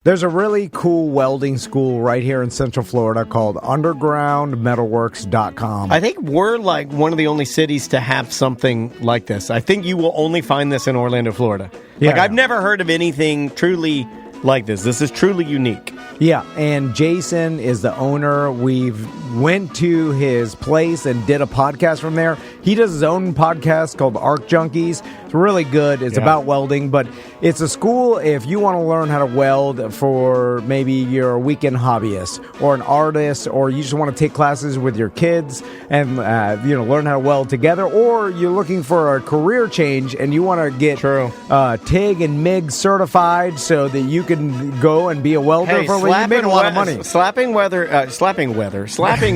There's a really cool welding school right here in Central Florida called undergroundmetalworks.com. I think we're like one of the only cities to have something like this. I think you will only find this in Orlando, Florida. Yeah. I've never heard of anything truly like this. This is truly unique. Yeah, and Jason is the owner. We've went to his place and did a podcast from there. He does his own podcast called Arc Junkies. It's really good. It's about welding, but it's a school if you want to learn how to weld for maybe you're a weekend hobbyist or an artist, or you just want to take classes with your kids and learn how to weld together, or you're looking for a career change and you want to get TIG and MIG certified so that you can go and be a welder for a you make a lot of money. Slapping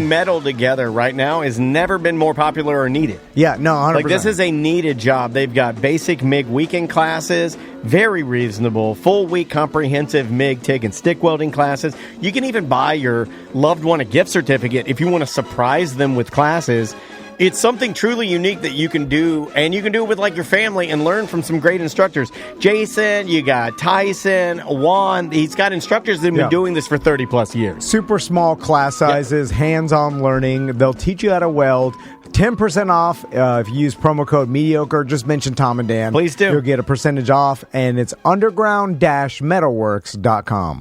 metal together right now has never been more popular or needed. Yeah, no, 100%. Like, this is a needed job. They've got basic MIG weekend classes, very reasonable, full week comprehensive MIG, TIG, and stick welding classes. You can even buy your loved one a gift certificate if you want to surprise them with classes. It's something truly unique that you can do, and you can do it with like your family and learn from some great instructors. Jason, you got Tyson, Juan. He's got instructors that have been doing this for 30 plus years. Super small class sizes, hands-on learning. They'll teach you how to weld. 10% off if you use promo code mediocre. Just mention Tom and Dan. Please do. You'll get a percentage off, and it's underground-metalworks.com.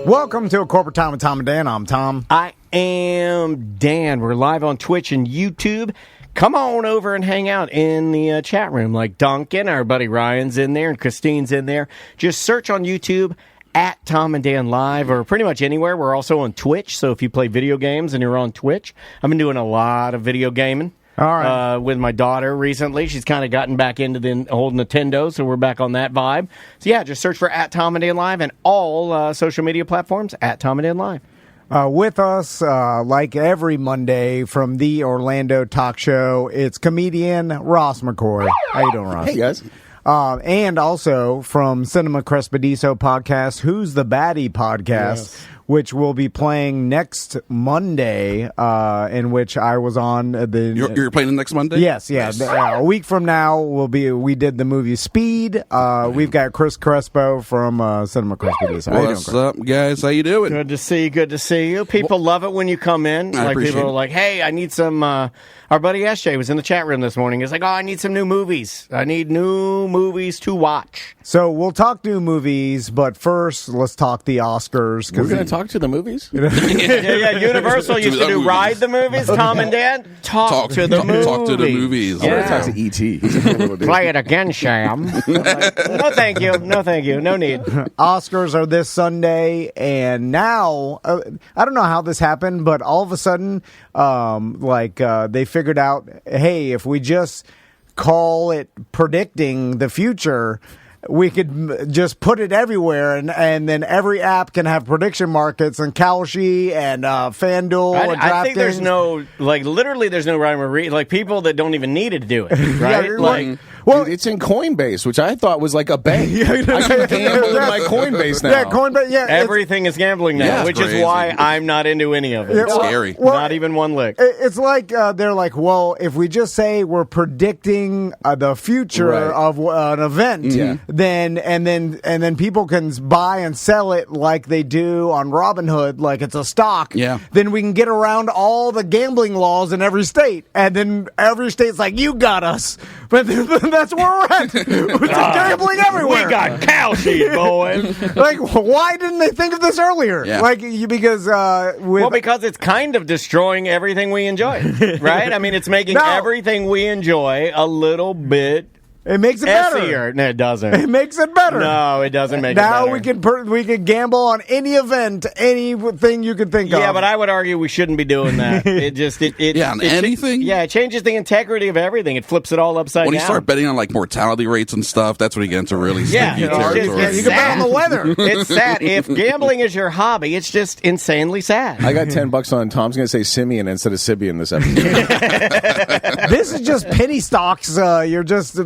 Welcome to A Corporate Time with Tom and Dan. I'm Tom. I am Dan. We're live on Twitch and YouTube. Come on over and hang out in the chat room. Like Duncan, our buddy Ryan's in there, and Christine's in there. Just search on YouTube at Tom and Dan Live, or pretty much anywhere. We're also on Twitch, so if you play video games and you're on Twitch, I've been doing a lot of video gaming. All right. With my daughter recently. She's kind of gotten back into the old Nintendo, so we're back on that vibe. So yeah, just search for at Tom and Dan Live and all social media platforms at Tom and Dan Live. With us, like every Monday from the Orlando Talk Show, it's comedian Ross McCoy. How you doing, Ross? Hey, guys. And also from Cinema Crespediso podcast, Who's the Baddie podcast, which will be playing next Monday, in which I was on the... You're playing next Monday? Yes, yeah. Nice. A week from now, we did the movie Speed. We've got Chris Crespo from Cinema Crespediso. What's up, guys? How you doing? Good to see you. People love it when you come in. I appreciate people are it. like, hey, I need some... our buddy SJ was in the chat room this morning. He's like, I need some new movies. I need new movies to watch. So we'll talk new movies, but first, let's talk the Oscars. We're going to talk to the movies? Yeah. Universal used to do movies. Ride the Movies. Tom and Dan, talk to the movies. Talk to the movies. I'm going to talk to E.T. Play it again, Sham. No, thank you. No need. Oscars are this Sunday, and now I don't know how this happened, but all of a sudden, they figured out, hey, if we just call it predicting the future, we could just put it everywhere, and then every app can have prediction markets and Kalshi and FanDuel and I think DraftKings. there's no, literally there's no rhyme or reason. Like, people that don't even need it to do it, right? Dude, it's in Coinbase, which I thought was like a bank. I can gamble in my Coinbase now. Yeah, Coinbase. Yeah, everything is gambling now, which is why I'm not into any of it. Yeah, It's scary. Not even one lick. It's like they're like, well, if we just say we're predicting the future of an event, then people can buy and sell it like they do on Robinhood, like it's a stock. Yeah. Then we can get around all the gambling laws in every state, and then every state's like, you got us, but that's where we're at. It's gambling everywhere. We got cow sheet, boy. Like, why didn't they think of this earlier? Yeah. Because it's kind of destroying everything we enjoy, right? I mean, it's making everything we enjoy a little bit. It makes it better. Essier. No, it doesn't. It makes it better. No, it doesn't make it better. better. Now we can gamble on any event, anything you can think of. Yeah, but I would argue we shouldn't be doing that. Anything? It changes the integrity of everything. It flips it all upside down. When you start betting on like mortality rates and stuff, that's when you get into really sticky territory. You can bet on the weather. It's sad. If gambling is your hobby, it's just insanely sad. I got $10 on Tom's going to say Simeon instead of Sibian this episode. This is just penny stocks. You're just,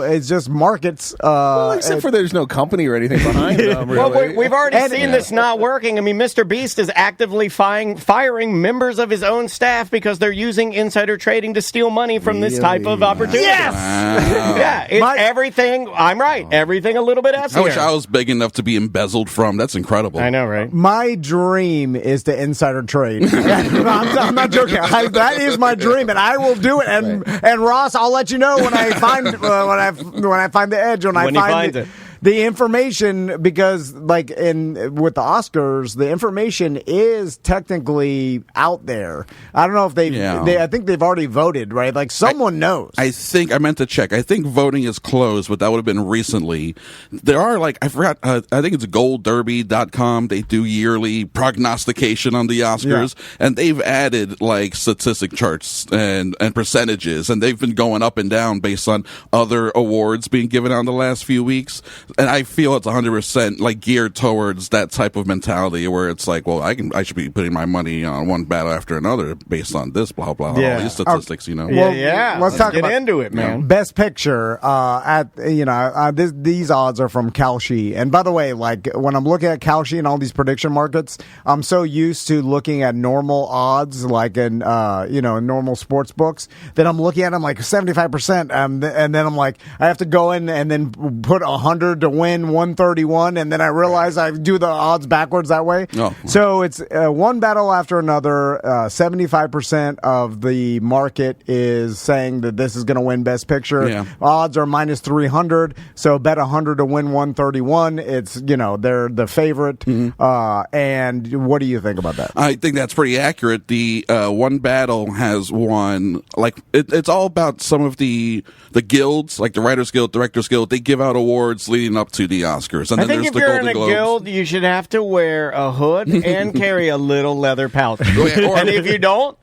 it's just markets. Well, except for there's no company or anything behind them, really. Well, we've already seen this not working. I mean, Mr. Beast is actively firing members of his own staff because they're using insider trading to steal money from this type of opportunity. Yes! Wow. Yeah, it's everything. I'm right. Everything a little bit S I wish I was big enough to be embezzed from. That's incredible. I know, right? My dream is to insider trade. I'm not joking. That is my dream, and I will do it. And Ross, I'll let you know when I find when I find the edge. When I find the information, because with the Oscars, the information is technically out there. I don't know if I think they've already voted, right? Like someone knows. I think I meant to check. I think voting is closed, but that would have been recently. There are I forgot. I think it's goldderby.com. They do yearly prognostication on the Oscars, and they've added statistic charts and percentages, and they've been going up and down based on other awards being given out in the last few weeks. And I feel it's 100% geared towards that type of mentality where it's I should be putting my money on one battle after another based on this, blah, blah, blah, all these statistics, Let's talk get about into it, man. Best Picture. These odds are from Kalshi. And by the way, when I'm looking at Kalshi and all these prediction markets, I'm so used to looking at normal odds, in normal sports books, that I'm looking at them 75%. And then I'm I have to go in and then put 100 to win 131, and then I realize I do the odds backwards that way. Oh. So it's one battle after another. 75% of the market is saying that this is going to win Best Picture. Yeah. Odds are minus 300, so bet 100 to win 131. It's they're the favorite. Mm-hmm. And what do you think about that? I think that's pretty accurate. The one battle has won. It's all about some of the guilds, like the Writers Guild, Directors Guild. They give out awards leading up to the Oscars. And I then think there's if the you're Golden in a Globes. guild, you should have to wear a hood and carry a little leather pouch. And if you don't,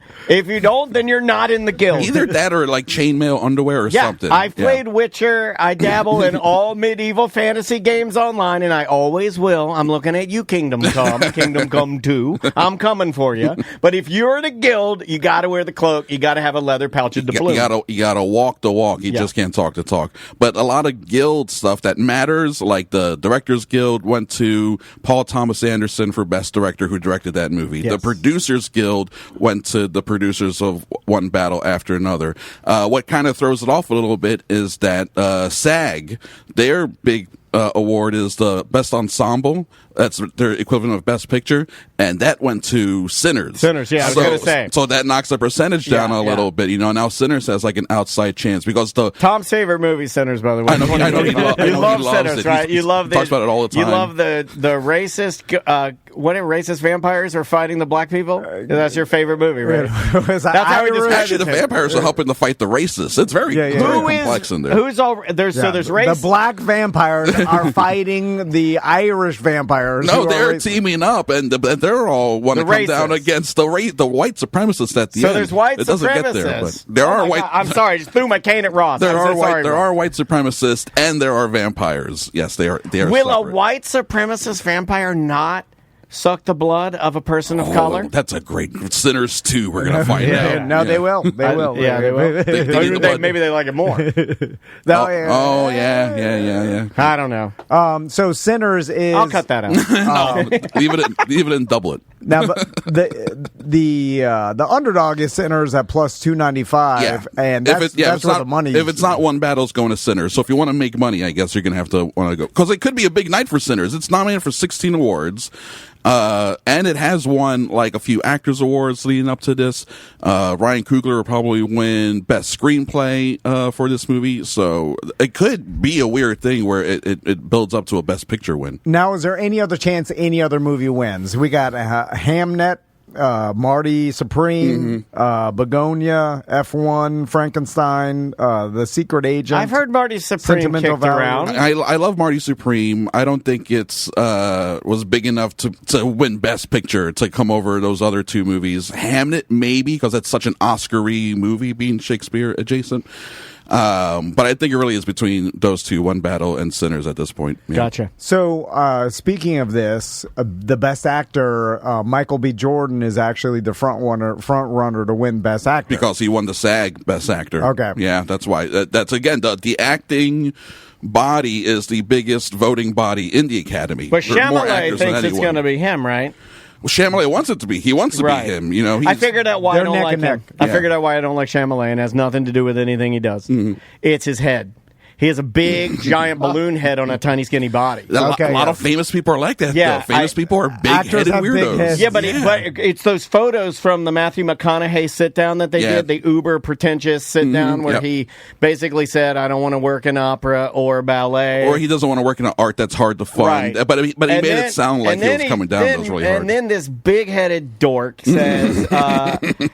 then you're not in the guild. Either that or chainmail underwear or something. I've played Witcher. I dabble in all medieval fantasy games online, and I always will. I'm looking at you, Kingdom Come, Kingdom Come 2. I'm coming for you. But if you're in a guild, you got to wear the cloak. You got to have a leather pouch at the blue. You got to walk the walk. You just can't talk the talk. But a lot of guild stuff that matters, like the Directors Guild went to Paul Thomas Anderson for Best Director, who directed that movie. Yes. The Producers Guild went to the producers of one battle after another. What kind of throws it off a little bit is that SAG, their big award is the Best Ensemble. That's their equivalent of Best Picture, and that went to Sinners. Sinners, yeah, I was going to say. So that knocks the percentage down a little bit. Now Sinners has an outside chance because Tom's favorite movie, Sinners, by the way. I know he love loves Sinners, it. right? You love talks about it all the time. You love the racist racist vampires are fighting the black people. That's your favorite movie, right? That's how we describe Actually, the vampires are helping to fight the racists. It's very, very complex in there. Who's all there's? So there's race. The black vampires are fighting the Irish vampires. No, they're teaming up, and they're all want to come down against the white supremacists at the end. So there's white it doesn't supremacists. Get there, but there are white. God, I'm sorry, I just threw my cane at Ross. There are white supremacists, and there are vampires. Yes, they are. Will a white supremacist vampire not suck the blood of a person of color? That's a great Sinners 2. We're going to find out. No, they will. They will. They will. Maybe they like it more. Yeah. I don't know. So Sinners is. I'll cut that out. No, leave it and double it. Now, but the underdog is Sinners at plus 295, and that's where the money is. If it's not one battle, it's going to Sinners. So if you want to make money, I guess you're going to have to want to go, because it could be a big night for Sinners. It's nominated for 16 awards. And it has won a few actors awards leading up to this. Ryan Coogler will probably win best screenplay for this movie, so it could be a weird thing where it builds up to a best picture win. Now, is there any other chance any other movie wins? We got Hamnet, Marty Supreme, Begonia, F1, Frankenstein, The Secret Agent. I've heard Marty Supreme kicked around. I love Marty Supreme. I don't think it's was big enough to win Best Picture to come over those other two movies. Hamnet, maybe, because that's such an Oscar-y movie, being Shakespeare adjacent. But I think it really is between those two, One Battle and Sinners at this point. Yeah. Gotcha. So, speaking of this, the best actor, Michael B. Jordan, is actually the front runner to win Best Actor Because he won the SAG Best Actor. Okay. Yeah, that's why. That's again the acting body is the biggest voting body in the Academy. But There are more Chalamet actors than thinks it's anyone. going to be him, right? Well, Chalamet wants it to be. He wants to Right. be him. You know, I figured out why I They're don't neck like and him. neck. I Yeah. figured out why I don't like Chalamet, and it has nothing to do with anything he does. It's his head. He has a big, giant balloon head on a tiny, skinny body. Okay, a lot yeah. of famous people are like that. Yeah, though. Famous people are Actors big-headed have big weirdos. heads. Yeah, but it's those photos from the Matthew McConaughey sit-down that they Yeah. did, the uber pretentious sit-down where Yep. he basically said, I don't want to work in opera or ballet. Or he doesn't want to work in an art that's hard to fund. Right. But he And made then- it sound like and he then was coming down. That was really hard. And then this big-headed dork says,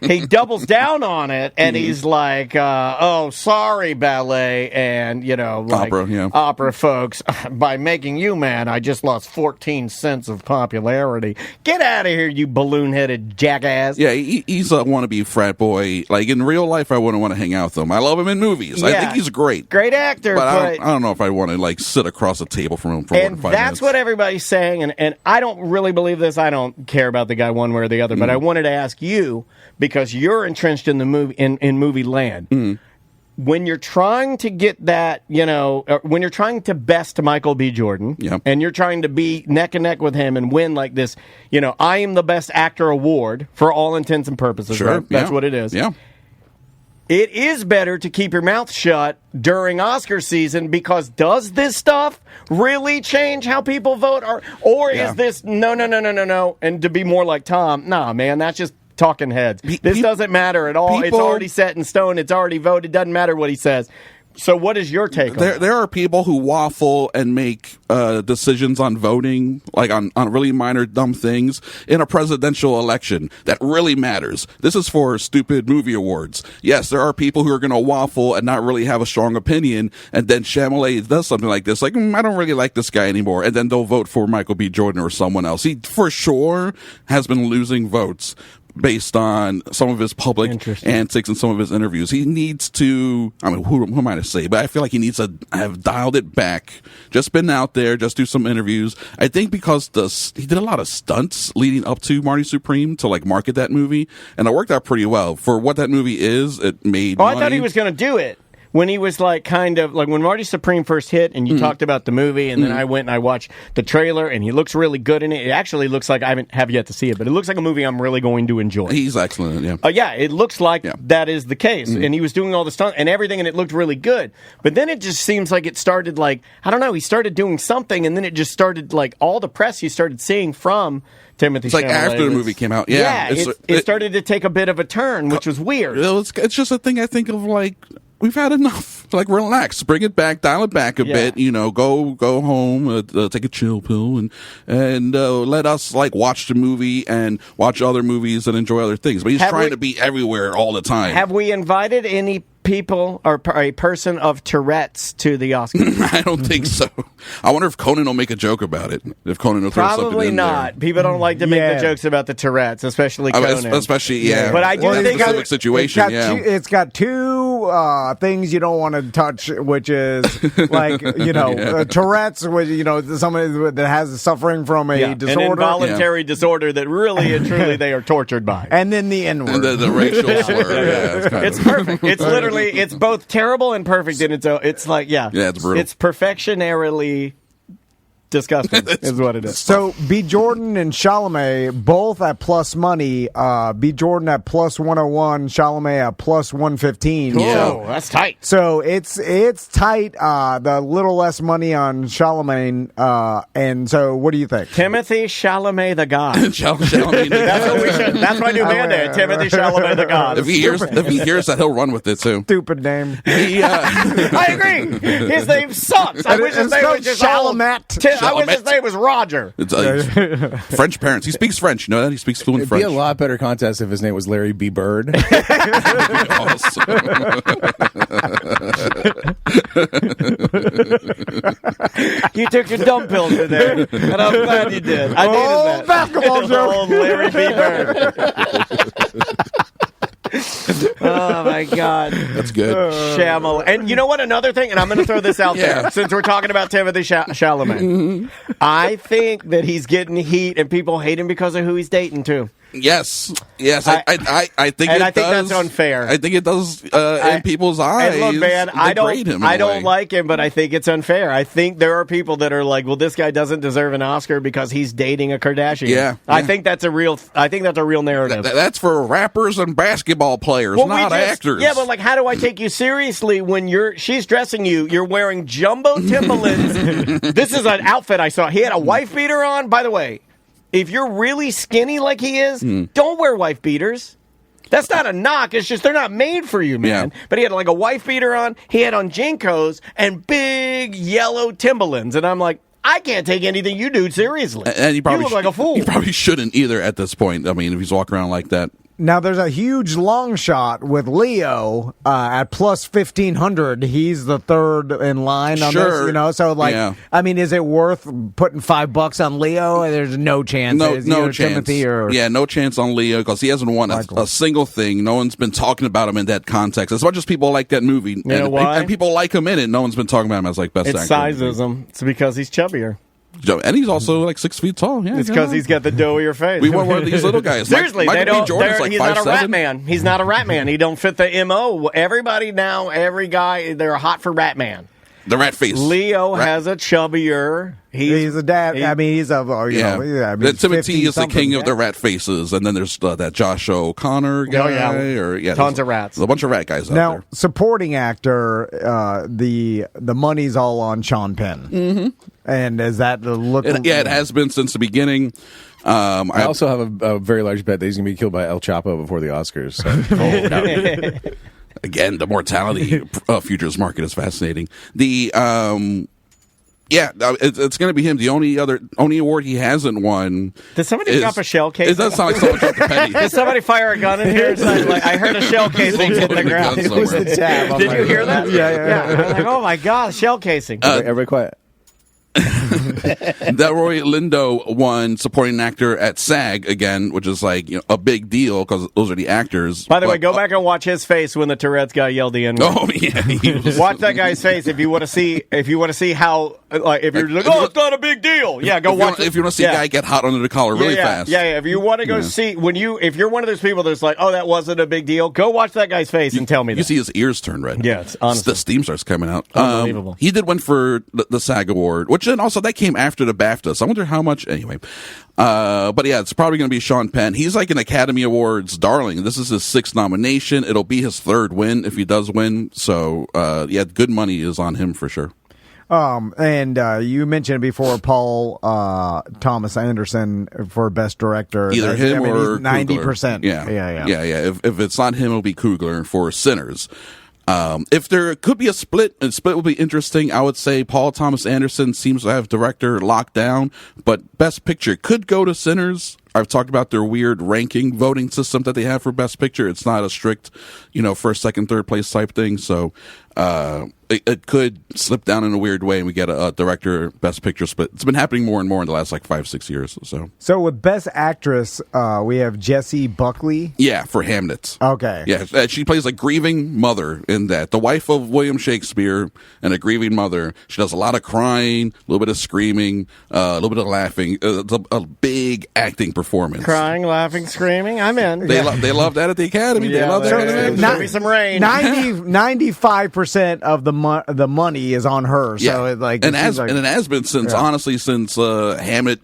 he doubles down on it, and he's like, oh, sorry, ballet, and, like, Opera, yeah. opera folks, by making you mad, I just lost 14 cents of popularity. Get out of here, you balloon-headed jackass. Yeah, he's a wannabe frat boy. Like, in real life, I wouldn't want to hang out with him. I love him in movies. I Yeah. think he's great. Great actor, But but... I don't know if I want to, like, sit across a table from him for more And than 5 that's minutes. what everybody's saying, and I don't really believe this. I don't care about the guy one way or the other, but I wanted to ask you, because you're entrenched in the movie in movie land. When you're trying to get that, when you're trying to best Michael B. Jordan, Yep. and you're trying to be neck and neck with him and win like this, I am the best actor award for all intents and purposes. Sure, Right? That's yeah. what it is. Yeah. It is better to keep your mouth shut during Oscar season, because does this stuff really change how people vote? Or Yeah. is this no, and to be more like Tom, nah, man, that's just talking heads. This doesn't matter at all. It's people- already set in stone. It's already voted. Doesn't matter what he says. So what is your take on that? There are people who waffle and make decisions on voting, like on really minor dumb things in a presidential election that really matters. This is for stupid movie awards. Yes, there are people who are going to waffle and not really have a strong opinion, and then Chalamet does something like this, like, I don't really like this guy anymore, and then they'll vote for Michael B. Jordan or someone else. He, for sure, has been losing votes based on some of his public antics and some of his interviews. He needs to, who am I to say, but I feel like he needs to have dialed it back, just been out there, just do some interviews. I think because he did a lot of stunts leading up to Marty Supreme to like market that movie, and it worked out pretty well. For what that movie is, it made money. I thought he was going to do it. When he was like kind of like when Marty Supreme first hit and you talked about the movie, and then I went and I watched the trailer, and he looks really good in it. It actually looks like I have yet to see it, but it looks like a movie I'm really going to enjoy. He's excellent, yeah. Yeah, it looks like that is the case. And he was doing all the stuff and everything, and it looked really good. But then it just seems like it started like, I don't know, he started doing something, and then it just started like all the press you started seeing from Timothy It's like Chalamet after the was- movie came out. Yeah. it started to take a bit of a turn, which was weird. It's just a thing I think of like, we've had enough. Like, relax, bring it back, dial it back a bit. Go home, take a chill pill, and let us like watch the movie and watch other movies and enjoy other things. But he's trying to be everywhere all the time. Have we invited any people or a person of Tourette's to the Oscars? I don't think so. I wonder if Conan will make a joke about it. If Conan will throw something Probably in not. there. People don't like to make the jokes about the Tourette's, especially Conan. Especially, yeah. But I do think specific situation. It's got two things you don't want to touch, which is like Tourette's, which somebody that has suffering from a disorder, an involuntary disorder that really and truly they are tortured by, and then the N word, the racial slur. It's perfect. It's literally it's both terrible and perfect in its own. It's like it's brutal. It's perfectionarily disgusting is what it is. So B. Jordan and Chalamet both at plus money. B. Jordan at plus 101, Chalamet at plus 115. Cool. So, That's tight. So it's tight. The little less money on Chalamet. And so what do you think? Timothy Chalamet the God. Chalamet. That's what we should. That's my new band name. Timothy Chalamet the God. If he hears that, he'll run with it too. Stupid name. I agree. His name sucks. I wish his name was just Chalamet. I wish his name was Roger. It's French parents. He speaks French. You know that? He speaks fluent It'd French. be a lot better contest if his name was Larry B. Bird. Awesome. You took your dumb pill today, and I'm glad you did. I needed that. Basketball joke. Old Larry B. Bird. Oh my God, That's good. Shyamalan. And you know what? Another thing, and I'm going to throw this out there since we're talking about Timothy Chalamet. I think that he's getting heat, and people hate him because of who he's dating too. Yes. I think and it I think does, that's unfair. I think it does in people's eyes. And look, man, I degrade him in I a don't way. like him, but I think it's unfair. I think there are people that are like, well, this guy doesn't deserve an Oscar because he's dating a Kardashian. Yeah. I think that's a real narrative. That's for rappers and basketball players, not actors. Yeah, but like, how do I take you seriously when she's dressing you? You're wearing jumbo Timberlands. This is an outfit I saw. He had a wife beater on. By the way, if you're really skinny like he is, don't wear wife beaters. That's not a knock. It's just they're not made for you, man. Yeah. But he had like a wife beater on. He had on Jinkos and big yellow Timberlands. And I'm like, I can't take anything you do seriously. And you look like a fool. You probably shouldn't either at this point. I mean, if he's walking around like that. Now, there's a huge long shot with Leo at plus 1,500. He's the third in line on this, you know? So, like, I mean, is it worth putting $5 on Leo? There's no chance. No chance. Timothy No chance on Leo because he hasn't won a single thing. No one's been talking about him in that context. As much as people like that movie, you know why? And people like him in it, no one's been talking about him as like best actor. It's sizeism. It's because he's chubbier. And he's also like 6 feet tall. Yeah, it's because he's got the doughier face. We want one of these little guys. Seriously, Michael B. Jordan's like he's 5'7". not a rat man. He's not a rat man. He don't fit the MO. Everybody now, every guy, they're hot for rat man. The rat face. Leo has a chubbier. He's a dad. I mean, he's a. Timothy is the king of the rat faces, and then there's that Josh O'Connor guy. Tons of rats. There's a bunch of rat guys out now, there. supporting actor, the money's all on Sean Penn. Mm-hmm. And is that the look? It has been since the beginning. I also have a very large bet that he's going to be killed by El Chapo before the Oscars. So. Again, the mortality futures market is fascinating. It's going to be him. The only award he hasn't won. Did somebody drop a shell casing? It does sound like someone dropped a penny. Did somebody fire a gun in here? Like, I heard a shell casing hit the ground. It was the tab. Did you hear that? Yeah. I'm like, oh my god, shell casing. Everybody quiet. Delroy Lindo won supporting actor at SAG again, which is like a big deal because those are the actors. By the way, go back and watch his face when the Tourette's guy yelled the N-word. Oh yeah, watch that guy's face if you want to see how if you're like, oh, it's not a big deal. Yeah, go watch it. If you want to see a guy get hot under the collar really fast. Yeah. If you want to go see if you're one of those people that's like, oh, that wasn't a big deal, go watch that guy's face and tell me. You see his ears turn red. Yeah, it's honestly. The steam starts coming out. Unbelievable. He did win for the SAG award, which then also that came after the BAFTA. So I wonder how much. Anyway, but yeah, it's probably going to be Sean Penn. He's like an Academy Awards darling. This is his 6th nomination. It'll be his 3rd win if he does win. So good money is on him for sure. And you mentioned before Paul Thomas Anderson for Best Director. Either him or 90%. Yeah. If it's not him, it'll be Coogler for Sinners. If there could be a split would be interesting. I would say Paul Thomas Anderson seems to have director locked down, but Best Picture could go to Sinners. I've talked about their weird ranking voting system that they have for Best Picture. It's not a strict, first, second, third place type thing. So it could slip down in a weird way, and we get a director Best Picture split. It's been happening more and more in the last 5-6 years. So with Best Actress, we have Jessie Buckley. Yeah, for Hamnet. Okay. Yeah, she plays a grieving mother in that. The wife of William Shakespeare and a grieving mother. She does a lot of crying, a little bit of screaming, a little bit of laughing. It's a big acting performance. Crying, laughing, screaming. I'm in. They love that at the Academy. They love that. Show me some rain. 95% of the money is on her. So it has been since Hamlet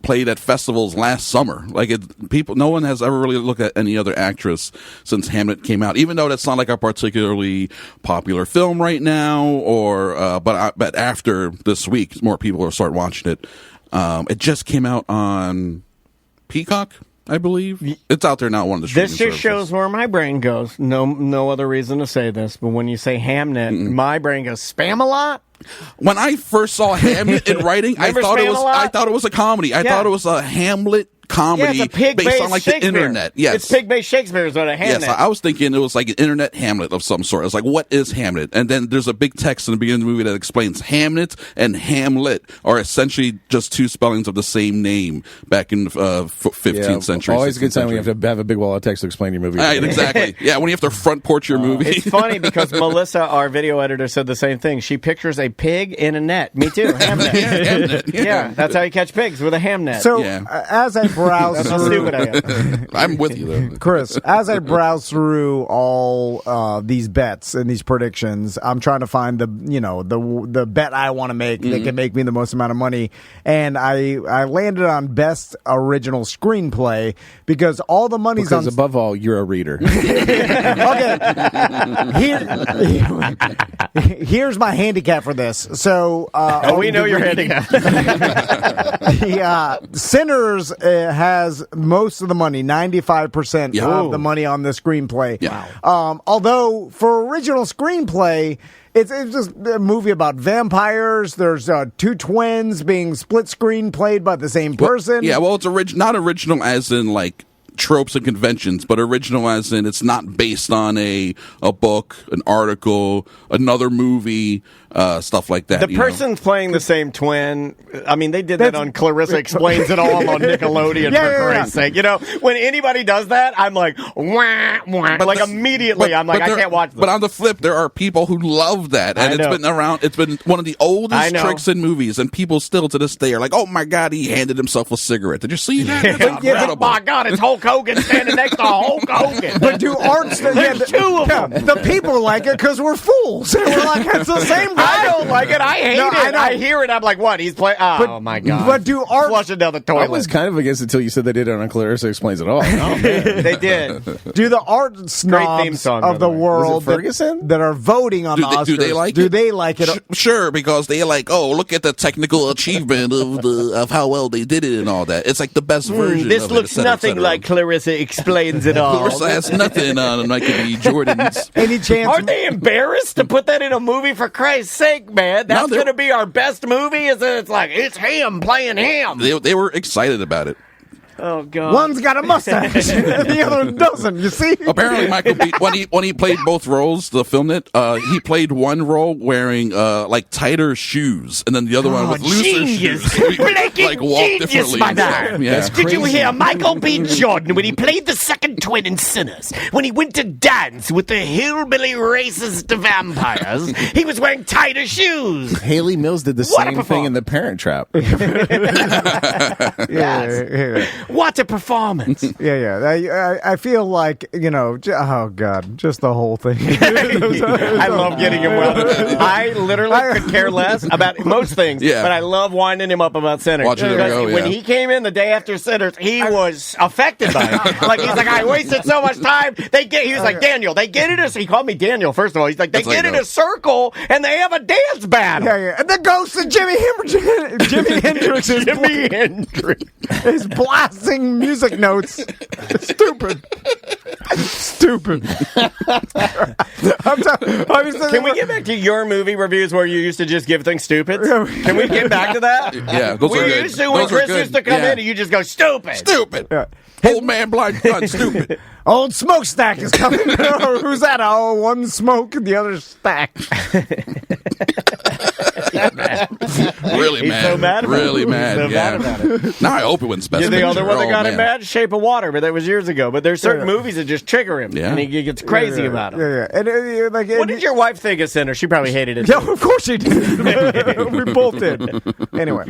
played at festivals last summer. No one has ever really looked at any other actress since Hamlet came out. Even though that's not a particularly popular film right now, but after this week, more people will start watching it. It just came out on Peacock, I believe. It's out there now. One of the streaming This just services. shows where my brain goes. No other reason to say this, but when you say Hamnet, my brain goes Spam-A-Lot. When I first saw Hamlet in writing, I thought it was a comedy. I thought it was a Hamlet comedy it's a pig-based based on like the Shakespeare. internet. Yes, it's pig-based Shakespeare is what a Hamnet. Yes, I was thinking it was like an internet Hamlet of some sort. I was like, what is Hamlet? And then there's a big text in the beginning of the movie that explains Hamnet and Hamlet are essentially just two spellings of the same name back in the 15th century. Always a good time when you have to have a big wall of text to explain your movie. Right, exactly. Yeah, when you have to front porch your movie. It's funny because Melissa, our video editor, said the same thing. She pictures a pig in a net. Me too. Hamnet. Hamnet, Yeah, that's how you catch pigs, with a ham net. So Yeah. As I browse That's how through, stupid I am. I'm with you though. Chris, as I browse through all these bets and these predictions, I'm trying to find the bet I want to make that can make me the most amount of money, and I landed on best original screenplay because all the money's Because on. above all, you're a reader. Okay, here's my handicap for this. So we know your handicap. Sinners has most of the money, 95% Yeah. of the money on the screenplay. Yeah. Although for original screenplay, it's just a movie about vampires. There's two twins being split screen played by the same person. Yeah, well, it's not original as in like tropes and conventions, but original as in it's not based on a book, an article, another movie, stuff like that. The person's playing the same twin. I mean, they did that on Clarissa Explains It All on Nickelodeon, for Christ's sake. You know, when anybody does that, I'm like, wah, wah. Like, immediately, I'm like, I can't watch this. But on the flip, there are people who love that, and it's been around. It's been one of the oldest tricks in movies, and people still to this day are like, "Oh my God, he handed himself a cigarette." Did you see that? That's incredible. Oh my God, it's Hulk Hogan standing next to Hulk Hogan. But do arts? There's two of them. The people like it because we're fools. We're like, it's the same guy. I don't like it. I hate it. I hear it. I'm like, what? He's playing. Oh my God. But do art? Flush it down the toilet. I was kind of against it until you said they did it on Clarissa Explains It All. Oh, man. They did. Do the art theme snobs song, of the by the way. world Was it Ferguson? that are voting on the Oscars? Do they like do it? they like it? Sure, because they like, oh, look at the technical achievement of how well they did it and all that. It's like the best version. This of it, looks et cetera, et nothing cetera. like Clarissa Explains It All. Clarissa has nothing on Michael B. Jordan's. Any chance? Aren't they embarrassed to put that in a movie? For Christ's sake, man, that's they're- going to be our best movie. Is that it's like it's him playing him? They were excited about it. Oh God! One's got a mustache, the other doesn't. You see? Apparently, Michael B. when he played both roles, the film it, he played one role wearing like tighter shoes, and then the other one with looser genius. shoes. Blinking Like walk genius, differently. my man. Yeah. Did you hear Michael B. Jordan when he played the second twin in Sinners? When he went to dance with the hillbilly racist vampires, he was wearing tighter shoes. Haley Mills did the What a same thing in The Parent Trap. Yeah. What a performance! I feel like oh God, just the whole thing. I love getting him wound. I literally could care less about most things, Yeah. but I love winding him up about Sinners. Watching him Because go, when yeah. he came in the day after Sinners, he was affected by it. Like, he's like, I wasted so much time. He was like, Daniel, they get in a, he called me Daniel, first of all. He's like, they That's get like in a circle and they have a dance battle. And the ghost of Jimi Hendrix is blasting music notes. Stupid. Can we get back to your movie reviews where you used to just give things stupid? Can we get back to that? Yeah, those We are good. used to, when Those are Chris good. used to come Yeah. in and you just go, stupid. Stupid. Yeah. Old man, blind gun, stupid. Old smokestack is coming. Who's that? Oh, one smoke and the other stack. Really He's mad. so mad about Really it. mad. He's so yeah. mad about it. Now I hope it wins best Yeah, the picture. other one that got him man. mad, Shape of Water, but that was years ago. But there's certain movies that just trigger him, Yeah. and he gets crazy about them. Yeah. And, What did your wife think of Sinner? She probably hated it. Yeah, of course she did. We both did. Anyway,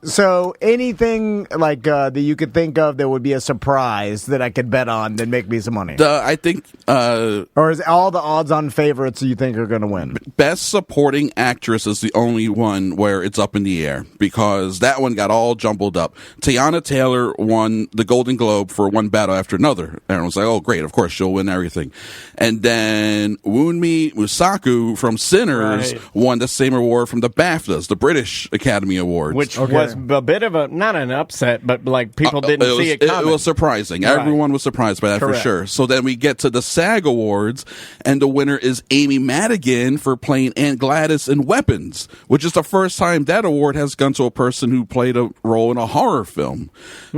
so anything like that you could think of that would be a surprise that I could bet on that make me some money? I think Or is all the odds-on favorites you think are going to win? Best Supporting Actress is the only one where it's up in the air because that one got all jumbled up. Tiana Taylor won the Golden Globe for one battle after another. Everyone was like, oh, great, of course, she'll win everything. And then Wunmi Musaku from Sinners won the same award from the BAFTAs, the British Academy Awards. Which was a bit of a, not an upset, but like people didn't see it coming. common. It was surprising. Right. Everyone was surprised by that Correct. for sure. So then we get to the SAG Awards, and the winner is Amy Madigan for playing Aunt Gladys in Weapons, which is the first time that award has gone to a person who played a role in a horror film.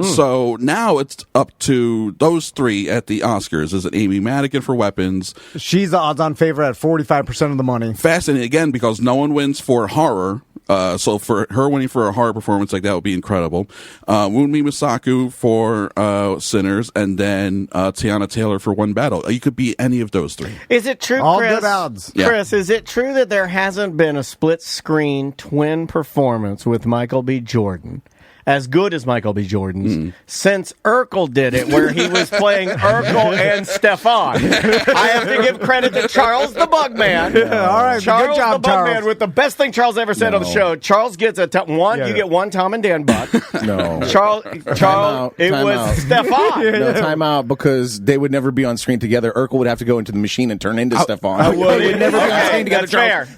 So now it's up to those three at the Oscars. Is it Amy Madigan for Weapons? She's the odds-on favorite at 45% of the money. Fascinating, again, because no one wins for horror. So for her winning for a horror performance like that would be incredible. Wunmi Masaku for Sinners, and then Tiana Taylor for One Battle. You could be any of those three. Is it true, All Chris? good odds. Yeah. Chris, is it true that there hasn't been a split-screen twin performance with Michael B. Jordan, as good as Michael B. Jordan's, since Urkel did it, where he was playing Urkel and Stefan? I have to give credit to Charles the Bugman. All right, Charles good job, the Bugman Charles. with the best thing Charles ever said on the show. Charles gets you get one Tom and Dan buck. No. Charles, it Time was out. Stefan. No, time out, because they would never be on screen together. Urkel would have to go into the machine and turn into Stefan. Well, They would never be on screen together. that's fair.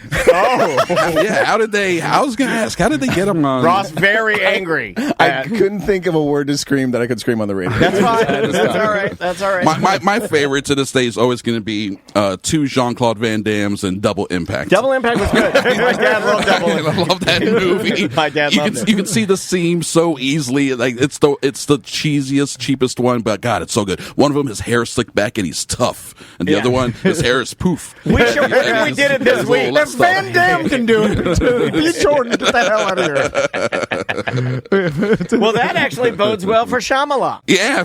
Yeah, I was going to ask, how did they get him on? Ross very angry. I couldn't think of a word to scream that I could scream on the radio. That's fine. That's all right. That's all right. My favorite to this day is always going to be two Jean-Claude Van Dammes and Double Impact. Double Impact was good. My dad loved Double I Impact. love that movie. My dad loved it. You can see the seam so easily. Like it's the cheesiest, cheapest one, but God, it's so good. One of them, his hair slicked back and he's tough, and the Yeah. other one, his hair is poof. We should we did it this week. If Van Damme can do it, B. Jordan, get the hell out of here. Well, that actually bodes well for Shyamalan. Yeah.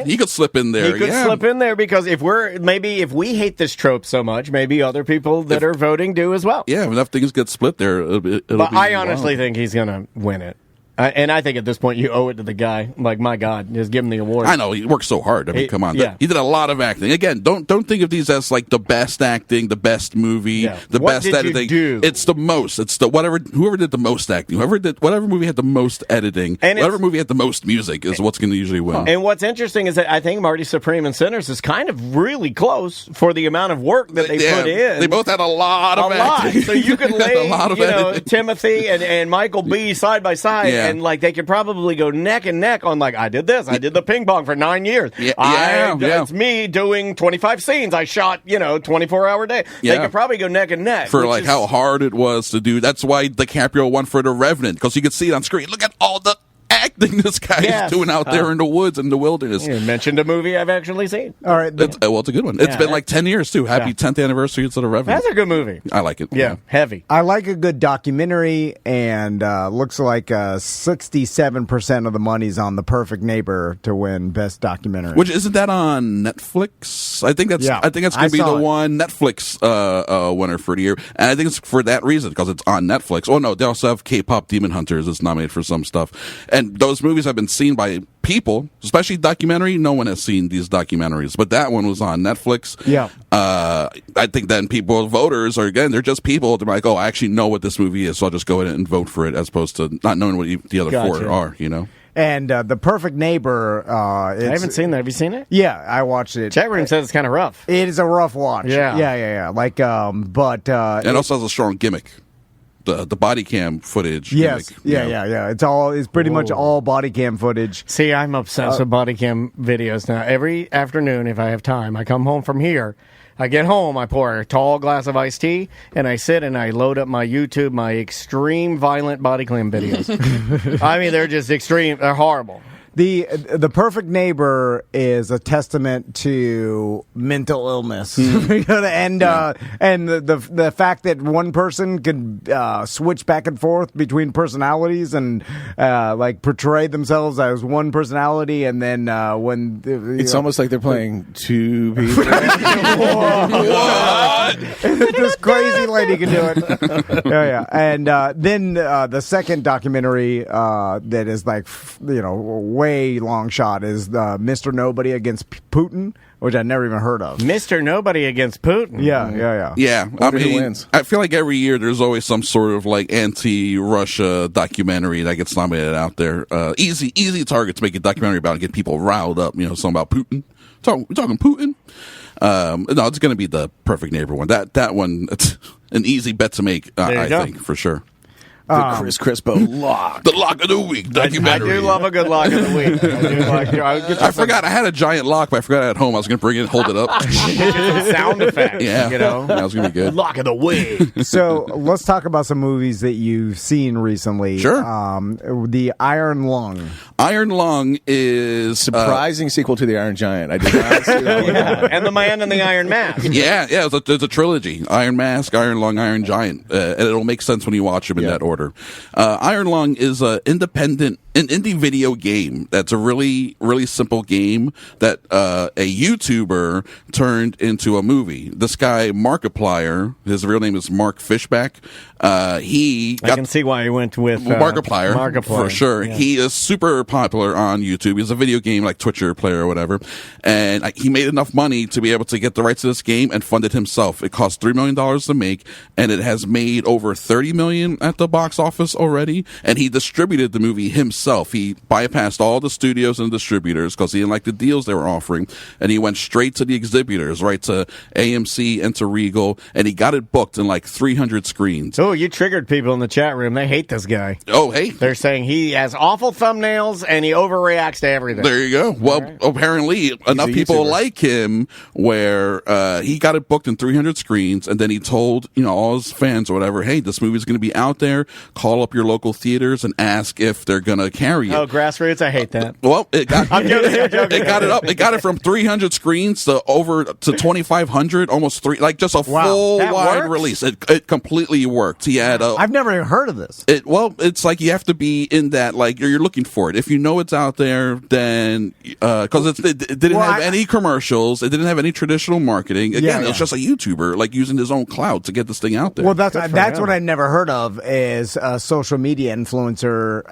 He could slip in there. He could slip in there because if we hate this trope so much, maybe other people that are voting do as well. Yeah, if enough things get split there, it'll But be I honestly wild. think he's going to win it. And I think at this point you owe it to the guy. Like, my God, just give him the award. I know he worked so hard. I mean, come on. Yeah. He did a lot of acting. Again, don't think of these as like the best acting, the best movie, the What best did you editing. do? It's the most. It's the whoever did the most acting, whatever movie had the most editing, And whatever movie had the most music is what's going to usually win. And what's interesting is that I think Marty Supreme and Sinners is kind of really close for the amount of work that they put in. They both had a lot of a lot. acting. So you could lay a lot of editing. Timothy and Michael B side by side, Yeah. and like they could probably go neck and neck on like I did this, I did the ping pong for 9 years. Yeah. It's me doing 25 scenes. I shot 24-hour day. They Yeah. could probably go neck and neck For which like is- how hard it was to do. That's why DiCaprio won for The Revenant, because you could see it on screen. Look at all the acting this guy Yes. is doing out there in the woods and the wilderness. You mentioned a movie I've actually seen. All right. It's a good one. It's Yeah. been like 10 years too. Happy 10th anniversary to The Revenant. That's a good movie. I like it. Yeah, heavy. I like a good documentary, and looks like 67% of the money's on The Perfect Neighbor to win Best Documentary. Which isn't that on Netflix? I think that's Yeah. going I to be the saw it. one Netflix winner for the year, and I think it's for that reason because it's on Netflix. Oh no, they also have K-pop Demon Hunters. It's nominated for some stuff, and those movies have been seen by people, especially documentary. No one has seen these documentaries, but that one was on Netflix. Yeah. I think then voters are, again, they're just people. They're like, oh, I actually know what this movie is, so I'll just go ahead and vote for it, as opposed to not knowing what the other Gotcha. four are. And The Perfect Neighbor. I haven't seen that. Have you seen it? Yeah, I watched it. Chat room says it's kind of rough. It is a rough watch. Yeah. Yeah. Like, but And it also has a strong gimmick. The body cam footage. yes, gimmick, yeah. It's pretty much all body cam footage. See, I'm obsessed with body cam videos now. Every afternoon, if I have time, I come home from here. I get home, I pour a tall glass of iced tea, and I sit and I load up my YouTube, my extreme violent body cam videos. I mean, they're just extreme. They're horrible. The Perfect Neighbor is a testament to mental illness, and the fact that one person could switch back and forth between personalities and like portray themselves as one personality, and then when It's almost like they're playing two people. this crazy lady can do it. Yeah. And then the second documentary that is like way long shot is Mr. Nobody against Putin, which I never even heard of. Mr. Nobody against Putin. Yeah. Yeah, Wonder who wins. I feel like every year there's always some sort of like anti-Russia documentary that gets nominated out there. Easy target to make a documentary about and get people riled up. Something about Putin. We're talking Putin. No, it's going to be The Perfect Neighbor one. That one, it's an easy bet to make. I think for sure. The Chris Crispo lock. The Lock of the Week documentary. I do love a good lock of the week. I forgot I had a giant lock, but I forgot at home. I was going to bring it and hold it up. Sound effects. Yeah. You know? That was going to be good. Lock of the week. So let's talk about some movies that you've seen recently. Sure. The Iron Lung. Iron Lung is... Surprising sequel to The Iron Giant. I did not see that one. And the Man in the Iron Mask. Yeah, it's a trilogy: Iron Mask, Iron Lung, Iron Giant, and it'll make sense when you watch them in that order. Iron Lung is an indie video game that's a really, really simple game that a YouTuber turned into a movie. This guy, Markiplier, his real name is Mark Fishback. I can see why he went with Markiplier for sure. Yeah. He is super popular on YouTube. He's a video game like Twitcher player or whatever, and he made enough money to be able to get the rights to this game and fund it himself. It cost $3 million to make, and it has made over $30 million at the box office already. And he distributed the movie himself. He bypassed all the studios and distributors because he didn't like the deals they were offering, and he went straight to the exhibitors, right to AMC and to Regal, and he got it booked in like 300 screens. Oh, you triggered people in the chat room. They hate this guy. Oh, hey. They're saying he has awful thumbnails and he overreacts to everything. There you go. Well, apparently enough people like him where he got it booked in 300 screens, and then he told, all his fans or whatever, hey, this movie's going to be out there. Call up your local theaters and ask if they're going to carry it. Oh, grassroots? I hate that. Well, it got I'm joking. It got it up. It got it from 300 screens to over to 2,500, almost just a full wide release. It completely worked. He had I've never even heard of this. It's like you have to be in that, like you're looking for it. If you know it's out there, then because it didn't have any commercials, it didn't have any traditional marketing. Again, it was just a YouTuber like using his own clout to get this thing out there. Well, that's what I never heard of is a social media influencer.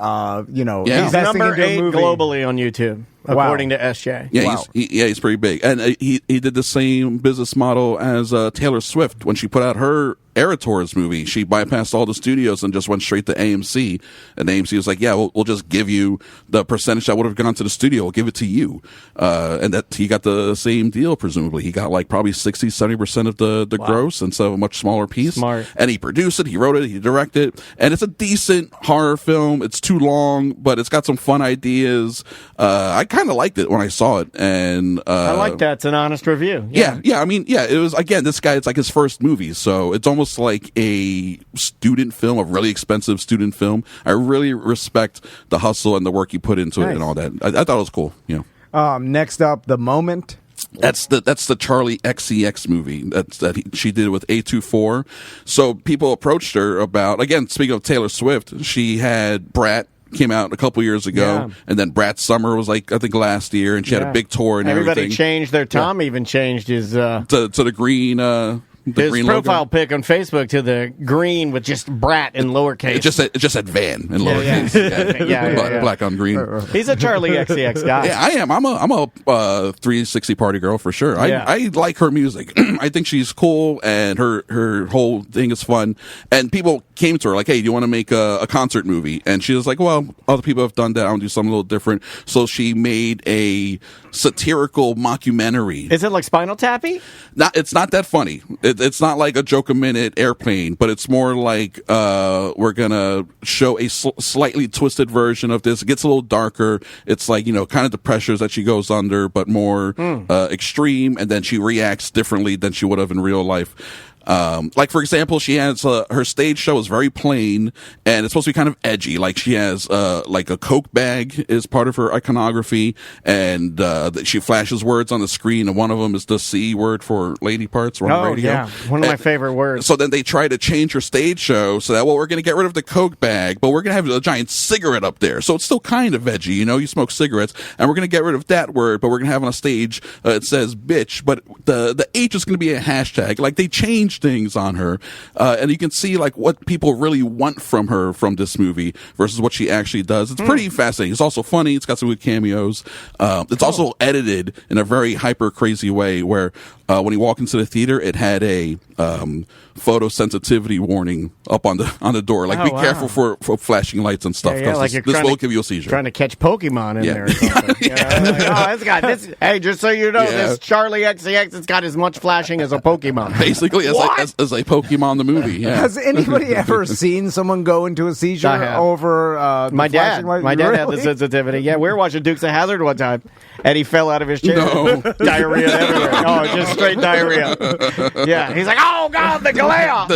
He's number 8 globally on YouTube. According to SJ. Yeah, he's pretty big. And he did the same business model as Taylor Swift. When she put out her Eras movie, she bypassed all the studios and just went straight to AMC. And AMC was like, yeah, we'll just give you the percentage that would have gone to the studio. We'll give it to you. And that he got the same deal, presumably. He got like probably 60, 70% of the gross instead of a much smaller piece. Smart. And he produced it, he wrote it, he directed it. And it's a decent horror film. It's too long, but it's got some fun ideas. I kind of liked it when I saw it, and I like that. It's an honest review. Yeah. It was, again, this guy, it's like his first movie, so it's almost like a student film, a really expensive student film. I really respect the hustle and the work he put into it and all that. I thought it was cool. Next up, The Moment. That's the Charlie XCX movie she did with A24. So people approached her about, again, speaking of Taylor Swift, she had Brat came out a couple years ago, and then Brat Summer was like I think last year, and she had a big tour and everybody everything. Changed their Tom even changed his to the green his green profile logo. pic on Facebook to the green with just Brat in lowercase. It just said Van in lowercase. Black on green. He's a Charlie XCX guy. Yeah, I am. I'm a 360 party girl for sure. I like her music. I think she's cool, and her whole thing is fun. And people came to her like, "Hey, do you want to make a concert movie?" And she was like, "Well, other people have done that. I want to do something a little different." So she made a satirical mockumentary. Is it like Spinal Tappy? It's not that funny. It's not like a joke a minute Airplane, but it's more like we're gonna show a slightly twisted version of this. It gets a little darker. It's like kind of the pressures that she goes under, but more extreme, and then she reacts differently than she would have in real life. Like for example, she has her stage show is very plain, and it's supposed to be kind of edgy. Like she has like a Coke bag is part of her iconography, and she flashes words on the screen, and one of them is the C word for lady parts on the radio. Yeah, one of my favorite words. So then they try to change her stage show so that we're going to get rid of the Coke bag, but we're going to have a giant cigarette up there. So it's still kind of edgy, you smoke cigarettes, and we're going to get rid of that word, but we're going to have on a stage it says bitch, but the H is going to be a hashtag. Like they change things on her, and you can see like what people really want from her from this movie versus what she actually does. It's pretty fascinating. It's also funny. It's got some good cameos. It's also edited in a very hyper crazy way where when you walk into the theater, it had a photosensitivity warning up on the door. Like, be careful for flashing lights and stuff. Yeah, like this will give you a seizure. Trying to catch Pokemon in there or something. It's got this. Hey, just so you know, this Charlie XCX has got as much flashing as a Pokemon. Basically, as a Pokemon the movie. Yeah. Has anybody ever seen someone go into a seizure over my dad? My dad had the sensitivity. Yeah, we were watching Dukes of Hazzard one time, and he fell out of his chair. No. Diarrhea everywhere. Oh, just straight diarrhea. Yeah, he's like, oh God, the glare off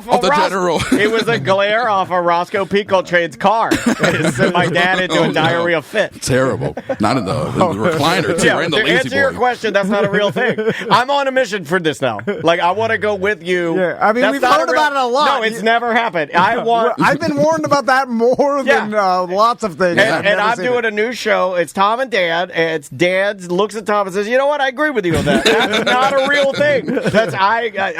of the general. It was a glare off of Roscoe P. Coltrane's car. It sent my dad into a diarrhea fit. Terrible. Not in the recliner, too. Right in the to lazy answer your boy. question, that's not a real thing. I'm on a mission for this now. Like, I want to go with you. Yeah, I mean, we've heard about it a lot. No, it's never happened. I've been warned about that more than lots of things. And I'm doing a new show. It's Tom and Dad. And it's Dad looks at Tom and says, "You know what? I agree with you on that. That's not a real thing.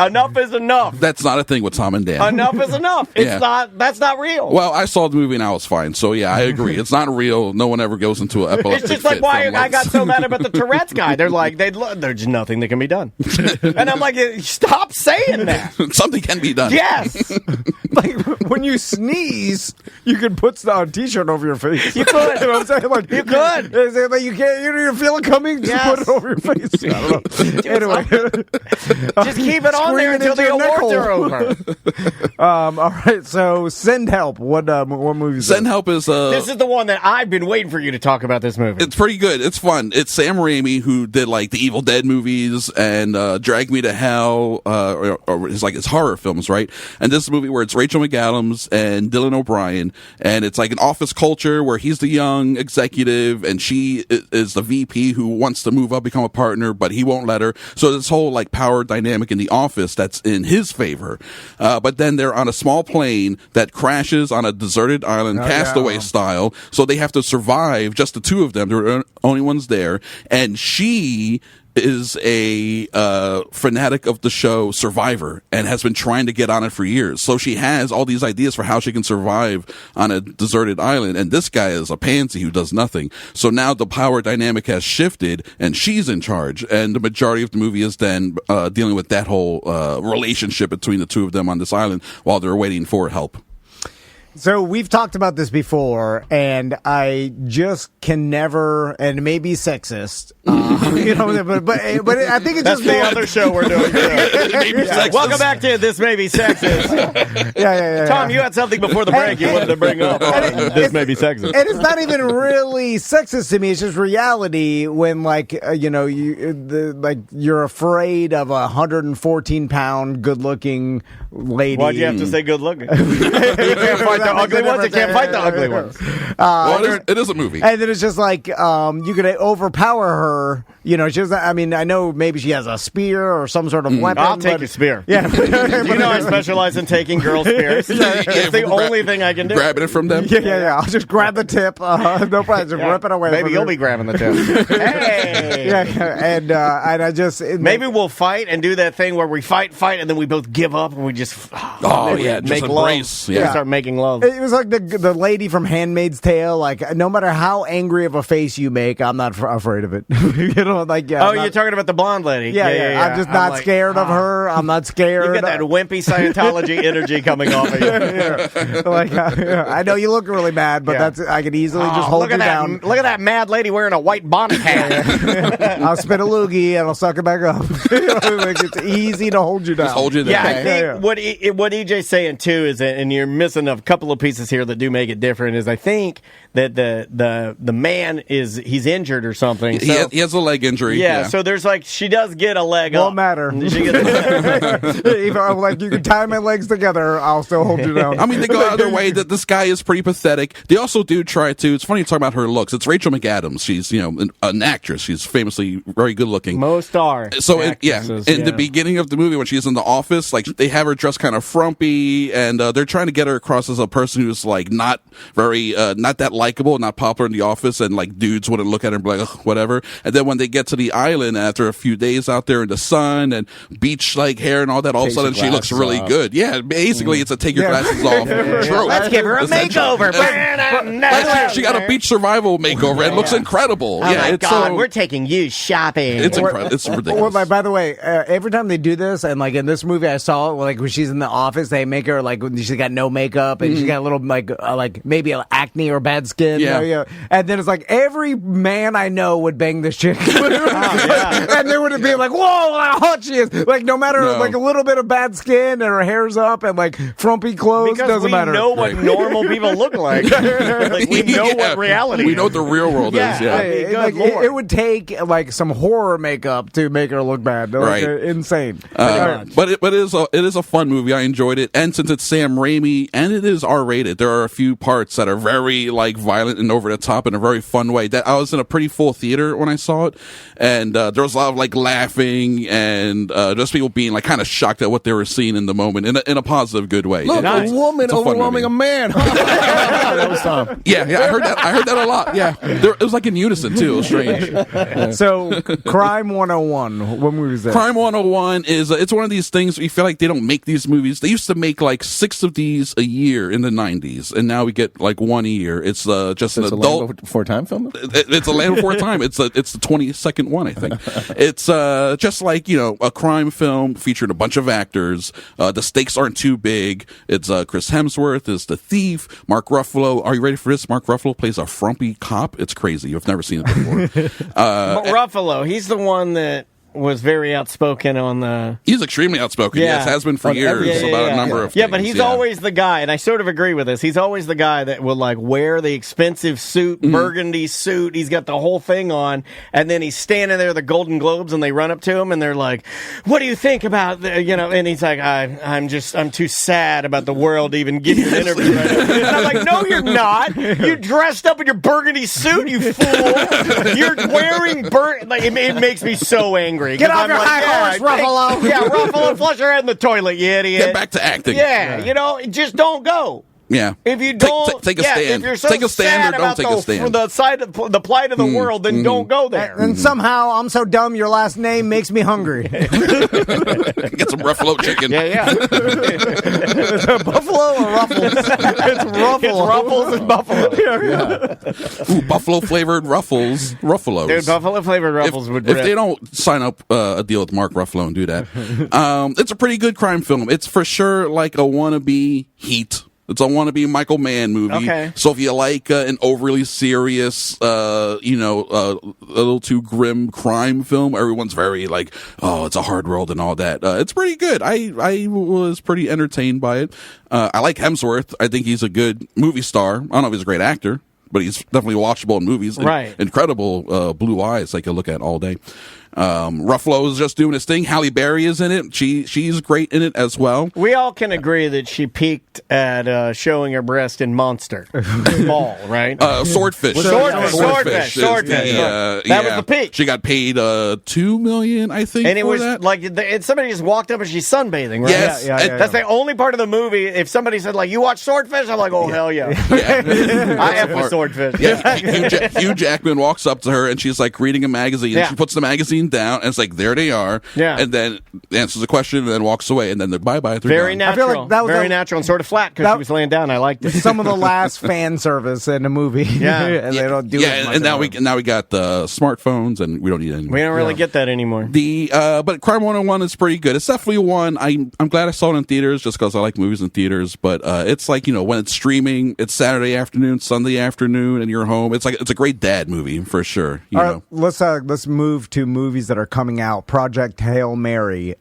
Enough is enough. That's not a thing with Tom and Dan. Enough is enough. It's not. That's not real." Well, I saw the movie and I was fine. So yeah, I agree. It's not real. No one ever goes into an epileptic It's just like fit why from I got so mad about the Tourette's guy. They're like, there's nothing that can be done. And I'm like, stop saying that. Something can be done. Yes. Like, when you sneeze, you can put a T-shirt over your face. You could. You know what I'm saying? Like, You could. Like, you can't. You feel it coming. Just put it over your face. I don't know. Anyway, Just keep it on there until the awards are over. all right. So, Send Help. What movie is Send Help is This is the one that I've been waiting for you to talk about this movie. It's pretty good. It's fun. It's Sam Raimi, who did like the Evil Dead movies and Drag Me to Hell, or his horror films, right? And this is a movie where it's Rachel McAdams and Dylan O'Brien, and it's like an office culture where he's the young executive and she is the VP who wants to move up, become a partner, but he won't let her. So this whole like power dynamic in the office that's in his favor. But then they're on a small plane that crashes on a deserted island, Castaway style. So they have to survive, just the two of them. They're the only ones there. And she is a fanatic of the show Survivor and has been trying to get on it for years. So she has all these ideas for how she can survive on a deserted island. And this guy is a pansy who does nothing. So now the power dynamic has shifted and she's in charge. And the majority of the movie is then dealing with that whole relationship between the two of them on this island while they're waiting for help. So we've talked about this before, and I just can never, and it may be sexist, but I think it's That's just the other show we're doing. Welcome back to This May Be Sexist. Yeah. Tom, you had something before the break you wanted to bring up. This may be sexist. And it's not even really sexist to me. It's just reality when, you're afraid of a 114-pound, good-looking lady. Why'd you have to say good-looking? You can't fight the ugly ones. You can't fight the ugly ones. It is a movie. And then it's just like you could overpower her. I know maybe she has a spear or some sort of weapon. I'll take your spear. Yeah. I specialize in taking girl spears. It's the only thing I can do. Grabbing it from them? Yeah. I'll just grab the tip. No problem. Just rip it away. Maybe you'll be grabbing the tip. Hey. Yeah. And I just... Maybe we'll fight and do that thing where we fight, and then we both give up and we just... make love. Start making love. It was like the lady from Handmaid's Tale. Like, no matter how angry of a face you make, I'm not afraid of it. You're talking about the blonde lady. Yeah. I'm just not scared of her. I'm not scared. You get that wimpy Scientology energy coming off of you. I know you look really mad, but I could easily just hold you down. Look at that mad lady wearing a white bonnet hat. I'll spin a loogie and I'll suck it back up. It's easy to hold you down. Just hold you down. Yeah, I think what EJ's saying too is, and you're missing a couple of pieces here that do make it different, is I think that the man he's injured or something. So, he has a leg injury. Yeah, so there's she does get a leg up. Won't matter. She gets a leg. Even you can tie my legs together, I'll still hold you down. I mean, they go out of their way that this guy is pretty pathetic. They also do try to. It's funny to talk about her looks. It's Rachel McAdams. She's an actress. She's famously very good looking. Most are. So in the beginning of the movie when she's in the office, like they have her dressed kind of frumpy, and they're trying to get her across as a person who's like not very not that likable, not popular in the office, and like dudes wouldn't look at her and be like, ugh, whatever. And then when they get to the island after a few days out there in the sun and beach like hair and all that, all of a sudden she looks really good. Yeah, basically it's a take your glasses off. True. Let's give her a makeover. She got a beach survival makeover. It looks incredible. Oh my God, so, we're taking you shopping. It's incredible. It's ridiculous. Well, by the way, every time they do this, and like in this movie, I saw it. Like when she's in the office, they make her like she's got no makeup and she's got a little like maybe acne or bad skin. Yeah. And then it's like every man I know would bang this chick, and they would be like, "Whoa, how hot she is!" Like no matter like a little bit of bad skin and her hair's up and like frumpy clothes, because doesn't matter. We know what normal people look like. Like we know what reality. We know what the real world is. Yeah. It would take like some horror makeup to make her look bad. Like, insane. But it is a fun movie. I enjoyed it, and since it's Sam Raimi and it is R-rated, there are a few parts that are very like violent and over the top in a very fun way. That I was in a pretty full theater when I saw it, and there was a lot of like laughing and just people being like kind of shocked at what they were seeing in the moment in a positive, good way. Look, a woman overwhelming a man. That was Tom. Yeah, I heard that a lot. Yeah, it was like in unison too. It was strange. So, Crime 101. What movie is that? Crime 101 is it's one of these things where you feel like they don't make these movies. They used to make like 6 of these a year in the 90s, and now we get like one a year. It's just an adult. Land Before Time film? It's a Land Before Time. It's the 22nd one, I think. It's just like, a crime film featuring a bunch of actors. The stakes aren't too big. It's Chris Hemsworth is the thief. Mark Ruffalo. Are you ready for this? Mark Ruffalo plays a frumpy cop. It's crazy. You've never seen it before. But Ruffalo, he's the one that was very outspoken on the... He's extremely outspoken, yes, has been for years about a number of things. Yeah, but he's always the guy, and I sort of agree with this, he's always the guy that will like wear the expensive suit, burgundy suit, he's got the whole thing on, and then he's standing there at the Golden Globes, and they run up to him, and they're like, what do you think about, and he's like, I'm too sad about the world to even give you an interview. And I'm like, no, you're not. You dressed up in your burgundy suit, you fool. You're wearing it makes me so angry. Get off your high horse, Ruffalo. Yeah, Ruffalo, flush your head in the toilet, you idiot. Get back to acting. Yeah, just don't go. Yeah. If you don't take a stand. If you're so take a stand sad or don't take a stand. The plight of the world, then don't go there. And somehow I'm so dumb your last name makes me hungry. Get some Ruffalo chicken. Yeah. Buffalo or Ruffles? It's Ruffalo. It's Ruffles and Buffalo. Ooh, buffalo flavored Ruffles. Ruffalos. Dude, buffalo flavored Ruffles would If they don't sign up a deal with Mark Ruffalo and do that. It's a pretty good crime film. It's for sure like a wannabe Heat. It's a wannabe Michael Mann movie. Okay. So if you like an overly serious, a little too grim crime film, everyone's very like, oh, it's a hard world and all that. It's pretty good. I was pretty entertained by it. I like Hemsworth. I think he's a good movie star. I don't know if he's a great actor, but he's definitely watchable in movies. Right. Incredible blue eyes I could look at all day. Ruffalo is just doing his thing. Halle Berry is in it. She's great in it as well. We all can agree that she peaked at showing her breast in Monster Ball, right? Swordfish. Swordfish. That was the peak. She got paid $2 million, I think. And it for was that. like somebody just walked up and she's sunbathing, right? Yes. Yeah. That's the only part of the movie. If somebody said like, "You watch Swordfish," I'm like, "Oh hell yeah!" I have for Swordfish. Yeah, Hugh Jackman walks up to her and she's like reading a magazine. Yeah. And she puts the magazine down and it's like, there they are. Yeah. And then answers the question and then walks away and then they're bye-bye. Very gone. I feel natural. like that was very natural and sort of flat because she was laying down. I liked it. Some of the last fan service in a movie. Yeah. And they don't do it. Yeah, and now we got the smartphones and we don't need any. We don't really get that anymore. But Crime 101 is pretty good. It's definitely one. I'm glad I saw it in theaters just because I like movies in theaters. But it's like, when it's streaming, it's Saturday afternoon, Sunday afternoon, and you're home. It's a great dad movie for sure. You know. Let's move to movies that are coming out. Project Hail Mary.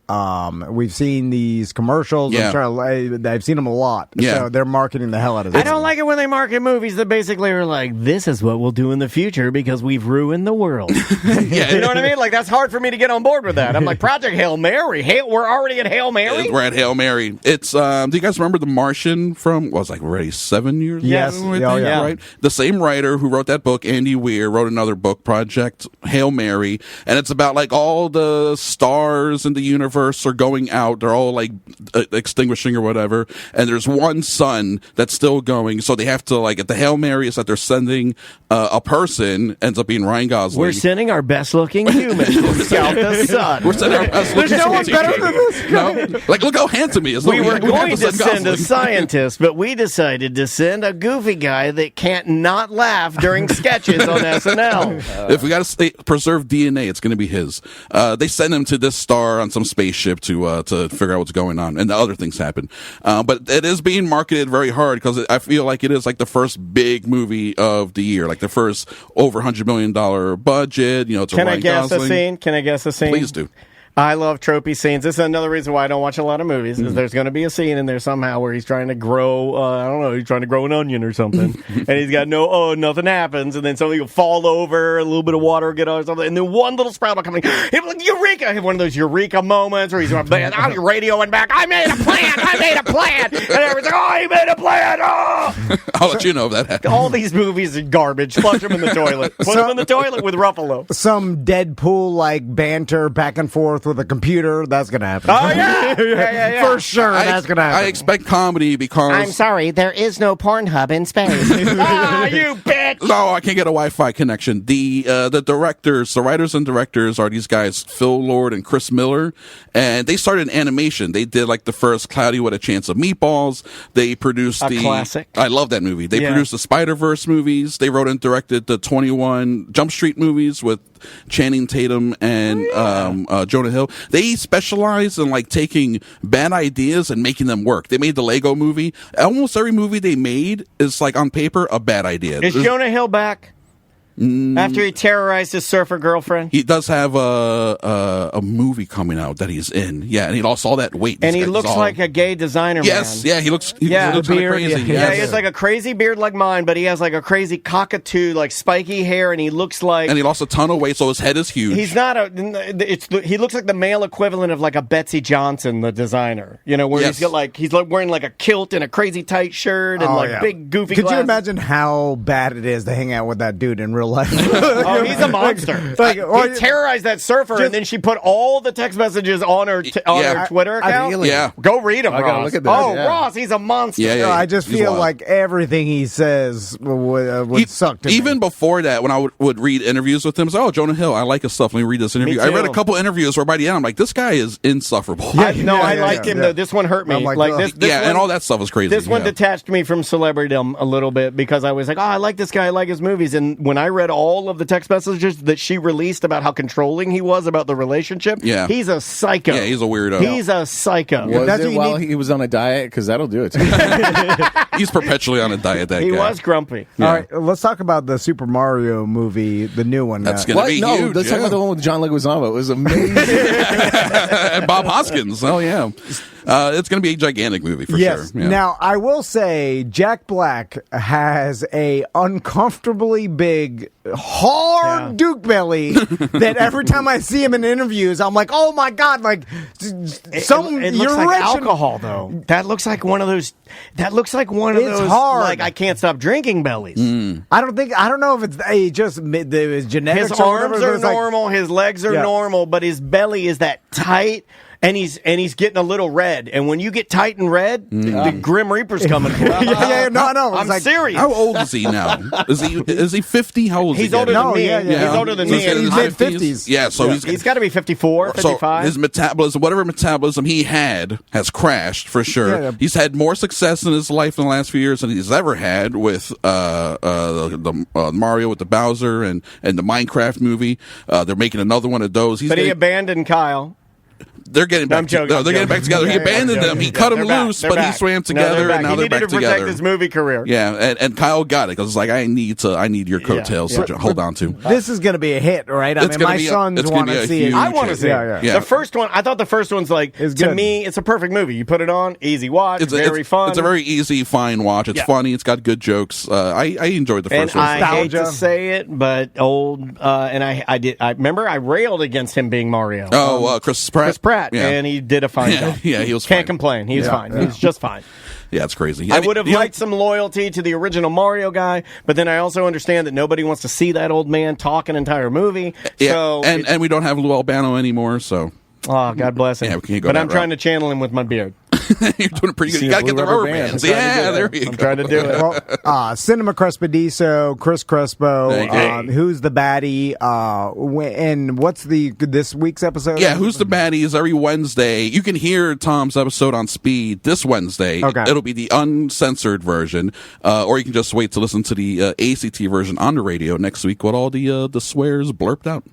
We've seen these commercials. Yeah. I've seen them a lot. Yeah. So they're marketing the hell out of this. I don't like it when they market movies that basically are like, "This is what we'll do in the future because we've ruined the world." Yeah. You know what I mean? Like that's hard for me to get on board with that. I'm like, Project Hail Mary. We're already at Hail Mary. We're at Hail Mary. It's do you guys remember The Martian from already 7 years Yes. ago? Yeah. Right? The same writer who wrote that book, Andy Weir, wrote another book, Project Hail Mary, and it's about like all the stars in the universe are going out. They're all like extinguishing or whatever. And there's one sun that's still going. So they have to like, at the Hail Marys that they're sending a person, ends up being Ryan Gosling. We're sending our best looking human to scout the sun. We're sending our best There's no one better than this guy. No? Like, look how handsome he is. We Look, were going to send a Gosling. scientist, but we decided to send a goofy guy that can't not laugh during sketches on SNL. If we got to preserve DNA, it's going to be his. They send him to this star on some spaceship to figure out what's going on, and the other things happen. But it is being marketed very hard because I feel like it is like the first big movie of the year, like the first over $100 million budget. You know, it's Can I Ryan guess Gosling. a scene? Can I guess a scene? Please do. I love tropey scenes. This is another reason why I don't watch a lot of movies. Is there's going to be a scene in there somehow where he's trying to grow, I don't know, he's trying to grow an onion or something, and he's got nothing happens, and then something will fall over, a little bit of water will get on or something, and then one little sprout will come in. He'll be like, Eureka! He'll have one of those Eureka moments where he's on your radio and back, I made a plan! And everyone's like, oh, he made a plan! Oh! I'll let you know if that happens. All these movies are garbage. Flush them in the toilet. Put them in the toilet with Ruffalo. Some Deadpool-like banter back and forth with a computer. That's going to happen. Oh, yeah. For sure, that's going to happen. I expect comedy because... I'm sorry, there is no Pornhub in space. You bitch! No, I can't get a Wi-Fi connection. The directors, the writers and directors are these guys, Phil Lord and Chris Miller, and they started animation. They did like the first Cloudy with a Chance of Meatballs. They produced A classic. I love that movie. They Yeah. produced the Spider-Verse movies. They wrote and directed the 21 Jump Street movies with Channing Tatum and Jonah Hill. They specialize in like taking bad ideas and making them work. They made the Lego movie. Almost every movie they made is like on paper a bad idea. Is Jonah Hill back? After he terrorized his surfer girlfriend? He does have a movie coming out that he's in. Yeah, and he lost all that weight. And This he guy's looks all- like a gay designer Yes, man. yeah, he looks kind of beard, crazy. yeah. Yeah, he Yes. has like a crazy beard like mine, but he has like a crazy cockatoo, like spiky hair, and he looks like... And he lost a ton of weight, so his head is huge. He's not he looks like the male equivalent of like a Betsy Johnson, the designer. You know, where Yes. he's like wearing like a kilt and a crazy tight shirt and like big goofy Could you glasses. imagine how bad it is to hang out with that dude in real life? Oh, he's a monster. He terrorized that surfer, and then she put all the text messages on her her Twitter account. Ideally. Yeah. Go read them, I gotta Ross. look at this, Oh, yeah. Ross, he's a monster. Yeah, yeah. I just He's feel wild. like everything he says would suck to Even me. before that, when I would read interviews with him, I was like, oh, Jonah Hill, I like his stuff. Let me read this interview. Me I read too. a couple interviews where by the end, I'm like, this guy is insufferable. I Yeah, liked him yeah. though. This one hurt me. I'm like, Like ugh. this yeah, one, and all that stuff was crazy. This one yeah. detached me from celebritydom a little bit because I was like, oh, I like this guy. I like his movies. And when I read all of the text messages that she released about how controlling he was about the relationship, Yeah. he's a psycho. Yeah, he's a weirdo. He's a psycho. Was That's what it you while need- he was on a diet? Because that'll do it to you. He's perpetually on a diet, that He guy. was grumpy. Yeah. All right, let's talk about the Super Mario movie, the new one. That's gonna What? be No, huge. let's talk yeah. about the one with John Leguizamo. It was amazing. And Bob Hoskins. Oh, yeah. It's going to be a gigantic movie for Yes. sure. Yeah. Now, I will say Jack Black has a uncomfortably big, hard Duke belly that every time I see him in interviews, I'm like, oh my God, like, some It looks you're like rich and- alcohol, though. That looks like one of those. That looks like one of It's those. hard. Like I can't stop drinking bellies. I don't know if it's his genetics His or whatever, arms but are it's like- normal. His legs are Yeah. normal, but his belly is that tight. And he's getting a little red. And when you get tight and red, the Grim Reaper's coming for you. Yeah, no, it's I'm like- serious. How old is he now? Is he 50? How old is He's he? older getting? than me. yeah, yeah. He's older than So me. in his He's mid-50s. Yeah, so He's got to be 54, So 55. his metabolism, whatever metabolism he had, has crashed for sure. Yeah. He's had more success in his life in the last few years than he's ever had with the Mario with the Bowser and the Minecraft movie. They're making another one of those. But he abandoned Kyle. They're getting back. I'm joking, No, I'm they're getting joking. back together. He Yeah, abandoned I'm them. He joking. cut them They're back. loose, They're but he back. swam No, together, they're back. and now He they're needed back to protect together. his movie career. Yeah, and Kyle got it because it's like I need your coattails Yeah. to hold on to. This is going to be a hit, right? I It's mean, gonna my be a- sons it's gonna want be to a see it. huge I want to hit. see it. Yeah. The first one, I thought the first one's like, It's to good. me, it's a perfect movie. You put it on, easy watch, very fun. It's a very easy, fine watch. It's Yeah. funny. It's got good jokes. I enjoyed the And first one. I hate to Nostalgia. say it, but and I remember I railed against him being Mario. Chris Pratt. Chris Pratt. rat, Yeah. and he did a fine job. Yeah, he was Can't fine. complain. He's fine. He's just fine. Yeah, it's crazy. I would have liked some loyalty to the original Mario guy, but then I also understand that nobody wants to see that old man talk an entire movie. Yeah, So and we don't have Lou Albano anymore, so oh, God bless him. Yeah, we can't go but that I'm trying route. to channel him with my beard. you're doing pretty good. See You a got to get blue the rubber rubber band. bands. I'm trying to Yeah, do there it. you I'm go. trying to do it. Well, Cinema Crespediso, Chris Crespo, Hey. Who's the Baddie, and what's this week's episode? Yeah, Who's the Baddies every Wednesday. You can hear Tom's episode on speed this Wednesday. Okay. It'll be the uncensored version, or you can just wait to listen to the ACT version on the radio next week with all the swears blurped out.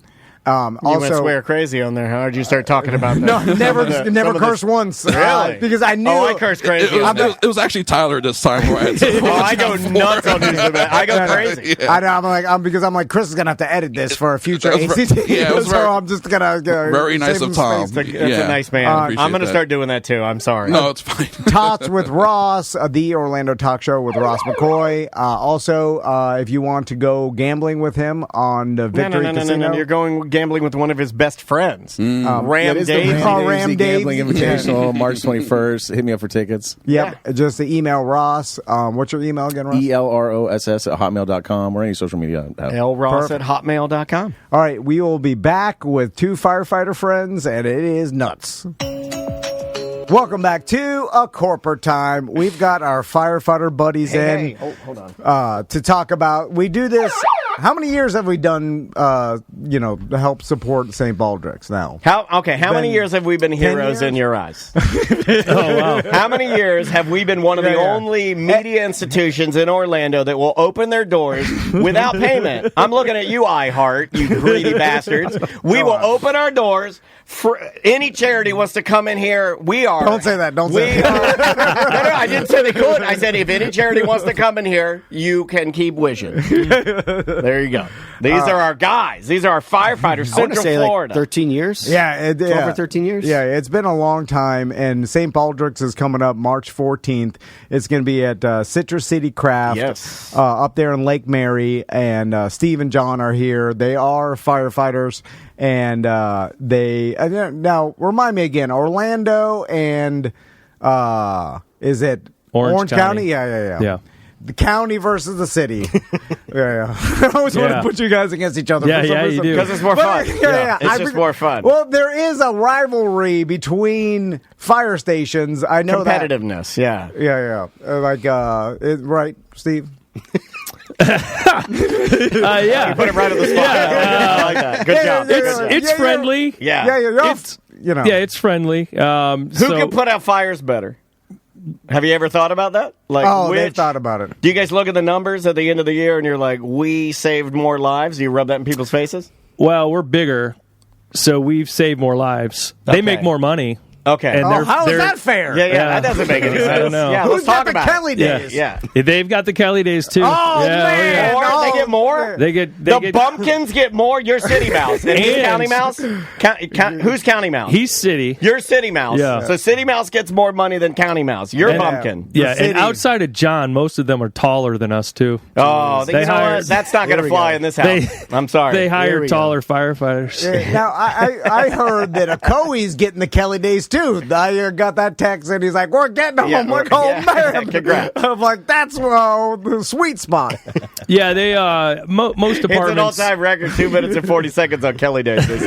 You Also, went swear crazy on there. How did you start talking about that? no, never Some of curse the- once. Really? Because I knew. Oh, I curse crazy. It was actually Tyler this time. Where I had to- Oh, I go nuts on these events. I go crazy. Yeah. I know. I'm like Chris is gonna have to edit this for a future It was ACT. yeah, it was so very- I'm just gonna very nice save of some Tom. space. That's a nice man. appreciate I'm going to that. start doing that too. I'm sorry. No, it's fine. Tots with Ross, the Orlando Talk Show with Ross McCoy. Also, if you want to go gambling with him on the Victory Casino, You're going gambling with one of his best friends, Ram It is the Dave. Ram Dave. Gambling Invitational, March 21st. Hit me up for tickets. Yep, just the email Ross. What's your email again, Ross? ELROSS@hotmail.com or any social media. LRoss at hotmail.com. All right, we will be back with two firefighter friends, and it is nuts. Welcome back to A Corporate Time. We've got our firefighter buddies in Oh, hold on. to talk about. We do this. How many years have we done, to help support St. Baldrick's now? How many Been years have we been heroes years? in your eyes? Oh, wow. How many years have we been one of the only media institutions in Orlando that will open their doors without payment? I'm looking at you, iHeart, you greedy bastards. We will open our doors. For any charity wants to come in here, we are. Don't say that. Don't say that. No, I didn't say they could. I said if any charity wants to come in here, you can keep wishing. There you go. These are our guys. These are our firefighters, I want to Central say Florida. 13 years. Yeah, 12 or 13 years? Yeah, it's been a long time, and St. Baldrick's is coming up March 14th. It's going to be at Citrus City Craft Yes. up there in Lake Mary, and Steve and John are here. They are firefighters, and they now remind me again, Orlando and is it Orange County? County. Yeah. The county versus the city. yeah. I always want to Yeah. put you guys against each other. Yeah, for some yeah, you reason. do. Because it's more fun. Yeah. It's just more fun. Well, there is a rivalry between fire stations. I know Competitiveness, yeah. that. Yeah. Right, Steve? Yeah. Put it right on the spot. I like that. Good job. It's friendly. Yeah. It's, It's friendly. Who can put out fires better? Have you ever thought about that? Like, they've thought about it. Do you guys look at the numbers at the end of the year and you're like, we saved more lives? Do you rub that in people's faces? Well, we're bigger, so we've saved more lives. Okay. They make more money. Okay. And How is that fair? yeah, that doesn't make any sense. I don't know. Yeah, Who's let's talk got the about Kelly it. days? Yeah. They've got the Kelly days too. Oh, yeah, man. More? Oh, They get more? They get The Bumpkins get more? You're City Mouse. And who's And- County Mouse? Who's County Mouse? He's city. You're City Mouse. Yeah. So City Mouse gets more money than County Mouse. You're And- Bumpkin. Yeah, city. and outside of John, most of them are taller than us too. Oh, They you know hire- what? That's not going to Here we fly go. in this house. I'm sorry. They Here hire we taller firefighters. Now, I heard that Okoe's getting the Kelly days too. I got that text and he's like, we're getting them. Yeah, I'm like, yeah. man. Congrats. I'm like, that's the sweet spot. Yeah, they most It's an departments. all-time record, 2 minutes and 40 seconds on Kelly Days. We've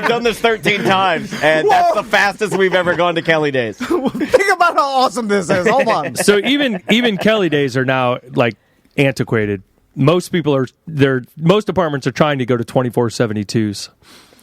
done this 13 times, and that's the fastest we've ever gone to Kelly Days. Think about how awesome this is. Hold on. So even Kelly days are now like antiquated. Most departments are trying to go to 24/72s.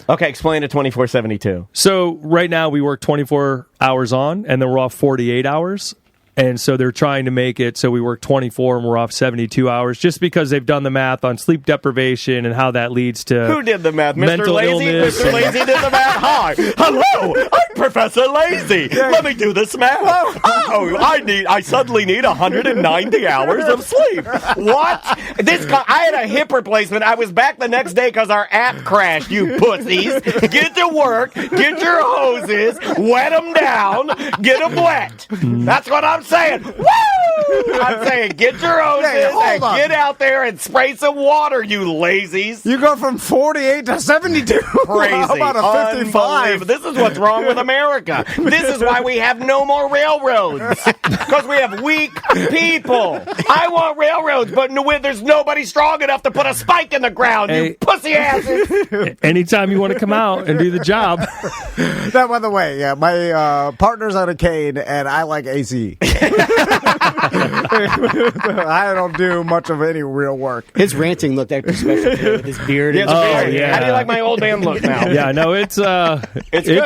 Okay, explain to 24/72. So right now we work 24 hours on, and then we're off 48 hours. And so they're trying to make it so we work 24 and we're off 72 hours, just because they've done the math on sleep deprivation and how that leads to Who did the math? Mr. mental Lazy? illness. Mr. Lazy did the math. Hi. Hello. I'm Professor Lazy. Let me do this math. Oh, I suddenly need 190 hours of sleep. What? I had a hip replacement. I was back the next day because our app crashed, you pussies. Get to work. Get your hoses. Wet them down. Get them wet. That's what I'm saying. Woo! I'm saying get your own and get out there and spray some water, you lazies. You go from 48 to 72. Crazy. How about a 55? This is what's wrong with America. This is why we have no more railroads. Because we have weak people. I want railroads, but there's nobody strong enough to put a spike in the ground, you pussy asses. Anytime you want to come out and do the job. That, by the way, yeah, my partner's on a cane, and I like AC. I don't do much of any real work. His ranting looked extra special too, with his beard. And yeah. How do you like my old man look now? Yeah, no, it's good,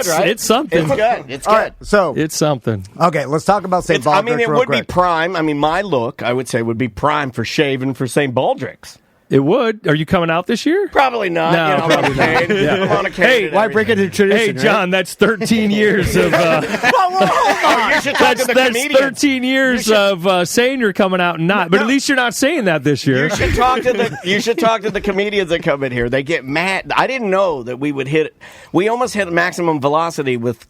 right? It's something. It's good. It's All good. right, so It's something. okay, let's talk about St. Baldrick's it real would quick. be prime. I mean, my look, I would say, would be prime for shaving for St. Baldrick's. It would. Are you coming out this year? Probably not. No, I'm probably on a cane. not. Yeah. I'm on a cane Hey, and why everything. break into tradition? Hey, John, that's 13 years of. Oh, you should talk to the That's comedians. 13 years of saying you're coming out and not. But at least you're not saying that this year. You should talk to the comedians that come in here. They get mad. I didn't know that we would hit. We almost hit maximum velocity with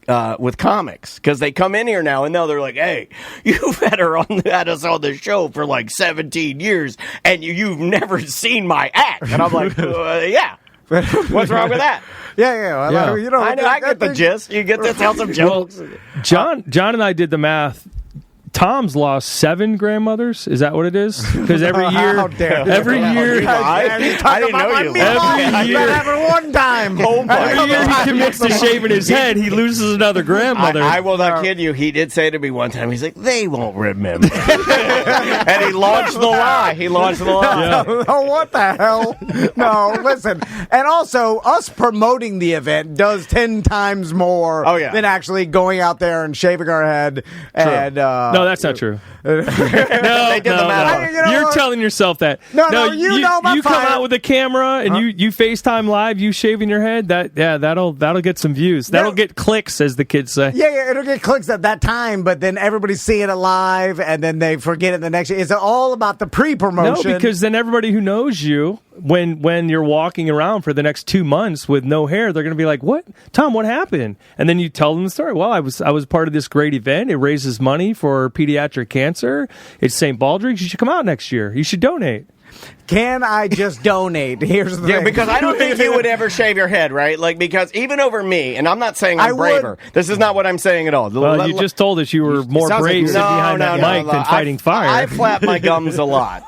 comics because they come in here now and now they're like, "Hey, you've had us on the show for like 17 years and you've never seen my act." And I'm like, "Yeah, what's wrong with that?" Yeah. Yeah. You know, I know. I get the gist. You get to tell some jokes. John and I did the math. Tom's lost 7 grandmothers. Is that what it is? Because every year, How dare you. every year, I didn't know you. every year, That happened one time. every year he commits to shaving his head, he loses another grandmother. I will not kid you. He did say to me one time, he's like, "They won't remember." And he launched the lie. Oh, what the hell? No, listen. And also, us promoting the event does 10 times more than actually going out there and shaving our head. And No, that's not true. No, They did the math. You know You're what? telling yourself that. No, you know my you come fire. out with a camera and you FaceTime live, you shaving your head. That'll get some views. That'll get clicks, as the kids say. Yeah, it'll get clicks at that time, but then everybody's seeing it live, and then they forget it the next year. It's all about the No, pre-promotion. because then everybody who knows you, when you're walking around for the next 2 months with no hair, they're going to be like, "What, Tom? What happened?" And then you tell them the story. Well, I was part of this great event. It raises money for pediatric cancer. It's St. Baldrick's. You should come out next year. You should donate. Can I just donate? Here's the Yeah, thing. because I don't think you would ever shave your head, right? Like, because even over me, and I'm not saying I'm I would- braver. This is not what I'm saying at all. Well, you just told us you were more sounds like brave you're- sitting behind that mic than fighting fire. I flap my gums a lot.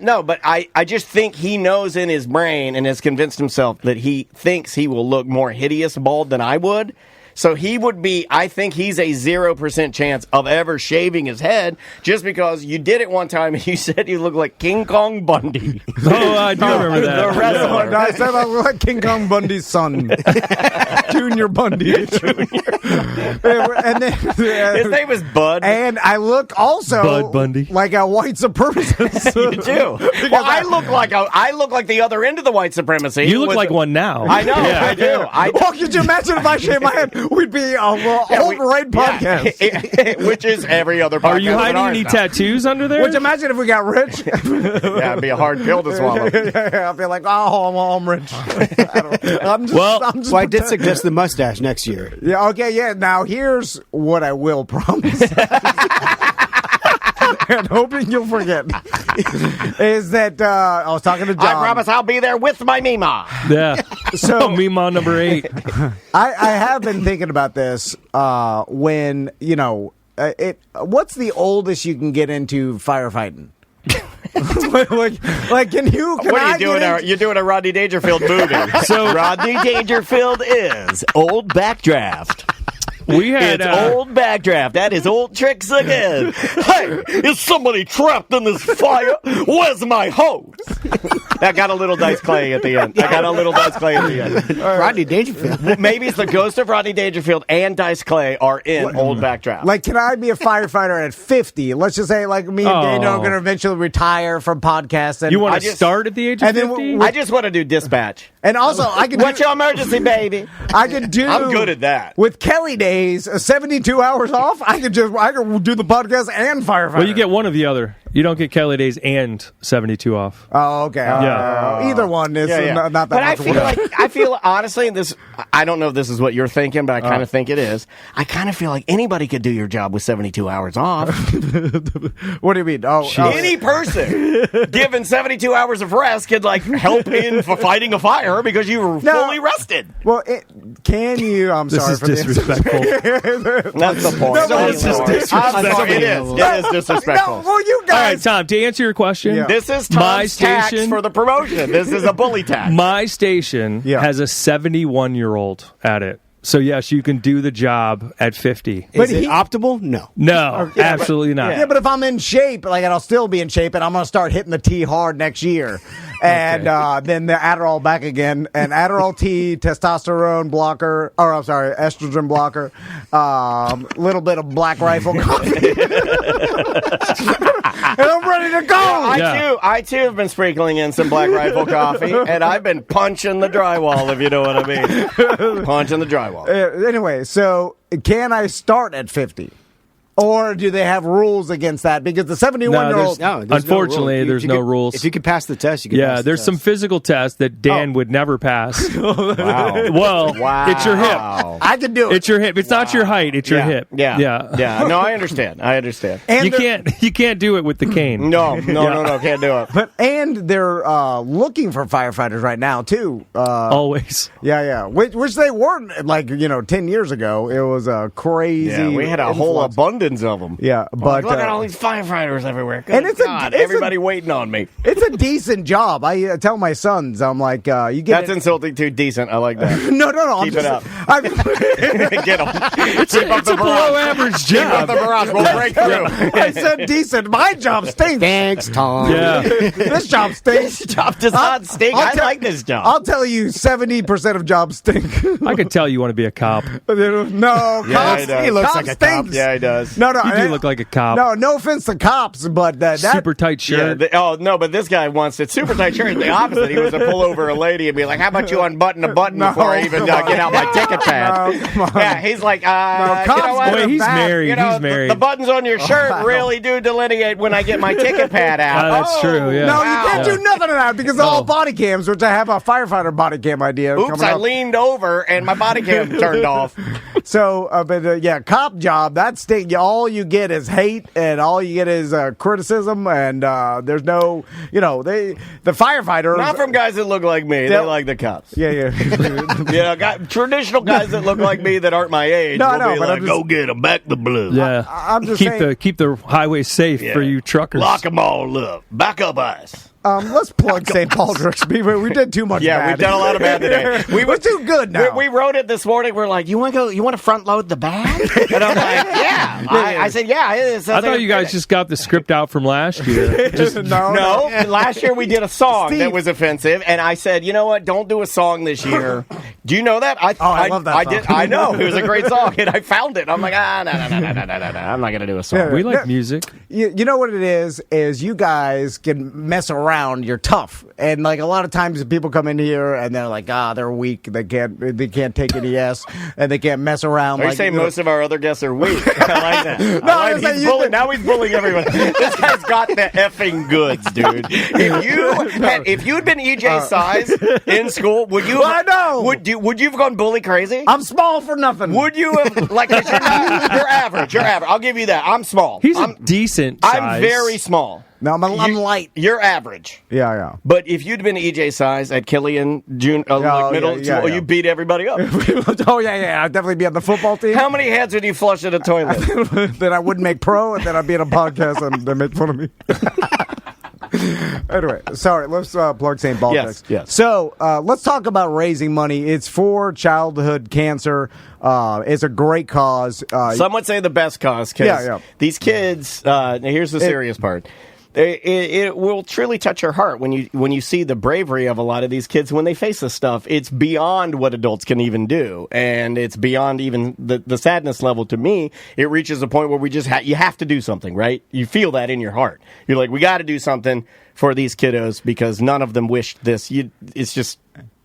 No, but I just think he knows in his brain and has convinced himself that he thinks he will look more hideous bald than I would. So he would be, I think he's a 0% chance of ever shaving his head just because you did it one time and you said you look like King Kong Bundy. Oh, I do remember The that. wrestler. I said I look like King Kong Bundy's son, Junior Bundy. And then, His name was Bud. and I look also Bud Bundy. like a white supremacist. You do. Well, I look like the other end of the white supremacy. You look with like the- one now. I know. Yeah. I do. Oh, could you imagine if I shaved my head? We'd be a right podcast. Yeah. Which is every other podcast. Are you hiding of any ours now. tattoos under there? Would you imagine if we got rich? Yeah, it'd be a hard pill to swallow. I'd be like, oh, I'm rich. I'm just, Well, I'm just So I did pretend- suggest the mustache next year. Yeah, okay, yeah. Now, here's what I will promise. And hoping you'll forget is that I was talking to John. I promise I'll be there with my Mima. Yeah. So- Mima number 8. I have been thinking about this when, what's the oldest you can get into firefighting? like, can What are I you doing? get You're doing a Rodney Dangerfield movie. So Rodney Dangerfield is old backdraft. We had It's old backdraft. That is old tricks again. Hey, is somebody trapped in this fire? Where's my hose? That got a little Dice Clay at the end. Rodney Dangerfield. Maybe it's the ghost of Rodney Dangerfield and Dice Clay are in old backdraft. Like, can I be a firefighter at 50? Let's just say, like, me and Dana are going to eventually retire from podcasting. You want I to just- start at the age of and then 50? I just want to do dispatch. And also, I can What's your emergency, baby? I could do. I'm good at that. With Kelly days, 72 hours off. I could do the podcast and firefighter. Well, you get one or the other. You don't get Kelly days and 72 off. Oh, okay. Yeah. Either one is not that But much I feel honestly, this. I don't know if this is what you're thinking, but I kind of think it is. I kind of feel like anybody could do your job with 72 hours off. What do you mean? Any person given 72 hours of rest could help in for fighting a fire because you were fully rested. Well, can you? I'm This sorry is for this. disrespectful. That's the point. No, It's it's just disrespectful. It is disrespectful. No, well, you All guys. right, Tom, to answer your question, Yeah. This is My Tom's tax station- for the promotion. This is a bully tax. my station has a 71-year-old at it. So, yes, you can do the job at 50. Is it optimal? No. No, absolutely not. Yeah, but if I'm in shape, and I'll still be in shape, and I'm going to start hitting the T hard next year. And then the Adderall back again. And Adderall T, testosterone blocker, estrogen blocker, little bit of Black Rifle coffee. And I'm ready to go. I too have been sprinkling in some Black Rifle coffee, and I've been punching the drywall, if you know what I mean. Punching the drywall. Anyway, so can I start at 50? Or do they have rules against that? Because the 71-year-old... No, Unfortunately, there's no rules. If you could pass the test, you could pass the there's test. some physical tests that Dan would never pass. Wow. Well, it's your hip. I can do it. It's your hip. It's not your height. It's your hip. Yeah. Yeah. No, I understand. And You can't do it with the cane. No, can't do it. And they're looking for firefighters right now, too. Always. Yeah. Which they weren't, 10 years ago. It was a crazy... Yeah, we had a whole abundance of them. Yeah, but... look at all these firefighters everywhere. Good and it's God, everybody waiting on me. It's a decent job. I tell my sons, I'm like, you get... That's insulting too. Decent. I like that. No. Keep it up. Get them. It's a below average Keep up job. the barrage. We'll break through. I said decent. My job stinks. Thanks, Tom. Yeah. This job stinks. This job does not stink. I like this job. I'll tell you, 70% of jobs stink. I could tell you want to be a cop. No, Yeah, cops, he does. He looks cops like a cop. stinks. Yeah, he does. No, You do look like a cop. No offense to cops, but that Super tight shirt. No, but this guy wants it super tight shirt. The opposite. He was to pull over a lady and be like, "How about you unbutton a button before I even get out my ticket pad?" No, come on. Yeah, he's like, cops you know what? are Wait, he's bad. married. You know, He's married. The buttons on your shirt really do delineate when I get my ticket pad out. That's true, yeah. No, you Wow. can't do nothing of that because all body cams, which I have a firefighter body cam idea. Oops, coming I up. leaned over and my body cam turned off. So, cop job, that's all you get is hate and all you get is criticism and there's no, the firefighters. Not from guys that look like me. They like the cops. Yeah. Traditional guys that look like me that aren't my age No, will no, be but like, I'm just- go get them, back the blue. Yeah. I'm just keep saying. keep the highway safe for you truckers. Lock them all up. Back up us. Let's plug St. Paul Drix. We did too much Yeah, bad. we've done a lot of bad today. We're too good now. We wrote it this morning. We're like, you want to front load the bad? And I'm like, yeah. I said, yeah. It I thought you guys just got the script out from last year. No, last year we did a song Steve. that was offensive, and I said, you know what? Don't do a song this year. Do you know that? I love that I song. did. I know it was a great song, and I found it. I'm like, no. I'm not gonna do a song. Yeah. We like music. You know what it is you guys can mess around. You're tough. And a lot of times people come in here and they're like, they're weak. They can't take any yes, and they can't mess around. Are you saying most of our other guests are weak? I like that. No, Now he's bullying everyone. This guy's got the effing goods, dude. If you'd been EJ's size in school, would you? I know. Would you have gone bully crazy? I'm small for nothing. Would you have 'cause you're average? You're average. I'll give you that. I'm small. He's a decent size. I'm very small. No, I'm light. You're average. Yeah. But if you'd been EJ size at Killian, middle yeah. school, you beat everybody up. Oh, yeah. I'd definitely be on the football team. How many heads would you flush in a toilet? Then I wouldn't make pro, and then I'd be in a podcast and they make fun of me. Anyway, sorry, let's plug St. Paul Drix. Yes. So let's talk about raising money. It's for childhood cancer. It's a great cause. Some would say the best cause because these kids, here's the serious part. It will truly touch your heart when you see the bravery of a lot of these kids when they face this stuff. It's beyond what adults can even do, and it's beyond even the sadness level. To me, it reaches a point where we just you have to do something, right? You feel that in your heart. You're like, we got to do something for these kiddos because none of them wished this. It's just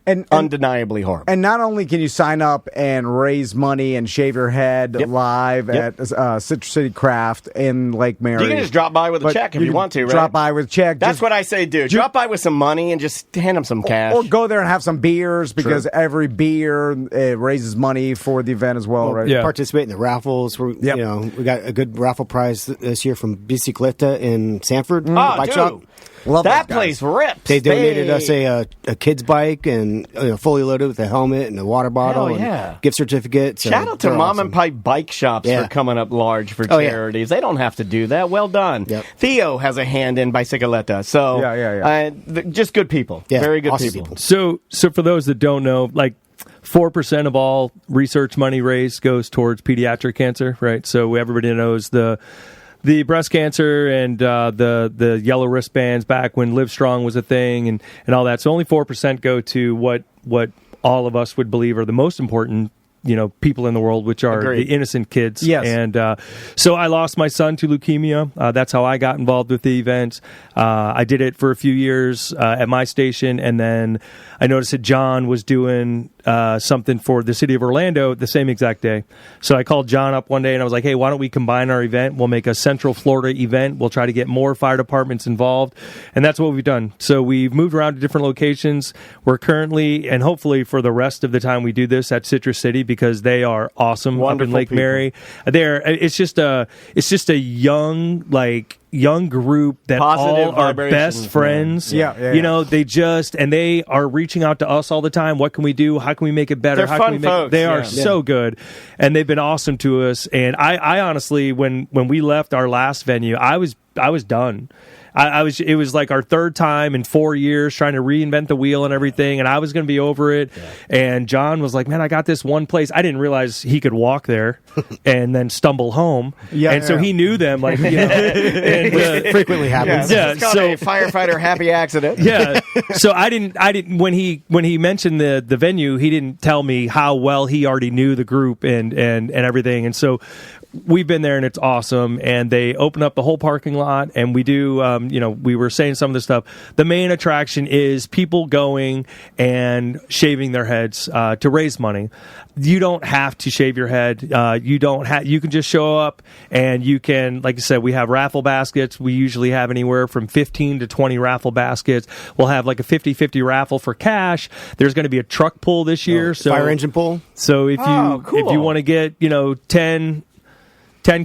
And undeniably horrible. And not only can you sign up and raise money and shave your head live at Citrus City Craft in Lake Mary. You can just drop by with a check if you want to, right? Drop by with a check. That's what I say, dude. Drop by with some money and just hand them some cash. Or go there and have some beers because every beer raises money for the event as well, right? Yeah. Participate in the raffles. We got a good raffle prize this year from Bicicleta in Sanford. Bike shop. Love that place rips. They donated us a kid's bike and fully loaded with a helmet and a water bottle and gift certificate. So shout out to Mom and Pike bike shops for coming up large for charities. They don't have to do that. Well done. Yep. Theo has a hand in Bicicleta. So just good people. Yeah, very good awesome people. So for those that don't know, like 4% of all research money raised goes towards pediatric cancer, right? So everybody knows the breast cancer and the yellow wristbands back when Livestrong was a thing and all that. So only 4% go to what all of us would believe are the most important people in the world, which are the innocent kids. Yes. And so I lost my son to leukemia. That's how I got involved with the event. I did it for a few years at my station, and then I noticed that John was doing something for the city of Orlando the same exact day. So I called John up one day, and I was like, hey, why don't we combine our event? We'll make a Central Florida event. We'll try to get more fire departments involved. And that's what we've done. So we've moved around to different locations. We're currently, and hopefully for the rest of the time we do this, at Citrus City, because they are awesome. Wonderful up in Lake people. Mary. It's just a young group that Positive all are vibrations, best friends. Yeah. They are reaching out to us all the time. What can we do? How can we make it better? They're How fun can we make folks, They are so good, and they've been awesome to us. And I honestly, when we left our last venue, I was done. It was like our third time in 4 years trying to reinvent the wheel and everything, and I was going to be over it. Yeah. And John was like, man, I got this one place. I didn't realize he could walk there and then stumble home. So he knew them, like, and, frequently happens. It's called a firefighter happy accident. Yeah. So I didn't, when he mentioned the venue, he didn't tell me how well he already knew the group and everything. And so we've been there and it's awesome. And they open up the whole parking lot, and we do, we were saying some of the stuff. The main attraction is people going and shaving their heads to raise money. You don't have to shave your head. You can just show up, and you can, like I said, we have raffle baskets. We usually have anywhere from 15 to 20 raffle baskets. We'll have like a 50-50 raffle for cash. There's going to be a truck pull this year. So fire engine pull. So if you want to get 10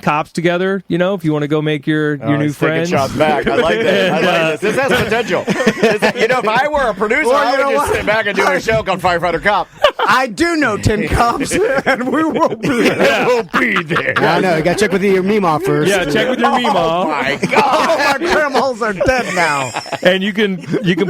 cops together, if you want to go make your new friends. Shots back. I like that. I like this. This has potential. If I were a producer, I would just sit back and do a show called Firefighter Cop. I do know 10 cops, and we will be there. We'll be there. I know. You got to check with your Meemaw first. Yeah, check with your Meemaw. Oh, my God. All my grandmas are dead now. And you can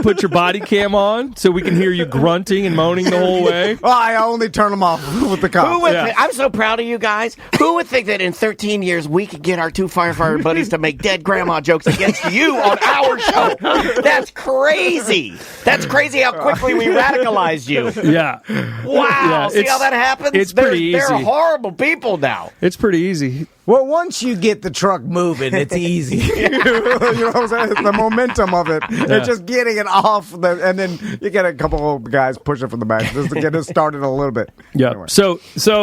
put your body cam on so we can hear you grunting and moaning the whole way. Well, I only turn them off with the cops. I'm so proud of you guys. Who would think that in 13 years we could get our two firefighter buddies to make dead grandma jokes against you on our show? That's crazy. That's crazy how quickly we radicalized you. Yeah. Wow. Yeah, see how that happens? It's pretty easy. They're horrible people now. It's pretty easy. Well, once you get the truck moving, it's easy. You know what I'm saying? It's the momentum of it. Yeah. It's just getting it off, and then you get a couple of guys pushing from the back just to get it started a little bit. Yeah. Anyway. So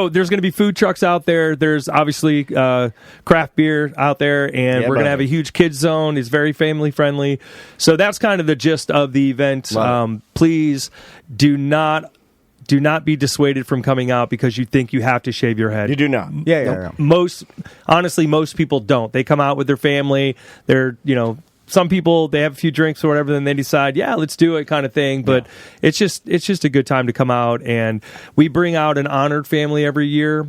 there's going to be food trucks out there. There's obviously craft beer out there, and we're going to have a huge kids zone. It's very family friendly. So that's kind of the gist of the event. Please do not be dissuaded from coming out because you think you have to shave your head. You do not. Yeah. Most people don't. They come out with their family. They're, some people, they have a few drinks or whatever, then they decide, yeah, let's do it kind of thing. But it's just a good time to come out. And we bring out an honored family every year.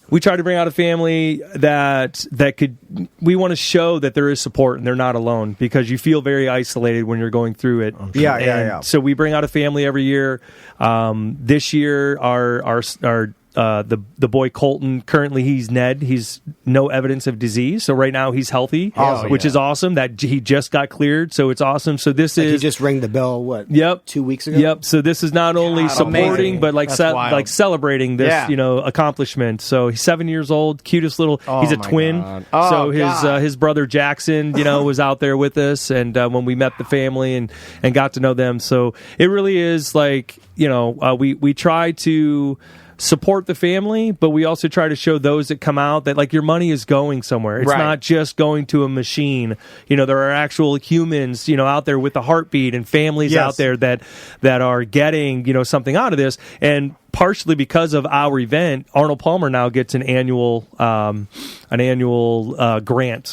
We try to bring out a family that we want to show that there is support and they're not alone, because you feel very isolated when you're going through it. Yeah. So we bring out a family every year. This year, our the boy Colton. Currently, he's Ned. He's no evidence of disease, so right now he's healthy, which is awesome. That he just got cleared, so it's awesome. So this is he just rang the bell. What? Yep, 2 weeks ago. Yep. So this is not only supporting, amazing. but like like celebrating this accomplishment. So he's 7 years old, cutest little. He's a twin. So his brother Jackson, was out there with us, and when we met the family and got to know them, so it really is like we try to support the family, but we also try to show those that come out that like your money is going somewhere. It's not just going to a machine. There are actual humans, out there with a heartbeat and families out there that are getting, something out of this. And partially because of our event, Arnold Palmer now gets an annual grant.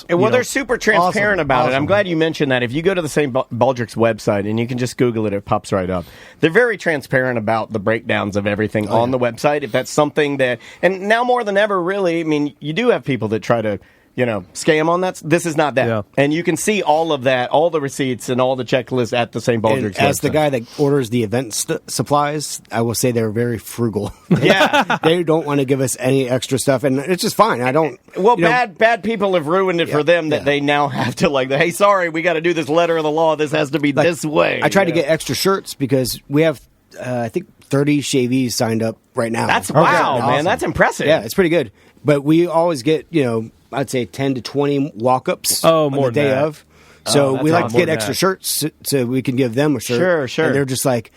Well, they're super transparent about it. I'm glad you mentioned that. If you go to the St. Baldrick's website, and you can just Google it pops right up. They're very transparent about the breakdowns of everything on the website. If that's something that, and now more than ever, really, I mean, you do have people that try to scam on that. This is not that. Yeah. And you can see all of that, all the receipts and all the checklists at the St. Baldrick's website. As the guy that orders the event supplies, I will say they're very frugal. Yeah. They don't want to give us any extra stuff, and it's just fine. I don't... Well, bad people have ruined it for them that they now have to hey, sorry, we got to do this letter of the law. This has to be this way. I tried to get extra shirts because we have, I think, 30 shavees signed up right now. That's wow, man. Awesome. That's impressive. Yeah, it's pretty good. But we always get, I'd say 10 to 20 walk-ups on the day of. So we like to get extra shirts so we can give them a shirt. Sure. And they're just like,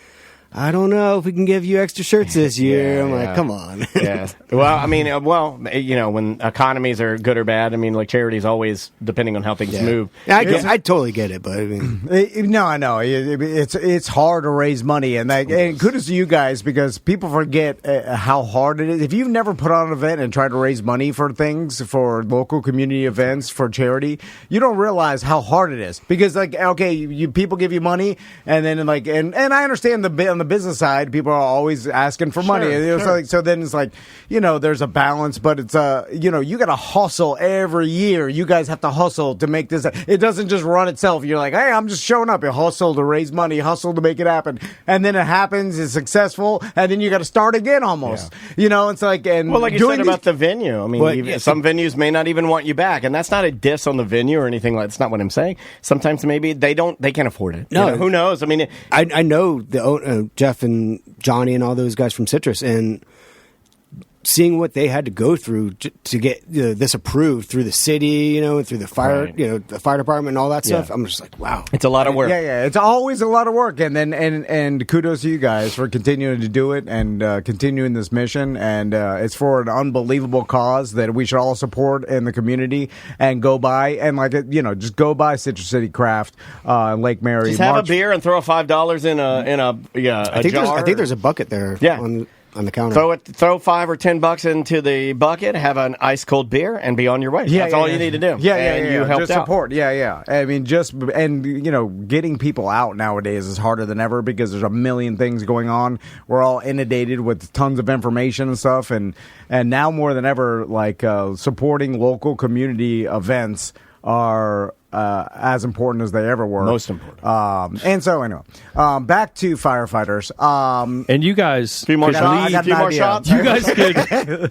I don't know if we can give you extra shirts this year. I'm like, come on. Yeah. Well, I mean, when economies are good or bad, I mean, like charity's always depending on how things move. Yeah, I totally get it, but I mean, no, I know it's hard to raise money, and kudos to you guys because people forget how hard it is. If you've never put on an event and tried to raise money for things, for local community events, for charity, you don't realize how hard it is because, people give you money, and then and I understand on the business side, people are always asking for money. So then it's there's a balance, but it's you got to hustle every year. You guys have to hustle to make this. It doesn't just run itself. You're like, hey, I'm just showing up. You hustle to raise money, hustle to make it happen, and then it happens. It's successful, and then you got to start again almost. It's like you said about the venue. I mean, some venues may not even want you back, and that's not a diss on the venue or anything like. That's not what I'm saying. Sometimes maybe they can't afford it. No, who knows? I mean, I know the Jeff and Johnny and all those guys from Citrus, and seeing what they had to go through to get this approved through the city, and through the fire, the fire department and all that stuff. I'm just like, wow, it's a lot of work. Yeah, it's always a lot of work, and then and kudos to you guys for continuing to do it and continuing this mission. And it's for an unbelievable cause that we should all support in the community and go by and just go by Citrus City Craft in Lake Mary. Just have a beer and throw $5 in a jar. I think there's a bucket there. Yeah. On the counter. Throw $5 or $10 into the bucket, have an ice cold beer, and be on your way. That's all you need to do. You helped just out. Support. Yeah. I mean, getting people out nowadays is harder than ever because there's a million things going on. We're all inundated with tons of information and stuff, and now more than ever, supporting local community events are as important as they ever were. Most important. And so anyway, back to firefighters. And you guys, few more shots. You guys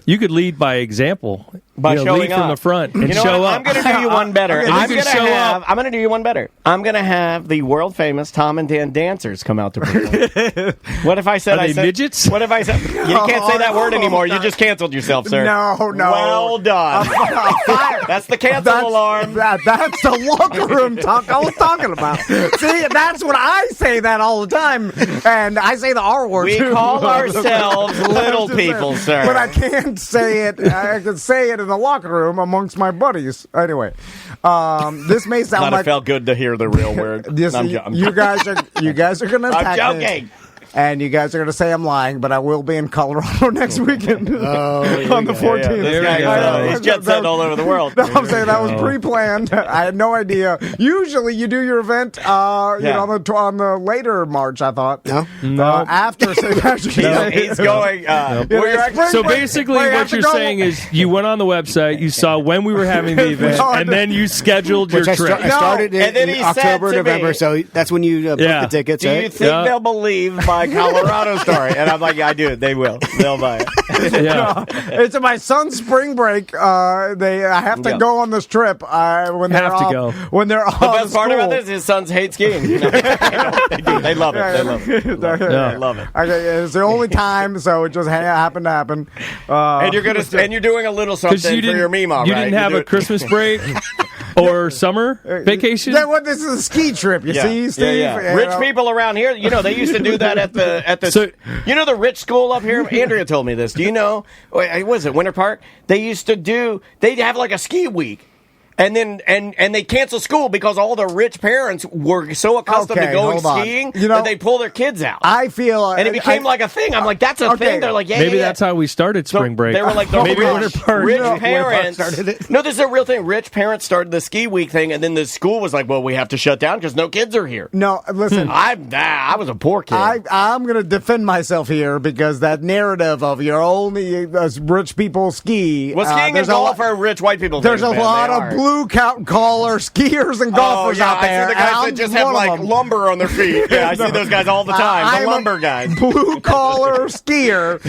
you could lead by example. By showing lead up from the front and show up. I'm going to do you one better. I'm going to do you one better. I'm going to have the world famous Tom and Dan dancers come out to perform. What if I said Are they midgets? What if I said you can't say that word anymore? You just canceled yourself, sir. No. Well done. That's the cancel alarm. That's the locker room talk I was talking about. See, that's what I say that all the time, and I say the R word. We call ourselves little people, sir. But I can't say it. I can say it in the locker room amongst my buddies. Anyway, this may sound it felt good to hear the real word. You guys are going to attack I'm joking. me. And you guys are going to say I'm lying, but I will be in Colorado next weekend on the 14th. He's jet set all over the world. No, I'm saying that was pre-planned. I had no idea. Usually you do your event on the later March, I thought. No. After St. Patrick's Day. He's going. So basically what you're saying is you went on the website, you saw when we were having the event, and then you scheduled your trip. I started in October, November, so that's when you book the tickets, Do you think they'll believe by my Colorado story. And I'm like, I do it. They will. They'll buy it. Yeah. It's my son's spring break. I have to go on this trip when they're Have to off, go. when they're off. The best part school. about this is his sons hate skiing. You know? They do. They love it. They love it. They love it. Okay, it's the only time, so it just happened to happen. And you're doing a little something for your Mima, right? You didn't have a Christmas break or summer vacation? Yeah, well, this is a ski trip. You see, Steve. Yeah. Rich people around here, they used to do that at the. So- the rich school up here. Andrea told me this. Do you know? Was it Winter Park? They used to do. They'd have like a ski week. And then and they cancel school because all the rich parents were so accustomed to going skiing that they pull their kids out. I feel, and it became like a thing. I'm like, that's a thing. They're like, maybe that's how we started spring break. They were like the maybe rich parents. No, this is a real thing. Rich parents started the ski week thing, and then the school was like, well, we have to shut down because no kids are here. No, listen, I was a poor kid. I'm going to defend myself here because that narrative of you're only rich people ski. Well, skiing and golf are rich white people. There's a lot of blue collar skiers and golfers out there. I see the guys that just have like lumber on their feet. Yeah, I see those guys all the time. The lumber guys. Blue collar skier.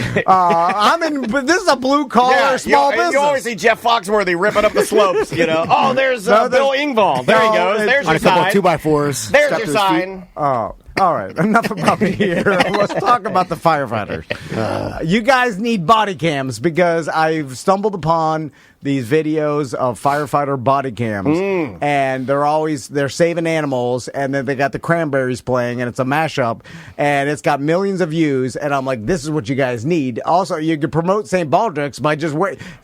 But this is a blue collar small business. You always see Jeff Foxworthy ripping up the slopes. Oh, there's Bill Engvall. There he goes. There's your sign. 2x4s. There's your sign. Oh. All right, enough about me here. Let's talk about the firefighters. You guys need body cams because I've stumbled upon these videos of firefighter body cams, and they're saving animals, and then they got the Cranberries playing, and it's a mashup, and it's got millions of views, and I'm like, this is what you guys need. Also, you can promote St. Baldrick's by just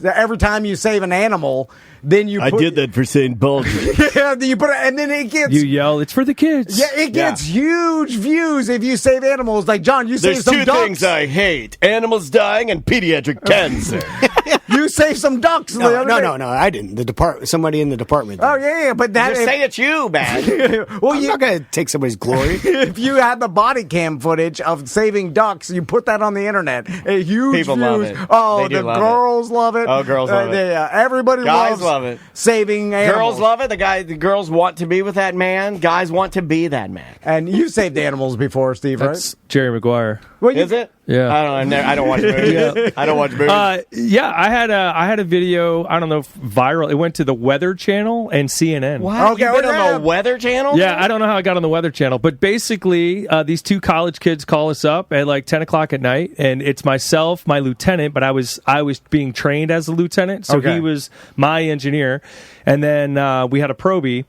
every time you save an animal, then you. I did that for St. Baldrick's. Yeah, you put it, and then it gets. You yell, it's for the kids. Yeah, it gets huge views if you save animals. Like John, you save some ducks. There's two things I hate: animals dying and pediatric cancer. You saved some ducks. No, I didn't. Somebody in the department did. Oh yeah, but that just say it's you, man. Well, I'm not going to take somebody's glory. If you had the body cam footage of saving ducks, you put that on the internet. Huge people views. love it. Oh, the girls love it. Oh, girls love it. Yeah, everybody Guys loves love it. Saving animals. Girls love it. The girls want to be with that man. Guys want to be that man. And you saved animals before, Steve, That's right? Jerry Maguire. Well, Is it? Yeah. I don't watch movies. I don't watch movies. Yeah, I had a video, I don't know, viral. It went to the Weather Channel and CNN. What? Okay, You've been on the Weather Channel? Yeah, I don't know how I got on the Weather Channel, but basically, these two college kids call us up at like 10 o'clock at night, and it's myself, my lieutenant, but I was being trained as a lieutenant, so he was my engineer, and then we had a probie.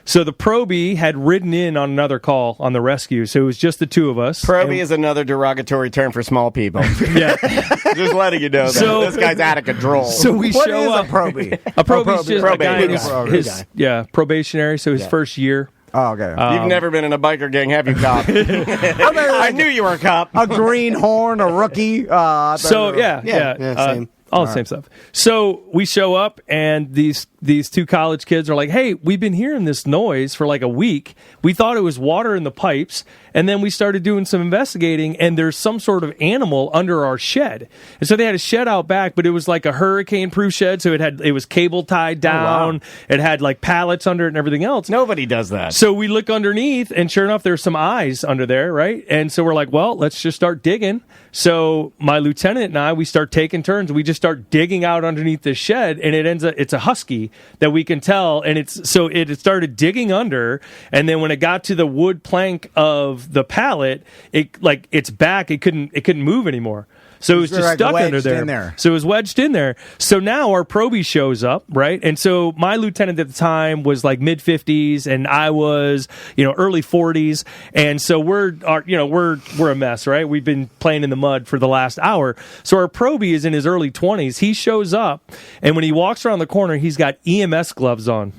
So the probie had ridden in on another call on the rescue, so it was just the two of us. Probie is another derogatory term for small people. Yeah. Just letting you know that. This guy's out of control. So we What show is up. a probie? A probie's just a guy in Probate. probationary, so his first year. Oh, okay. You've never been in a biker gang, have you, cop? I knew you were a cop. A greenhorn, a rookie. So yeah, same. all the same stuff. So we show up, and these two college kids are like, "Hey, we've been hearing this noise for like a week. We thought it was water in the pipes, and then we started doing some investigating, and there's some sort of animal under our shed." And so they had a shed out back, but it was like a hurricane-proof shed, so it was cable tied down. It had like pallets under it and everything else. Nobody does that. So we look underneath, and sure enough, there's some eyes under there, right? And so we're like, well, let's just start digging. So my lieutenant and I, we start taking turns. We just start digging out underneath this shed, and it's a husky that we can tell. And it started digging under, and then when it got to the wood plank of the pallet, its back, it couldn't move anymore. So it was just stuck under there. So it was wedged in there. So now our probie shows up, right? And so my lieutenant at the time was like mid 50s, and I was, early 40s. And so we're a mess, right? We've been playing in the mud for the last hour. So our probie is in his early 20s. He shows up, and when he walks around the corner, he's got EMS gloves on.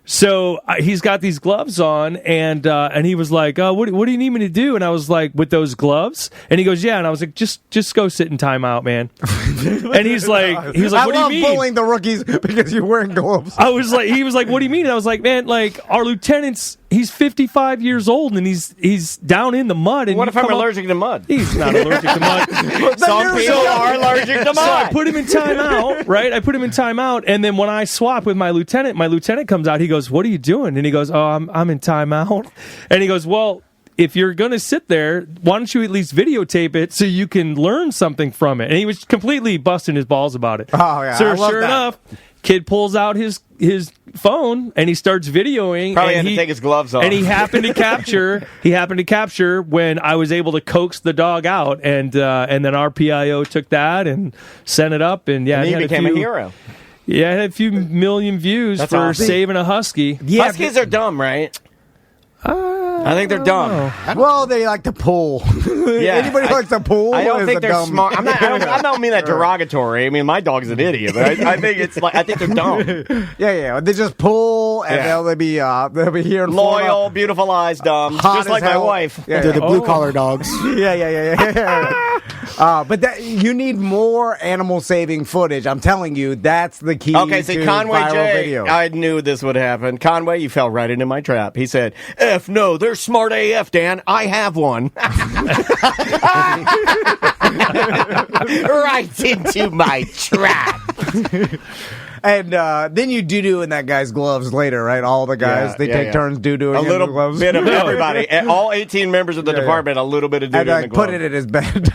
So he's got these gloves on, and he was like, what do you need me to do? And I was like, with those gloves? And he goes, yeah. And I was like, just go sit in timeout, man. And he's like, what do you mean? I love bullying the rookies because you're wearing gloves. He was like, what do you mean? And I was like, man, like our lieutenant's, he's 55 years old, and he's down in the mud. And what if I'm allergic to mud? He's not allergic to mud. Some people are allergic to mud. So I put him in timeout, right? I put him in timeout, and then when I swap with my lieutenant comes out. He goes, what are you doing? And he goes, oh, I'm in timeout. And he goes, well, if you're going to sit there, why don't you at least videotape it so you can learn something from it? And he was completely busting his balls about it. Oh, yeah. So I love sure that. enough, kid pulls out his phone and he starts videoing. Probably and had to take his gloves off. And he happened to capture when I was able to coax the dog out, and then our PIO took that and sent it up, and And he it had became a hero. Yeah, it had a few million views That's for awesome. saving a husky. Yeah, Huskies are dumb, right? I think they're dumb. well, they like to pull. Yeah, Anybody who likes to pull. I don't is think a they're dumb. smart. I don't mean that derogatory. I mean, my dog's an idiot, but I think it's like I think they're dumb. Yeah. They just pull, and Yeah. they'll be here in Loyal, Florida. beautiful eyes, dumb, Hot just as like my hell. wife. Yeah, They're the Oh. blue collar dogs. Yeah. But you need more animal saving footage. I'm telling you, that's the key. Okay, see, to Conway viral J, videos. I knew this would happen. Conway, you fell right into my trap. He said, F no, they're smart AF, Dan. I have one. Right into my trap. And then you doo-doo in that guy's gloves later, right? All the guys, they take turns doo-dooing A in little the gloves. bit of everybody. All 18 members of the department, a little bit of And doo-doo in the like glove. put it in his bed.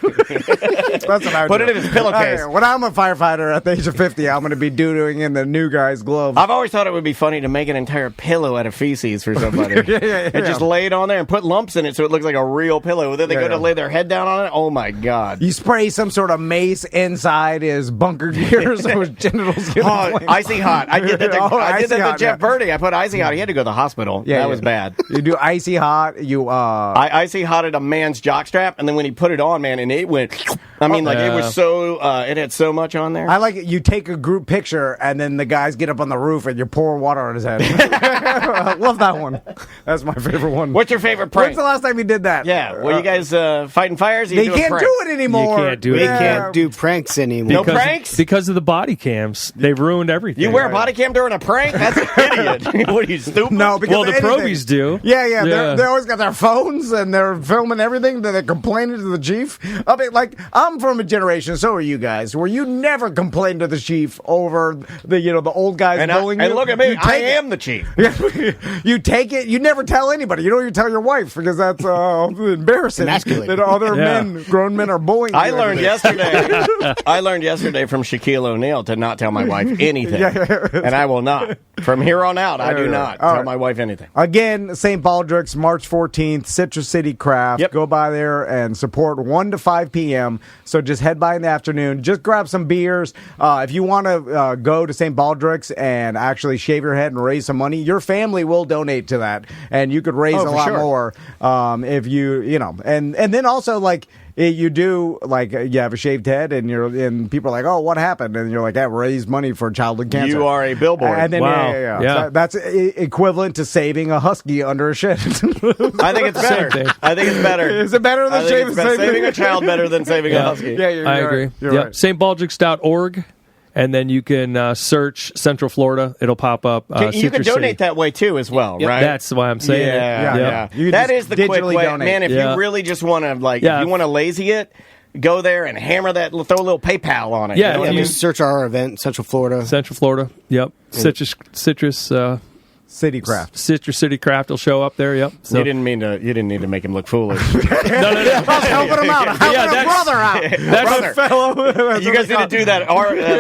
That's what I would Put do. it in his pillowcase. Okay, when I'm a firefighter at the age of 50, I'm going to be doo-dooing in the new guy's gloves. I've always thought it would be funny to make an entire pillow out of feces for somebody. And just lay it on there and put lumps in it so it looks like a real pillow. Then they go to lay their head down on it. Oh, my God. You spray some sort of mace inside his bunker gear so his genitals get Oh, inflamed. icy hot. I did that to, Oh, I did that icy to hot, Jeff yeah. Birdie. I put icy hot. He had to go to the hospital. That was bad. You do icy hot. I icy hotted a man's jockstrap, and then when he put it on, man, and it went. I mean, like it was so. It had so much on there. I like it. You take a group picture, and then the guys get up on the roof, and you pour water on his head. I love that one. That's my favorite one. What's your favorite prank? When's the last time you did that? Yeah. Well, you guys fighting fires? Or They you doing can't pranks? do it anymore. You can't do it. They Yeah. can't do pranks anymore. No pranks? Because of the body cams. They've ruined everything. You wear a body cam during a prank? That's an idiot. What are you, stupid? No, because Well, the anything. probies do. Yeah. They always got their phones and they're filming everything. Then they're complaining to the chief. I mean, like I'm from a generation. So are you guys? Where you never complain to the chief over the old guys And, bullying and you. look at me. You I take it. am the chief. You take it. You never tell anybody. You don't even tell your wife because that's embarrassing. Emasculating. That other Yeah. grown men are bullying. I you learned every day. yesterday. I learned yesterday from Shaquille O'Neal to not tell my wife anything, and I will not. From here on out, I do not All tell right. my wife anything. Again, St. Baldrick's, March 14th, Citrus City Craft. Yep. Go by there and support 1 to 5 p.m. So just head by in the afternoon. Just grab some beers. If you want to go to St. Baldrick's and actually shave your head and raise some money, your family will donate to that. And you could raise a for lot sure. more if and then also like you do like you have a shaved head and people are like, oh, what happened? And you're like, I raised money for childhood cancer. You are a billboard. And then, Wow. yeah. Yeah. So that's equivalent to saving a husky under a shed. I think it's better. thing. I think it's better. Is it better than I think it's saving a child better than saving a husky? Yeah, you're I right. agree. You're Yep. right. stbaldricks.org, and then you can search Central Florida. It'll pop up. You can Citrus donate City. that way too, as well, right? That's why I'm saying Yeah, it. yeah. You That just is the quick digitally way, donate. man. If Yeah. you really just want to, like, Yeah. if you want to lazy it, go there and hammer that. Throw a little PayPal on it. Yeah, you know what if I you- mean? Just search our event, Central Florida. Central Florida. Yep. Citrus City Craft. Citrus City Craft will show up there. Yep. So, You didn't need to make him look foolish. no. Helping him out. Helping Yeah, a that's- brother out. That's Fellow. You guys need to do that.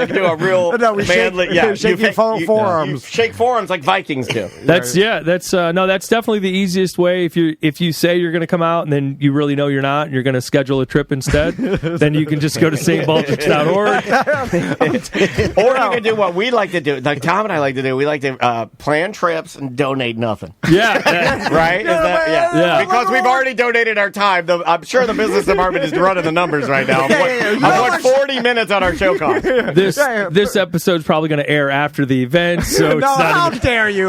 Do a real No, we shake- manly. Yeah, shake your forearms. You shake forearms like Vikings do. That's definitely the easiest way. If you say you're going to come out and then you really know you're not, and you're going to schedule a trip instead, then you can just go to stbaldricks.org. Or you can do what we like to do, like Tom and I like to do. We like to plan trips and donate nothing. Yeah. Right? Yeah. Because we've already donated our time. I'm sure the business department is running the numbers right now. You Of know what 40 minutes on our show cost. This episode's probably going to air after the event, so No, it's how not. dare you?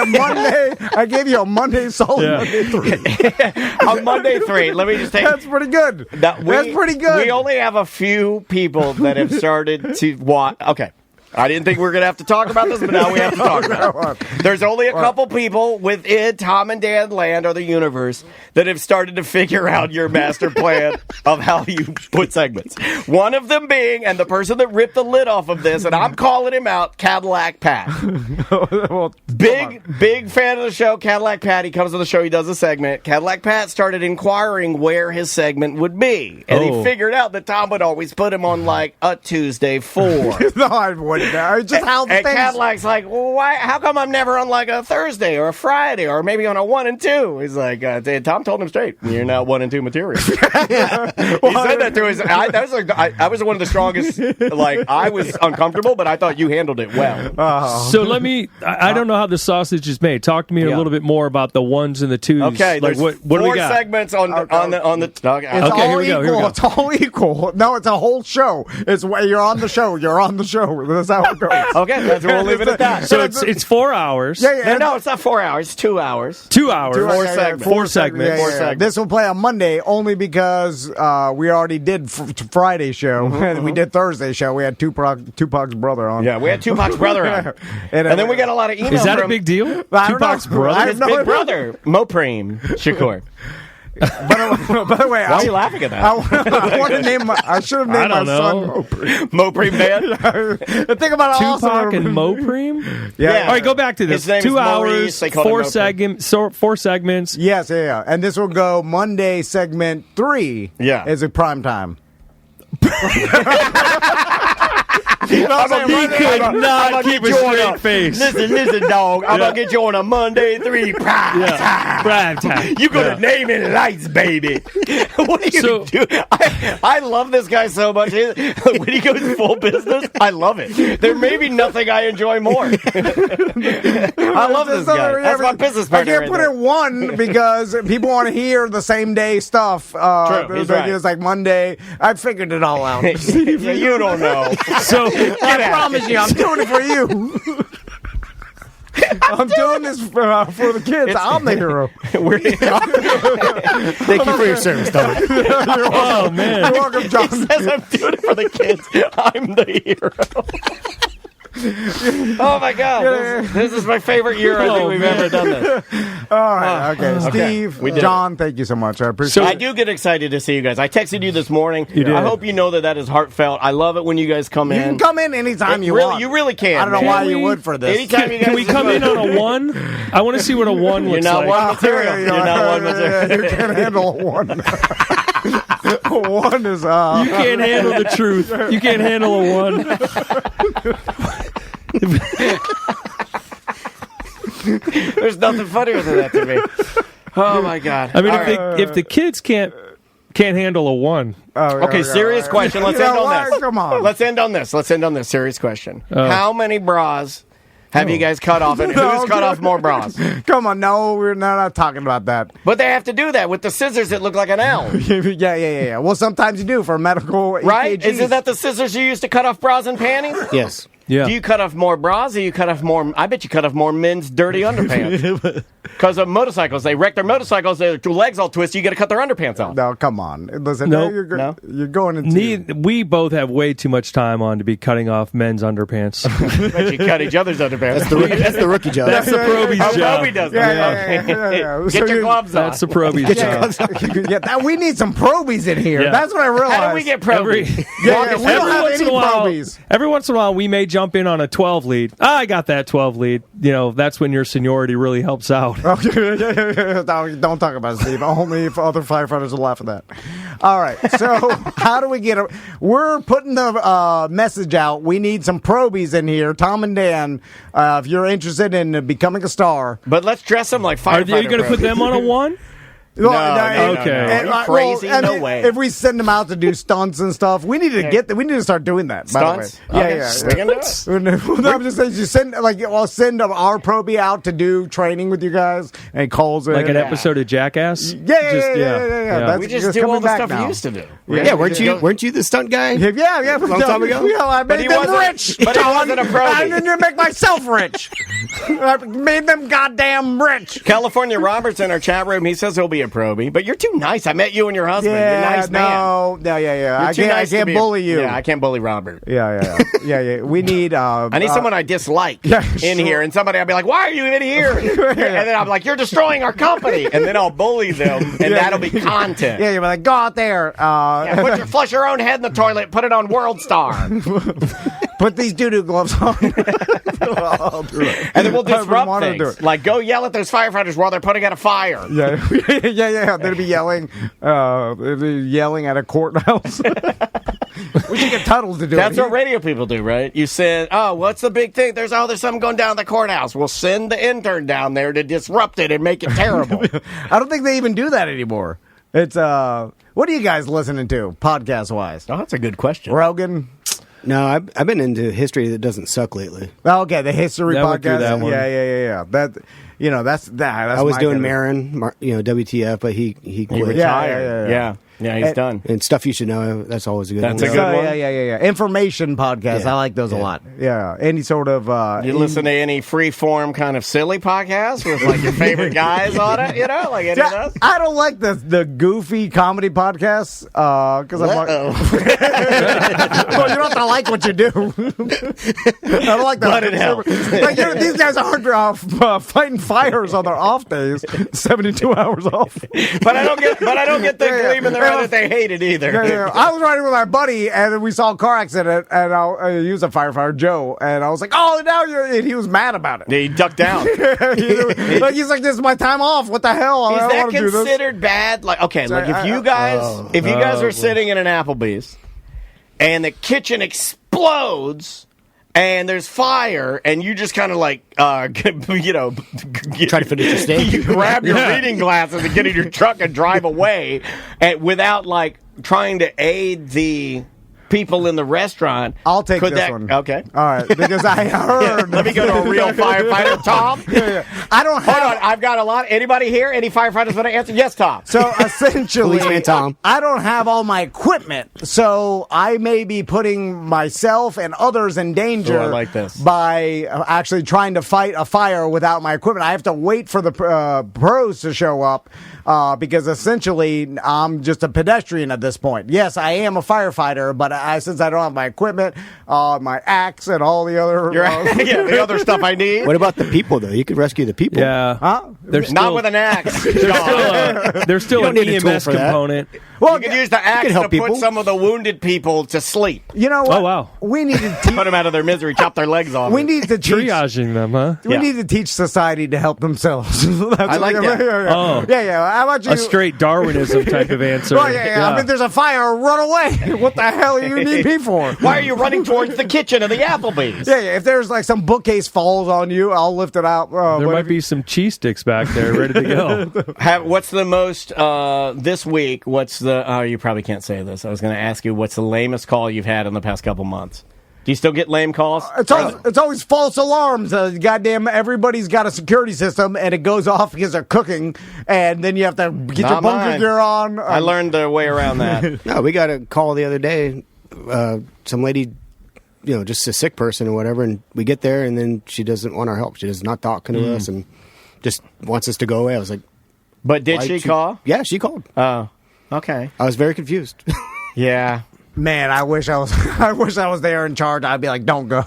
Monday. I gave you a Monday solid Yeah. Monday 3. On Monday 3, let me just take. That's pretty good. That's pretty good. We only have a few people that have started to watch. Okay. I didn't think we were going to have to talk about this, but now we have to talk about it. There's only a couple people within Tom and Dan land or the universe that have started to figure out your master plan of how you put segments. One of them being, and the person that ripped the lid off of this, and I'm calling him out, Cadillac Pat. Well, Big fan of the show, Cadillac Pat. He comes on the show, he does a segment. Cadillac Pat started inquiring where his segment would be. And he figured out that Tom would always put him on like a Tuesday 4. no, I wouldn't. It's just how the And things. Cadillac's like, well, why? How come I'm never on like a Thursday or a Friday or maybe on a 1 and 2? He's like, Tom told him straight, you're not 1 and 2 material. He said that to his. I was one of the strongest. Like I was uncomfortable, but I thought you handled it well. So let me. I don't know how the sausage is made. Talk to me a little bit more about the 1s and the 2s. Okay, like there's what do we four got? segments on the. It's Okay, all here we go, equal. here we go. It's all equal. No, it's a whole show. It's you're on the show. You're on the show. That's how it goes. Okay, we'll leave it at that. So it's 4 hours. Yeah. No, it's not 4 hours. 2 hours. 2 hours. Four segments. Four segments. Yeah. segments. This will play on Monday only because we already did Friday show and we did Thursday show. We had Tupac's brother on. Yeah, we had Tupac's brother on, and then we got a lot of emails. Is that from a big deal? I don't Tupac's know. brother? His big brother, Mopreme Shakur. By the way, Why are you laughing at that? I want to name. I should have named my I don't son know. Mopreme man. Think about how Tupac awesome. and Mopreme? Yeah. All right, go back to this. His name 2 is Maurice. hours, They call him four segments. Yes, yeah. And this will go Monday segment 3. Yeah. Is it prime time? He could not keep a straight face. Listen, dog. I'm gonna get you on a Monday 3 prime time. Prime time. You gonna name it lights, baby. What are you do? I love this guy so much. When he goes full business, I love it. There may be nothing I enjoy more. I love this guy. That's my business partner. I can't put it 1 because people want to hear the same day stuff. True, he's right. It's like Monday. I figured it all out. Yeah, you don't know. So I promise you, I'm doing it for you. I'm doing this for the kids. I'm the hero. Thank you for your service, Tony. oh man. You're welcome, John. He says I'm doing it for the kids. I'm the hero. Oh my God! This is my favorite year I think we've ever done this. All right, okay. Steve, we did John, thank you so much. I appreciate I it. do get excited to see you guys. I texted you this morning. You did. I hope you know that is heartfelt. I love it when you guys come You in. can come in anytime you really, want. you really can. I don't know man. why you would for this. Anytime you guys Can we come in on a 1? I want to see what a 1 You're looks not like. one material. You're not one material. You can't handle a 1. 1 is You can't handle the truth. You can't handle a 1. There's nothing funnier than that to me. Oh my God! I mean, All if the kids can't handle a 1, Okay, serious question. Let's end on this. Come on. Let's end on this. Serious question. How many bras have you guys cut off, and who's cut off more bras? Come on, no, we're not talking about that. But they have to do that with the scissors that look like an L. Yeah. Well, sometimes you do for medical Right? EKGs. Isn't that the scissors you use to cut off bras and panties? Yes. yeah. Do you cut off more bras or you cut off more? I bet you cut off more men's dirty underpants. Because of motorcycles. They wreck their motorcycles, their legs all twisted, you got to cut their underpants off. No, come on. Listen, Nope. you're going into... We both have way too much time on to be cutting off men's underpants. Bet you cut each other's underpants. That's the rookie job. That's the probie's Oh, job. Probie does Yeah. Get So your you- gloves on. That's the probie's job. we need some probies in here. Yeah. That's what I realized. How do we get Every, probies? Yeah, we don't have once any in a while, probies. every once in a while, we may jump in on a 12 lead. I got that 12 lead. You know, that's when your seniority really helps out. Okay. Don't talk about it, Steve. Only if other firefighters will laugh at that. All right. So how do we get it? We're putting the message out. We need some probies in here. Tom and Dan, if you're interested in becoming a star. But let's dress them like Are firefighters. you going to put them on a 1? No, okay. Are you crazy? No way. If we send them out to do stunts and stuff, we need to we need to start doing that. Stunts? By the way. Okay. Yeah. We can do it. No, I'm just saying, you send I'll send our probie out to do training with you guys, and he calls it Like an episode of Jackass? Yeah. That's We just it's do all coming the back stuff now. we used to do. Yeah, weren't you the stunt guy? Yeah. Long time ago? Yeah, I But made he them wasn't- rich. but he John. wasn't a probie. I didn't make myself rich. I made them goddamn rich. California Roberts in our chat room, he says he'll be a Proby, but you're too nice. I met you and your husband. You're a nice man. No, I can't bully you. Yeah, I can't bully Robert. Yeah. We need. I need someone I dislike in here, and somebody I'll be like, "Why are you in here?" And then I'm like, "You're destroying our company," and then I'll bully them, and that'll be content. Yeah, you're like, go out there. Flush your own head in the toilet. Put it on World Star. Put these doo-doo gloves on. And then we'll disrupt things. Like, go yell at those firefighters while they're putting out a fire. Yeah. They'd be yelling at a courthouse. We should get Tuttles to do it. That's what radio people do, right? You said, "Oh, what's the big thing?" There's something going down at the courthouse. We'll send the intern down there to disrupt it and make it terrible. I don't think they even do that anymore. It's what are you guys listening to, podcast-wise? Oh, that's a good question. Rogan? No, I've been into history that doesn't suck lately. Oh, okay, the history podcast. That one. Yeah. That's I was doing Marin, WTF, but he quit. He retired. Yeah, he's done. And Stuff You Should Know, that's always a good That's one. a good one. Yeah. Information podcasts. I like those a lot. Yeah. Any sort of... you listen to any free-form kind of silly podcast with, like, your favorite guys on it, like any of those? I don't like the goofy comedy podcasts, because I'm like... Well, you don't have to like what you do. I don't like that. But it helps. Like, these guys aren't fighting fires on their off days, 72 hours off. But I don't get the gleam in their eye that they hate it either. Yeah. I was riding with my buddy, and we saw a car accident, and he was a firefighter, Joe, and I was like, "Oh, now and he was mad about it." He ducked down. He's like, "This is my time off. What the hell? Is I don't that want to do this." considered bad? Like, okay, like if you guys are sitting in an Applebee's and the kitchen explodes and there's fire, and you just kind of like, try to finish your steak. You grab your reading glasses and get in your truck and drive away, and without like trying to aid the people in the restaurant. I'll take this one. Okay. All right. Because I heard. Let me go to a real firefighter, Tom. I don't have. Hold on. I've got a lot. Anybody here? Any firefighters want to answer? Yes, Tom. So essentially, Policeman Tom. I don't have all my equipment, so I may be putting myself and others in danger. I like this. By actually trying to fight a fire without my equipment. I have to wait for the pros to show up because essentially I'm just a pedestrian at this point. Yes, I am a firefighter, but since I don't have my equipment, my axe, and all the other the other stuff I need. What about the people, though? You could rescue the people. Yeah. Huh? Not with an axe. There's still an EMS component. Well, you could use the axe to put some of the wounded people to sleep. You know what? Oh, wow. We need to put them out of their misery, chop their legs off. We need to triaging them, huh? We need to teach society to help themselves. I like that. Oh. Yeah. How about you? A straight Darwinism type of answer. Oh, yeah. I mean, there's a fire, run away. What the hell you need me for? Why are you running towards the kitchen of the Applebee's? Yeah. If there's like some bookcase falls on you, I'll lift it out. There might be some cheese sticks back there ready to go. What's the most, this week, you probably can't say this. I was going to ask you, what's the lamest call you've had in the past couple months? Do you still get lame calls? It's always false alarms. Goddamn, everybody's got a security system, and it goes off because they're cooking, and then you have to get your bunker gear on. I learned the way around that. No, we got a call the other day. Some lady, just a sick person or whatever, and we get there, and then she doesn't want our help. She does not talking to us, and just wants us to go away. I was like, but did she call? Yeah, she called. Oh, okay. I was very confused. Yeah. Man, I wish I was there in charge. I'd be like, "Don't go."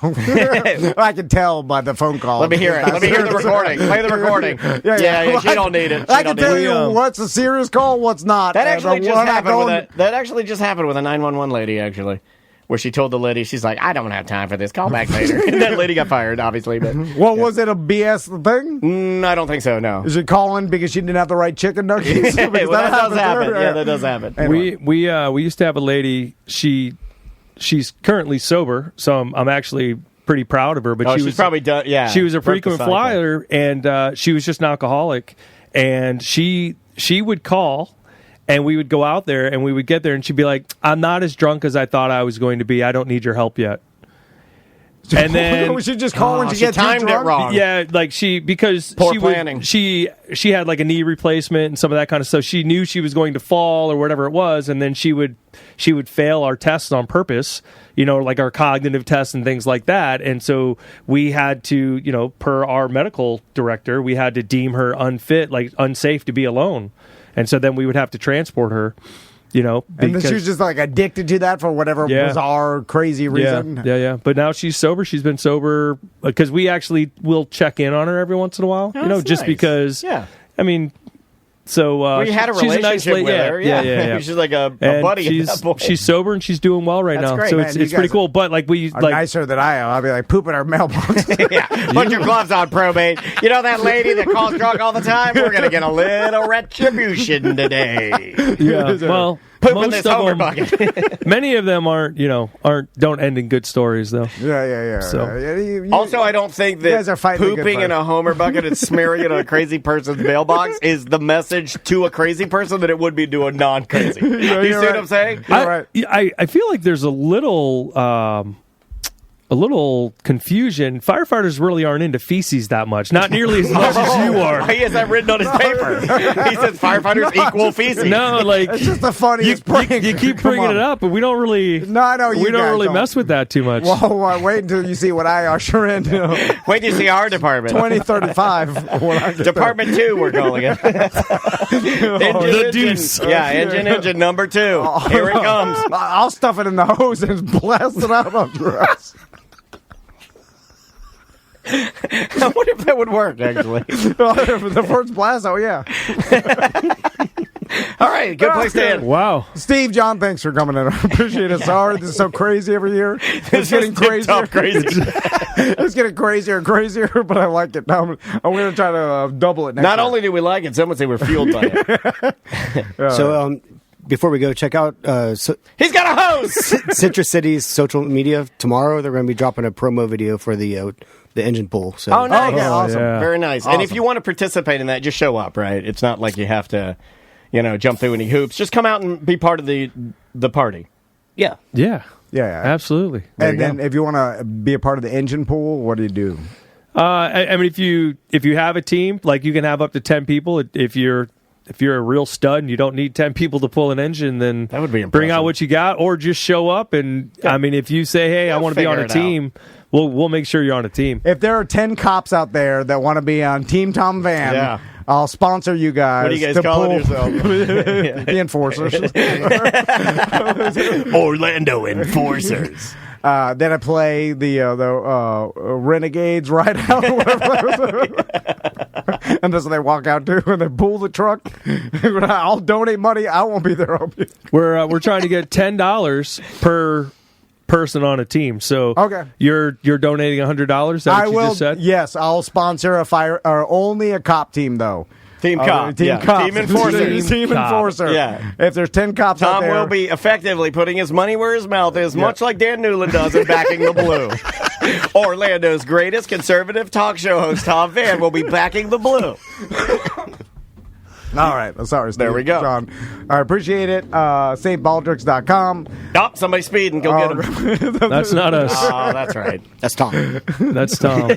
I can tell by the phone call. Let me hear it. Let me hear the recording. Play the recording. Yeah. She don't need it. I can tell you what's a serious call, what's not. That actually just happened with a 911 lady, actually, where she told the lady, she's like, "I don't have time for this. Call back later." And that lady got fired, obviously. But was it a BS thing? I don't think so. No. Is she calling because she didn't have the right chicken nuggets? That does happen. Yeah, that does happen. Anyway. We used to have a lady. She's currently sober, so I'm actually pretty proud of her. But she's probably done. Yeah, she was a frequent flyer, and she was just an alcoholic. And she would call, and we would go out there, and we would get there, and she'd be like, "I'm not as drunk as I thought I was going to be. I don't need your help yet." And then she just call when she gets timed it wrong. Yeah, like poor planning. She had like a knee replacement and some of that kind of stuff. She knew she was going to fall or whatever it was, and then she would fail our tests on purpose, like our cognitive tests and things like that. And so we had to, per our medical director, we had to deem her unfit, like unsafe to be alone. And so then we would have to transport her, and then she was just like addicted to that for whatever bizarre, crazy reason. Yeah. But now she's sober. She's been sober because we actually will check in on her every once in a while. Just nice. Because, I mean, so we had a relationship with her. Yeah. She's like a buddy. She's sober and she's doing well right now. Great, so man. it's pretty cool. But like nicer than I am. I'll be like pooping our mailbox. Put your gloves on, probate. You know that lady that calls drunk all the time? We're gonna get a little retribution today. Yeah. Well, poop in this Homer bucket. Many of them don't end in good stories though. Yeah. So. Also, I don't think that pooping in a Homer bucket and smearing it on a crazy person's mailbox is the message to a crazy person that it would be to a non-crazy. You see what I'm saying? I feel like there's a little confusion. Firefighters really aren't into feces that much. Not nearly as much as you are. He has that written on his paper. He says firefighters equal feces. No, like it's just the funniest prank. You keep bringing it up, but we don't really. No, I know we don't really mess with that too much. Well, wait until you see what I usher in. Wait till you see our department. 2035. Department 2, we're calling it. The deuce. Yeah, engine number 2. Here it comes. I'll stuff it in the hose and blast it out on your ass. I wonder if that would work, actually. The first blast, yeah. All right, good place to end. Wow. Steve, John, thanks for coming in. I appreciate it. Sorry, this is so crazy every year. It's getting crazier. It's getting crazier and crazier, but I like it. Now I'm going to try to double it next Not time. only do we like it, some would say we're fueled by it. So, before we go, check out he's got a hose. Citrus City's social media tomorrow. They're going to be dropping a promo video for the engine pool. So. Oh, nice. Awesome. Yeah. Very nice. Awesome. And if you want to participate in that, just show up, right? It's not like you have to, jump through any hoops. Just come out and be part of the party. Yeah. Yeah. Yeah. Absolutely. And then if you want to be a part of the engine pool, what do you do? I mean, if you have a team, like you can have up to 10 people. If you're a real stud and you don't need 10 people to pull an engine, then that would be bring out what you got, or just show up. And I mean, if you say, "Hey, I want to be on a team," we'll make sure you're on a team. If there are 10 cops out there that want to be on Team Tom Van, I'll sponsor you guys. What are you guys calling yourselves? The Enforcers. Orlando Enforcers. Then I play the Renegades Ride Out, or whatever. And that's what they walk out to, and they pull the truck. I'll donate money. I won't be there. We're trying to get $10 per person on a team. So you're donating $100. Is that what you just said? Yes, I'll sponsor only a cop team though. Team cop. Team enforcers. Team enforcer. Yeah. If there's 10 cops out Tom there, will be effectively putting his money where his mouth is, much like Dan Newland does in Backing the Blue. Orlando's greatest conservative talk show host, Tom Van, will be backing the blue. All right. Sorry, Steve. There we go. John. I appreciate it. StBaldricks.com. Oh, somebody's speeding. Go get him. That's not us. Oh, that's right. That's Tom. That's Tom.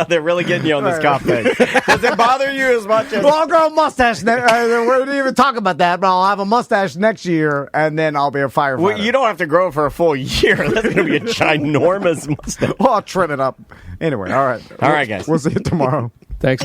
They're really getting you on this cop thing. Does it bother you as much as... Well, I'll grow a mustache. We didn't even talk about that, but I'll have a mustache next year, and then I'll be a firefighter. Well, you don't have to grow it for a full year. That's going to be a ginormous mustache. Well, I'll trim it up. Anyway, all right. All right, guys. We'll see you tomorrow. Thanks.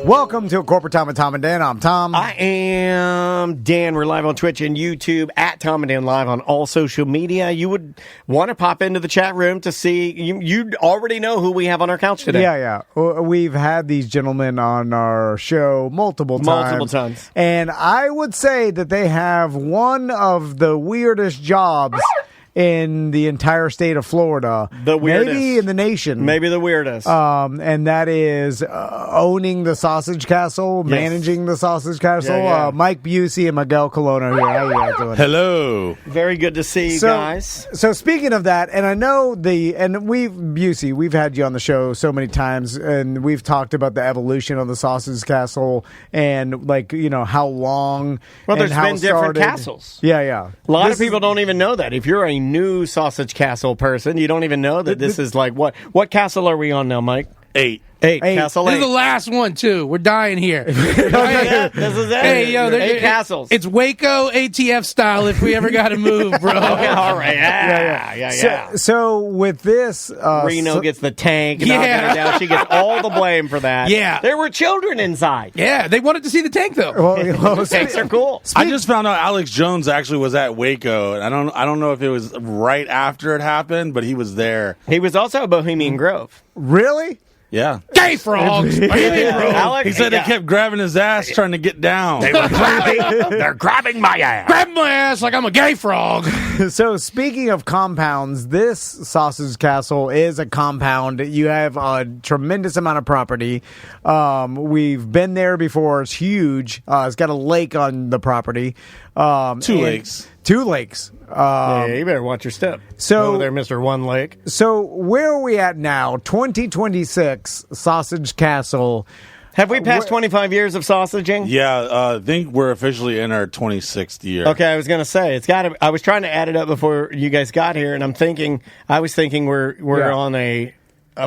Welcome to Corporate Tom and Tom and Dan. I'm Tom. I am Dan. We're live on Twitch and YouTube at Tom and Dan Live on all social media. You would want to pop into the chat room to see. You already know who we have on our couch today. Yeah. We've had these gentlemen on our show multiple times. And I would say that they have one of the weirdest jobs in the entire state of Florida. The weirdest. Maybe in the nation. Maybe the weirdest. And that is owning the Sausage Castle, managing the Sausage Castle. Yeah. Mike Busey and Miguel Colonna here. How are you guys doing? Hello. Very good to see you guys. So speaking of that, and I know Busey, we've had you on the show so many times, and we've talked about the evolution of the Sausage Castle and how long. Well, there's how been it different started. castles. Yeah. A lot of people don't even know that. If you're a new Sausage Castle person, you don't even know that this is like what castle are we on now, Mike? 8. 8. Eight. Castle This is 8. the last one too. We're dying here. Yeah, this is it. Hey, yo, 8 castles. It's Waco ATF style if we ever got to move, bro. All right. Yeah. So with this, Reno gets the tank. Knocking her down. She gets all the blame for that. Yeah. There were children inside. Yeah, they wanted to see the tank though. well, Tanks are cool. I just found out Alex Jones actually was at Waco, and I don't know if it was right after it happened, but he was there. He was also at Bohemian Grove. really? Yeah. Gay frogs. Are you gay frogs? Alex, He said they kept grabbing his ass trying to get down. they're grabbing my ass. Grab my ass like I'm a gay frog. So speaking of compounds, this sausage castle is a compound. You have a tremendous amount of property. We've been there before. It's huge. It's got a lake on the property. Two lakes. Two lakes. Yeah, you better watch your step. So- over there, Mr. One Lake. So where are we at now? 2026 Sausage Castle. Have we passed 25 years of sausaging? Yeah, I think we're officially in our 26th year. Okay, I was going to say it's got to. I was trying to add it up before you guys got here, and I was thinking we're Yeah. on a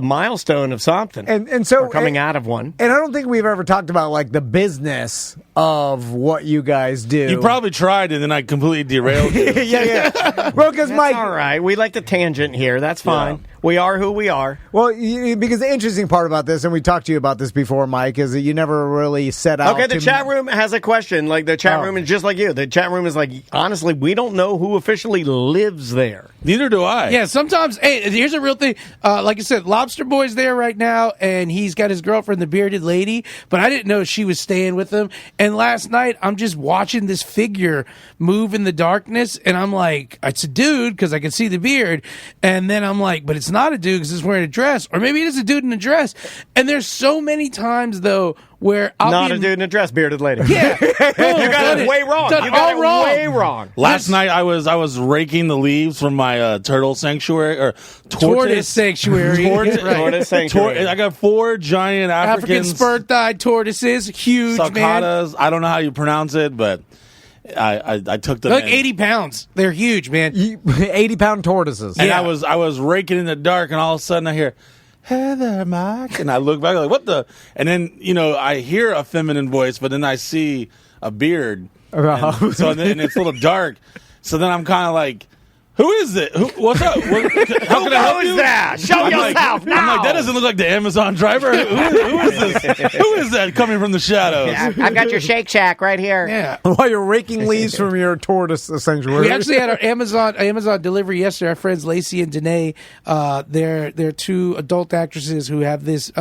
milestone of something, And so we're coming out of one. And I don't think we've ever talked about like the business of what you guys do. You probably tried, and then I completely derailed you. yeah. Well, because That's Mike, all right. We like the tangent here. That's fine. Yeah. We are who we are. well, because the interesting part about this, and we talked to you about this before, Mike, is that you never really set out. Okay, the to- chat room has a question. Like the chat Oh. room is just like you. The chat room is like, honestly, we don't know who officially lives there. Neither do I. Yeah, sometimes. Hey, here's a real thing. Like I said, Lobster Boy's there right now, and he's got his girlfriend, the bearded lady. But I didn't know she was staying with him. And last night, I'm just watching this figure move in the darkness, and I'm like, it's a dude because I can see the beard. And then I'm like, but it's not a dude because it's wearing a dress, or maybe it is a dude in a dress. And there's so many times though where I'll Not be a dude in a dress, bearded lady. Yeah, You got it way wrong. Done You got all it wrong. way wrong. Last night I was raking the leaves from my turtle sanctuary or tortoise sanctuary. Tortoise, Right. Tortoise sanctuary. I got 4 giant African African spur-thighed tortoises, huge man. sulcatas. I don't know how you pronounce it, but I took them. They're like in. 80 pounds. They're huge, man. 80-pound tortoises. And Yeah. I was raking in the dark, and all of a sudden I hear, "Hey there, Mike," and I look back like, "What the?" And then I hear a feminine voice, but then I see a beard, and so then it's a little dark. So then I'm kind of like, "Who is it? What's up? How can I help you?" that? Show yourself now. I'm like, that doesn't look like the Amazon driver. Who is this? Who is that coming from the shadows? I've got your Shake Shack right here. Yeah. While you're raking leaves from your tortoise sanctuary. We actually had our Amazon delivery yesterday. Our friends Lacey and Danae, they're 2 adult actresses who have this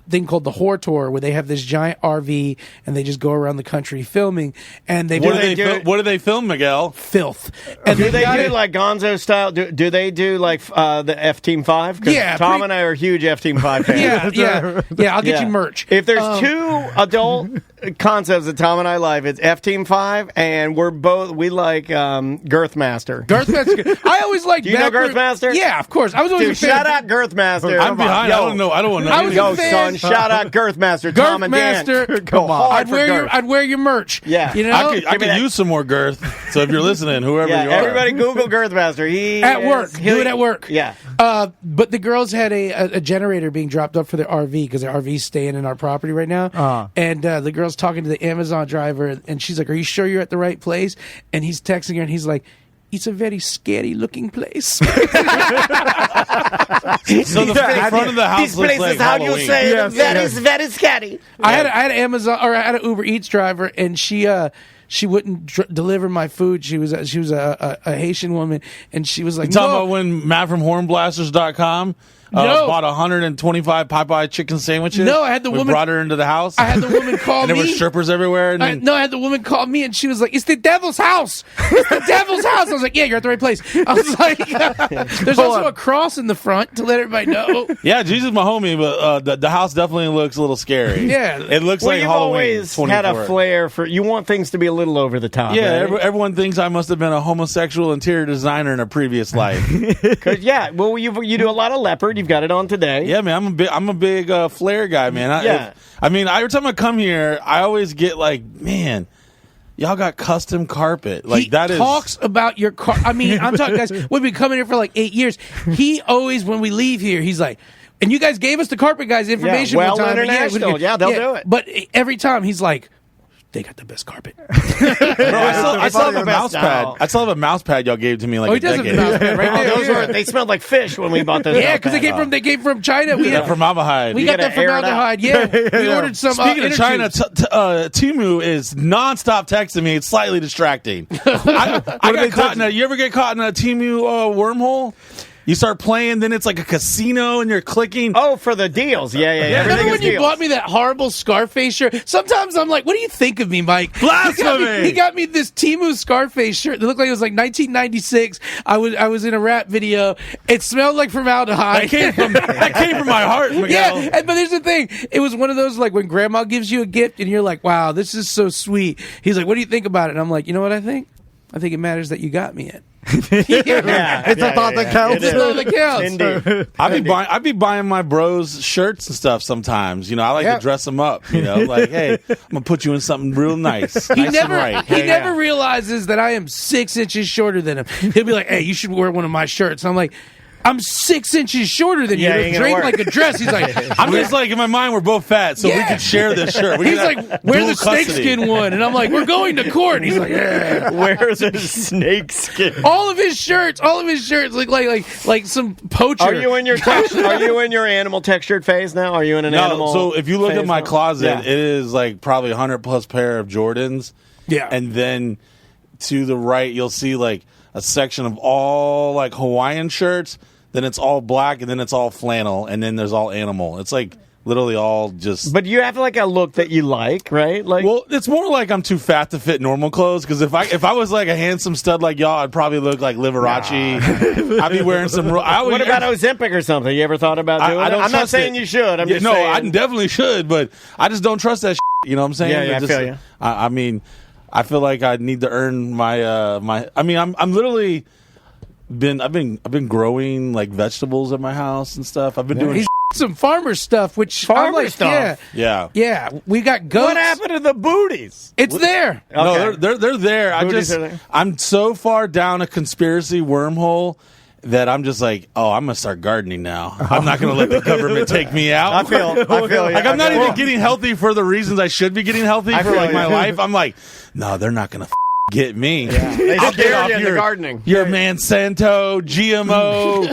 thing called the Whore Tour, where they have this giant RV and they just go around the country filming. And they What do do they film, Miguel? filth. And Do they got do it- like Gonzo style? Do they do like the F Team 5? Yeah, Tom pretty- and I are huge F Team 5 fans. Yeah. I'll get you merch. If there's 2 adult concepts that Tom and I like, it's F Team 5, and we like Girthmaster. Girthmaster. I always liked. Do you know Girthmaster? Yeah, of course. I was always Dude, a fan. shout out Girthmaster. I'm behind. I don't know. I don't want to know. I was anything. a Yo, fan. son, shout out Girthmaster. Tom and Dan. Girthmaster. Go hard I'd for wear Girth. I'd wear your merch. Yeah. You know. I Give me could that. use some more girth. So if you're listening, whoever Yeah, you are, everybody Google Girthmaster. He At is- work. Do it at work. Yeah. But the girls had a generator being dropped up for their RV because their RV's staying in our property right now. And the girl's talking to the Amazon driver, and she's like, "Are you sure you're at the right place?" And he's texting her, and he's like, "It's a very scary looking place." So the front of the house This looks place like is how Halloween. you say Yes, it. That yes. is very scary. I had an Amazon or I had an Uber Eats driver, and she wouldn't deliver my food. She was a Haitian woman, and she was like, You talking "No." about when Matt from hornblasters.com No. bought 125 Popeye chicken sandwiches? No, I had the We woman- brought her into the house. I had the woman call and there me. were strippers everywhere. And then, I had the woman call me, and she was like, "It's the devil's house. It's the devil's house." I was like, "Yeah, you're at the right place." I was like, "There's also a cross in the front to let everybody know." yeah, Jesus, my homie, but the house definitely looks a little scary. Yeah. it looks Well, like you've Halloween. always 24. had a flair for. You want things to be a little over the top. Yeah, right? everyone thinks I must have been a homosexual interior designer in a previous life. 'Cause, yeah. Well, you do a lot of leopard. You've got it on today. Yeah, man, I'm a big flair guy, man. Yeah. I mean, every time I come here, I always get like, man, y'all got custom carpet. Like he that is talks about your car. I mean, I'm talking, guys. We've been coming here for like 8 years. He always, when we leave here, he's like, and you guys gave us the carpet guys information well, one time. International. Yeah, they'll do it. But every time he's like, they got the best carpet. Bro, I still have a mouse pad. I still have a mouse pad y'all gave to me like a decade ago. Mouse pad right there. They smelled like fish when we bought those. Yeah, because they came from China. We They're formaldehyde. We got that formaldehyde. Yeah, we ordered some. Speaking of China, Temu is nonstop texting me. It's slightly distracting. I got caught in a. You ever get caught in a Temu wormhole? You start playing, then it's like a casino, and you're clicking. Oh, for the deals. Yeah. Remember when you bought me that horrible Scarface shirt? Sometimes I'm like, what do you think of me, Mike? Blasphemy! He got me this Temu Scarface shirt. It looked like it was like 1996. I was in a rap video. It smelled like formaldehyde. That came from my heart, Miguel. Yeah, but here's the thing. It was one of those like when grandma gives you a gift, and you're like, wow, this is so sweet. He's like, what do you think about it? And I'm like, you know what I think? I think it matters that you got me it. It's a thought that counts. It's a thought that counts. Indeed. I be buying my bros shirts and stuff sometimes. You know, I like to dress them up. You know, like, hey, I'm gonna put you in something real nice. He nice never and right. he never realizes that I am 6 inches shorter than him. He'll be like, hey, you should wear one of my shirts. And I'm like, I'm 6 inches shorter than you. ain't Draped gonna like a dress. He's like, I'm just like, in my mind, we're both fat, so we can share this shirt. He's like, wear the snakeskin one. And I'm like, we're going to court. He's like, yeah. Where's the snakeskin? All of his shirts look like some poacher. Are you in your animal textured phase now? Are you in an animal? So if you look at my now? closet, it is like probably 100 plus pair of Jordans. Yeah. And then to the right, you'll see like a section of all like Hawaiian shirts. Then it's all black, and then it's all flannel, and then there's all animal. It's like literally all just. But you have like a look that you like, right? Like, well, it's more like I'm too fat to fit normal clothes. Because if I was like a handsome stud like y'all, I'd probably look like Liberace. I'd be wearing some. What about Ozempic or something? You ever thought about doing? I'm not saying you should. I'm just saying. I definitely should, but I just don't trust that. You know what I'm saying? Yeah, I feel you. I mean, I feel like I need to earn my my. I mean, I'm literally. I've been growing like vegetables at my house and stuff. I've been doing some farmer stuff, which I'm like, stuff. Yeah. We got goats. What happened to the booties? It's there. Okay. No, they're there. I'm so far down a conspiracy wormhole that I'm just like, I'm gonna start gardening now. I'm not gonna let the government take me out. I feel like I'm not even getting healthy for the reasons I should be getting healthy for like my life. I'm like, no, they're not gonna get me. Yeah. They scare you in the gardening. Your Monsanto, GMO,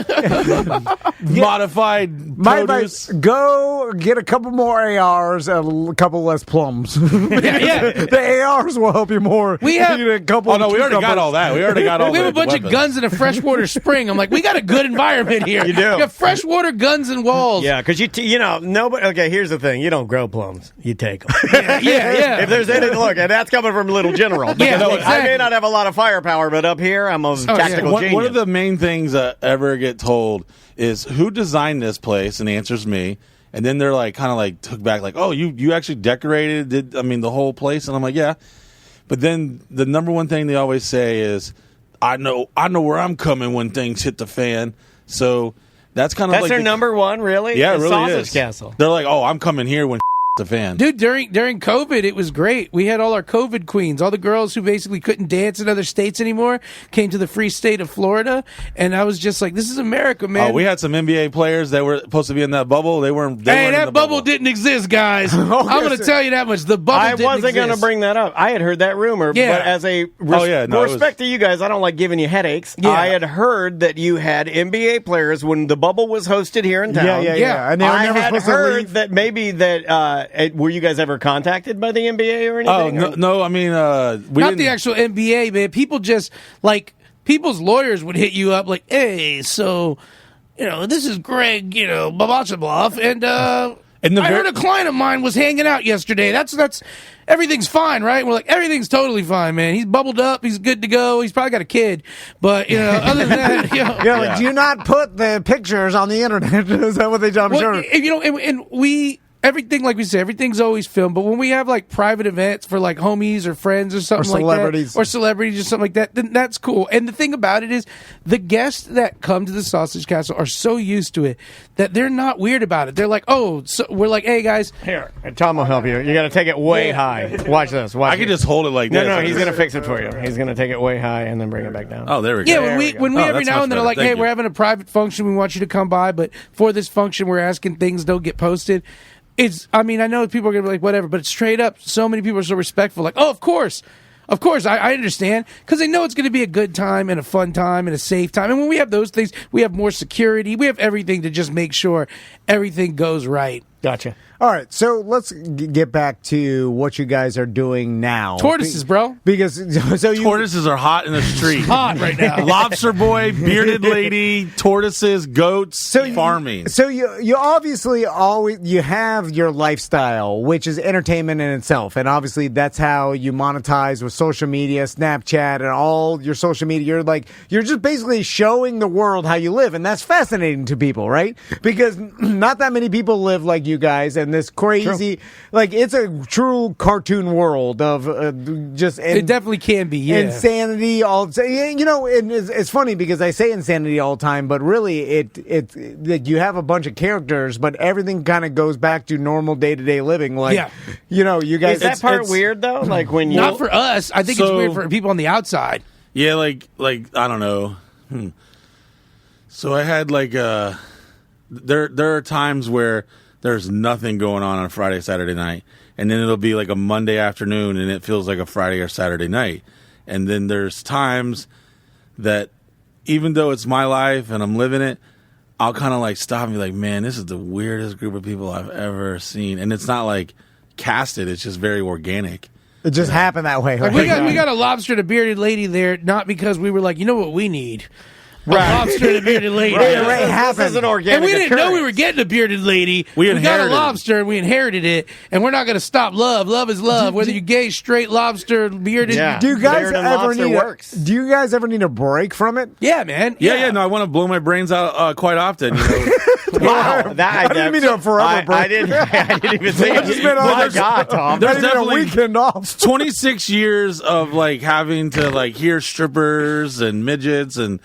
modified My produce. advice, go get a couple more ARs and a couple less plums. The ARs will help you more. We have a couple. Oh no, we already got all that. We already got all. We have a bunch of guns in a freshwater spring. I'm like, we got a good environment here. You do. We got freshwater guns and walls. Yeah, because you know nobody. Okay, here's the thing: you don't grow plums, you take them. Yeah. If there's anything, look, and that's coming from Little General. Yeah, Look, I exactly. may not have a lot of firepower, but up here, I'm a tactical genius. One of the main things I ever get told is who designed this place, and the answer's me. And then they're like, kind of like took back, like, oh, you actually decorated, the whole place, and I'm like, yeah. But then the number one thing they always say is, I know where I'm coming when things hit the fan. So that's kind of that's like their number one, really. Yeah, it really Sausage is. Castle. They're like, oh, I'm coming here when the fan. Dude, during COVID, it was great. We had all our COVID queens. All the girls who basically couldn't dance in other states anymore came to the free state of Florida, and I was just like, this is America, man. Oh, we had some NBA players that were supposed to be in that bubble. They weren't. Hey, that bubble didn't exist, guys. I'm going to tell you that much. The bubble I didn't wasn't going to exist. bring that up. I had heard that rumor, Yeah. but as a respect to you guys, I don't like giving you headaches. Yeah. I had heard that you had NBA players when the bubble was hosted here in town. Yeah. And they were I never had supposed to heard leave. that maybe that were you guys ever contacted by the NBA or anything? Oh no! I mean, we Not didn't. the actual NBA, man. People just like people's lawyers would hit you up like, "Hey, so this is Greg, Babachabloff, and I heard a client of mine was hanging out yesterday. That's everything's fine, right?" We're like, everything's totally fine, man. He's bubbled up. He's good to go. He's probably got a kid, but other than that, Do not put the pictures on the internet. Is that what they do? I'm sure. and we everything, like we said, everything's always filmed. But when we have like private events for like homies or friends or something like that, or celebrities or something like that, then that's cool. And the thing about it is, the guests that come to the Sausage Castle are so used to it that they're not weird about it. They're like, oh, so we're like, hey guys, here, Tom will help you. You got to take it way high. Watch this. I can just hold it like this. No, he's gonna fix it for you. He's gonna take it way high and then bring it back down. Oh, there we go. Yeah, when we every now and then are like, hey, you. we're having a private function. We want you to come by, but for this function, we're asking things don't get posted. I know people are going to be like, whatever, but it's straight up. So many people are so respectful. Like, oh, of course, I understand. Because they know it's going to be a good time and a fun time and a safe time. And when we have those things, we have more security. We have everything to just make sure everything goes right. Gotcha. All right, so let's get back to what you guys are doing now. Tortoises, bro. Because tortoises are hot in the street. Hot right now. Lobster boy, bearded lady, tortoises, goats, farming. So you obviously you have your lifestyle, which is entertainment in itself, and obviously that's how you monetize with social media, Snapchat, and all your social media. You're just basically showing the world how you live, and that's fascinating to people, right? Because not that many people live like you guys, and this crazy, it's a true cartoon world of it definitely can be, yeah. Insanity. And it's funny because I say insanity all the time, but really you have a bunch of characters, but everything kind of goes back to normal day-to-day living. You guys. Is that part weird though? Like when you not for us. I think it's weird for people on the outside. Yeah, like I don't know. So I had there are times where there's nothing going on a Friday, Saturday night. And then it'll be like a Monday afternoon and it feels like a Friday or Saturday night. And then there's times that even though it's my life and I'm living it, I'll kind of stop and be like, man, this is the weirdest group of people I've ever seen. And it's not casted. It's just very organic. It just happened that way. We got a lobster and a bearded lady there, not because we were like, you know what we need? A lobster and a bearded lady. This is an organic and we didn't know occurrence. we were getting a bearded lady. We got a lobster and we inherited it. And we're not going to stop love. Love is love. Whether you gay, straight, lobster, bearded. Yeah. Do you guys ever need a break from it? Yeah, man. Yeah. No, I want to blow my brains out quite often. Wow, I didn't mean a forever break. I didn't even think. My God, Tom. There's definitely a weekend off. 26 years of having to hear strippers and midgets and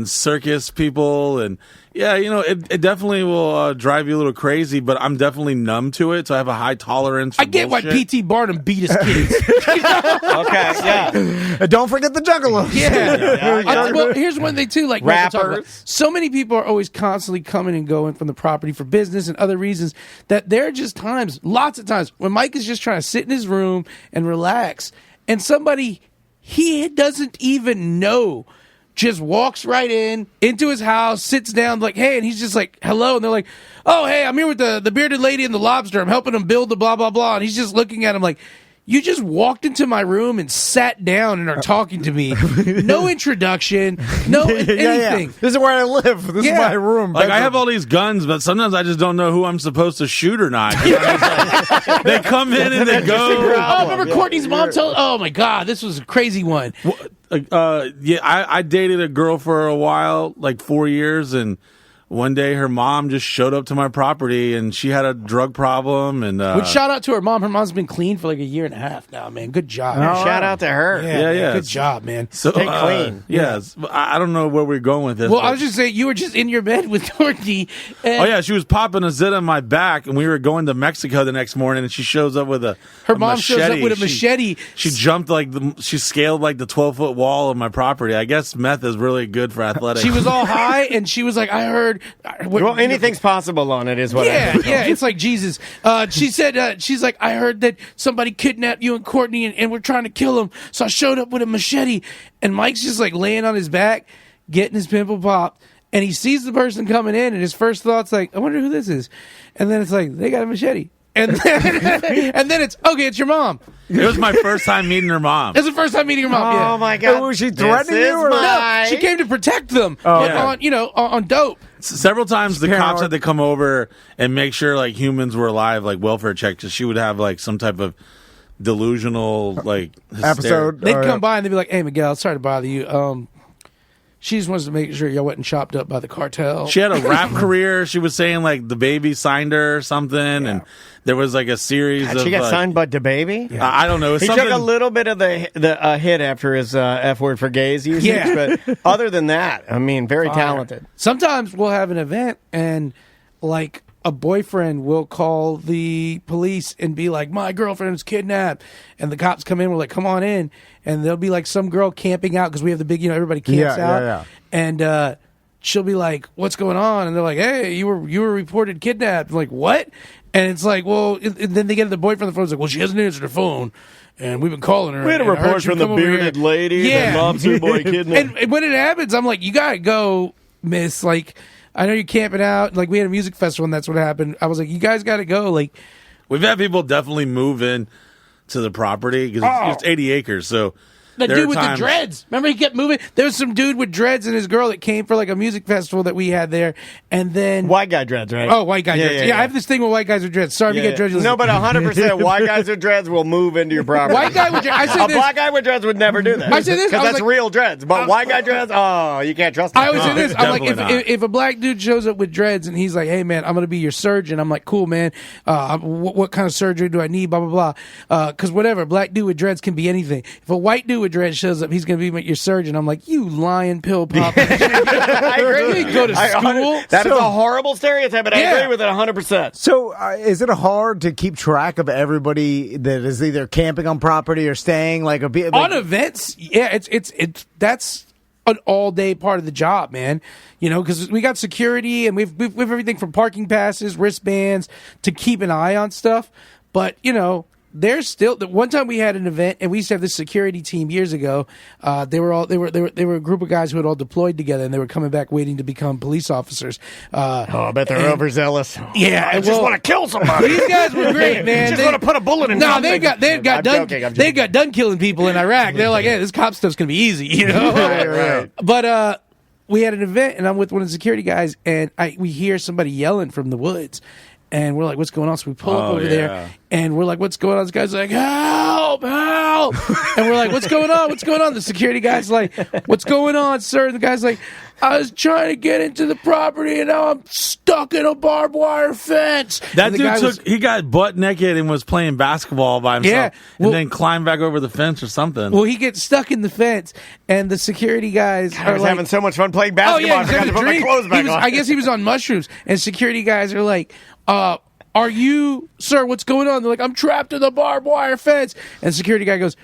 circus people, and it definitely will drive you a little crazy, but I'm definitely numb to it, so I have a high tolerance for I get bullshit. why P.T. Barnum beat his kids. Okay, yeah. Don't forget the Juggalos. Yeah. Well, here's one thing too, like rappers. So many people are always constantly coming and going from the property for business and other reasons, that there are just times, lots of times, when Mike is just trying to sit in his room and relax, and somebody he doesn't even know just walks right into his house, sits down, like, hey, and he's just like, hello, and they're like, oh, hey, I'm here with the bearded lady and the lobster. I'm helping him build the blah, blah, blah. And he's just looking at him like, you just walked into my room and sat down and are talking to me. No introduction, no anything. Yeah. This is where I live. This is my room. I have all these guns, but sometimes I just don't know who I'm supposed to shoot or not. They come in and they go. Oh, remember Courtney's mom told? Oh my God, this was a crazy one. I dated a girl for a while, 4 years, and one day her mom just showed up to my property and she had a drug problem. And Which shout out to her mom. Her mom's been clean for a year and a half now, man. Good job. Shout out to her. Yeah. Good job, man. So, stay clean. Yes. I don't know where we're going with this. Well, I was just saying, you were just in your bed with Courtney. And she was popping a zit on my back, and we were going to Mexico the next morning, and she shows up with her a mom machete. shows up with a machete. She jumped she scaled the 12-foot wall of my property. I guess meth is really good for athletics. She was all high, and she was like, I heard. Anything's possible on it is what it's like Jesus. She said, she's like, I heard that somebody kidnapped you and Courtney and we're trying to kill him. So I showed up with a machete, and Mike's just laying on his back, getting his pimple popped, and he sees the person coming in, and his first thought's I wonder who this is. And then it's they got a machete. And then it's, okay, it's your mom. It was my first time meeting her mom. It was the first time meeting her mom. Oh my God! Was she threatening you? Or no, she came to protect them. On dope. Several times the cops had to come over and make sure humans were alive, welfare check, because she would have some type of delusional episode. They'd come by and they'd be like, "Hey, Miguel, sorry to bother you. She just wants to make sure y'all wasn't chopped up by the cartel. She had a rap career. She was saying like the baby signed her or something, and there was like a series of. She got signed by DaBaby? Yeah. I don't know. He took a little bit of the hit after his F word for gays usage, but other than that, I mean, very talented. Sometimes we'll have an event and like a boyfriend will call the police and be like, my girlfriend's kidnapped. And the cops come in, we're like, come on in. And there'll be like some girl camping out because we have the big, everybody camps out. Yeah. And she'll be like, what's going on? And they're like, hey, you were reported kidnapped. I'm like, what? And it's like, well, and then they get the boyfriend on the phone. It's like, well, she hasn't answered her phone. And we've been calling her. We had a report from the bearded lady that loves her boy kidnapped. And when it happens, I'm like, you got to go, miss. Like, I know you're camping out. Like, we had a music festival, and that's what happened. I was like, you guys got to go. Like, we've had people definitely move in to the property because it's 80 acres. So the dude with the dreads. Remember, he kept moving. There was some dude with dreads and his girl that came for like a music festival that we had there, and then white guy dreads, right? Oh, white guy dreads. Yeah, I have this thing with white guys with dreads. Sorry if you get dreads. No, but 100% white guys with dreads will move into your property. White guy with dreads. A black guy with dreads would never do that. I said this because that's like, real dreads. But white guy dreads, you can't trust them. I always say this. I'm like, if a black dude shows up with dreads and he's like, hey man, I'm gonna be your surgeon. I'm like, cool man. What kind of surgery do I need? Blah blah blah. Because whatever, black dude with dreads can be anything. If a white dude with dreads shows up, he's going to be your surgeon. I'm like, you lying pill pop. I agree. You go to school. That is a horrible stereotype, but I agree with it 100%. So is it hard to keep track of everybody that is either camping on property or staying on events? Yeah, it's that's an all-day part of the job, man. Because we got security and we've everything from parking passes, wristbands to keep an eye on stuff. But, there's still one time we had an event and we used to have this security team years ago. They were a group of guys who had all deployed together and they were coming back waiting to become police officers. I bet they're overzealous. Yeah, I just want to kill somebody. These guys were great, man. Just want to put a bullet in. No, they got done killing people in Iraq. They're like, hey, this cop stuff's gonna be easy, right. But we had an event and I'm with one of the security guys and we hear somebody yelling from the woods. And we're like, what's going on? So we pull up over there, and we're like, what's going on? This guy's like, help! And we're like, what's going on? What's going on? The security guy's like, what's going on, sir? And the guy's like, I was trying to get into the property, and now I'm stuck in a barbed wire fence. That dude he got butt naked and was playing basketball by himself, and then climbed back over the fence or something. Well, he gets stuck in the fence, and the security guys are like, having so much fun playing basketball. I forgot to put my clothes back on. I guess he was on mushrooms, and security guys are like, are you, sir, what's going on? They're like, I'm trapped in the barbed wire fence. And the security guy goes,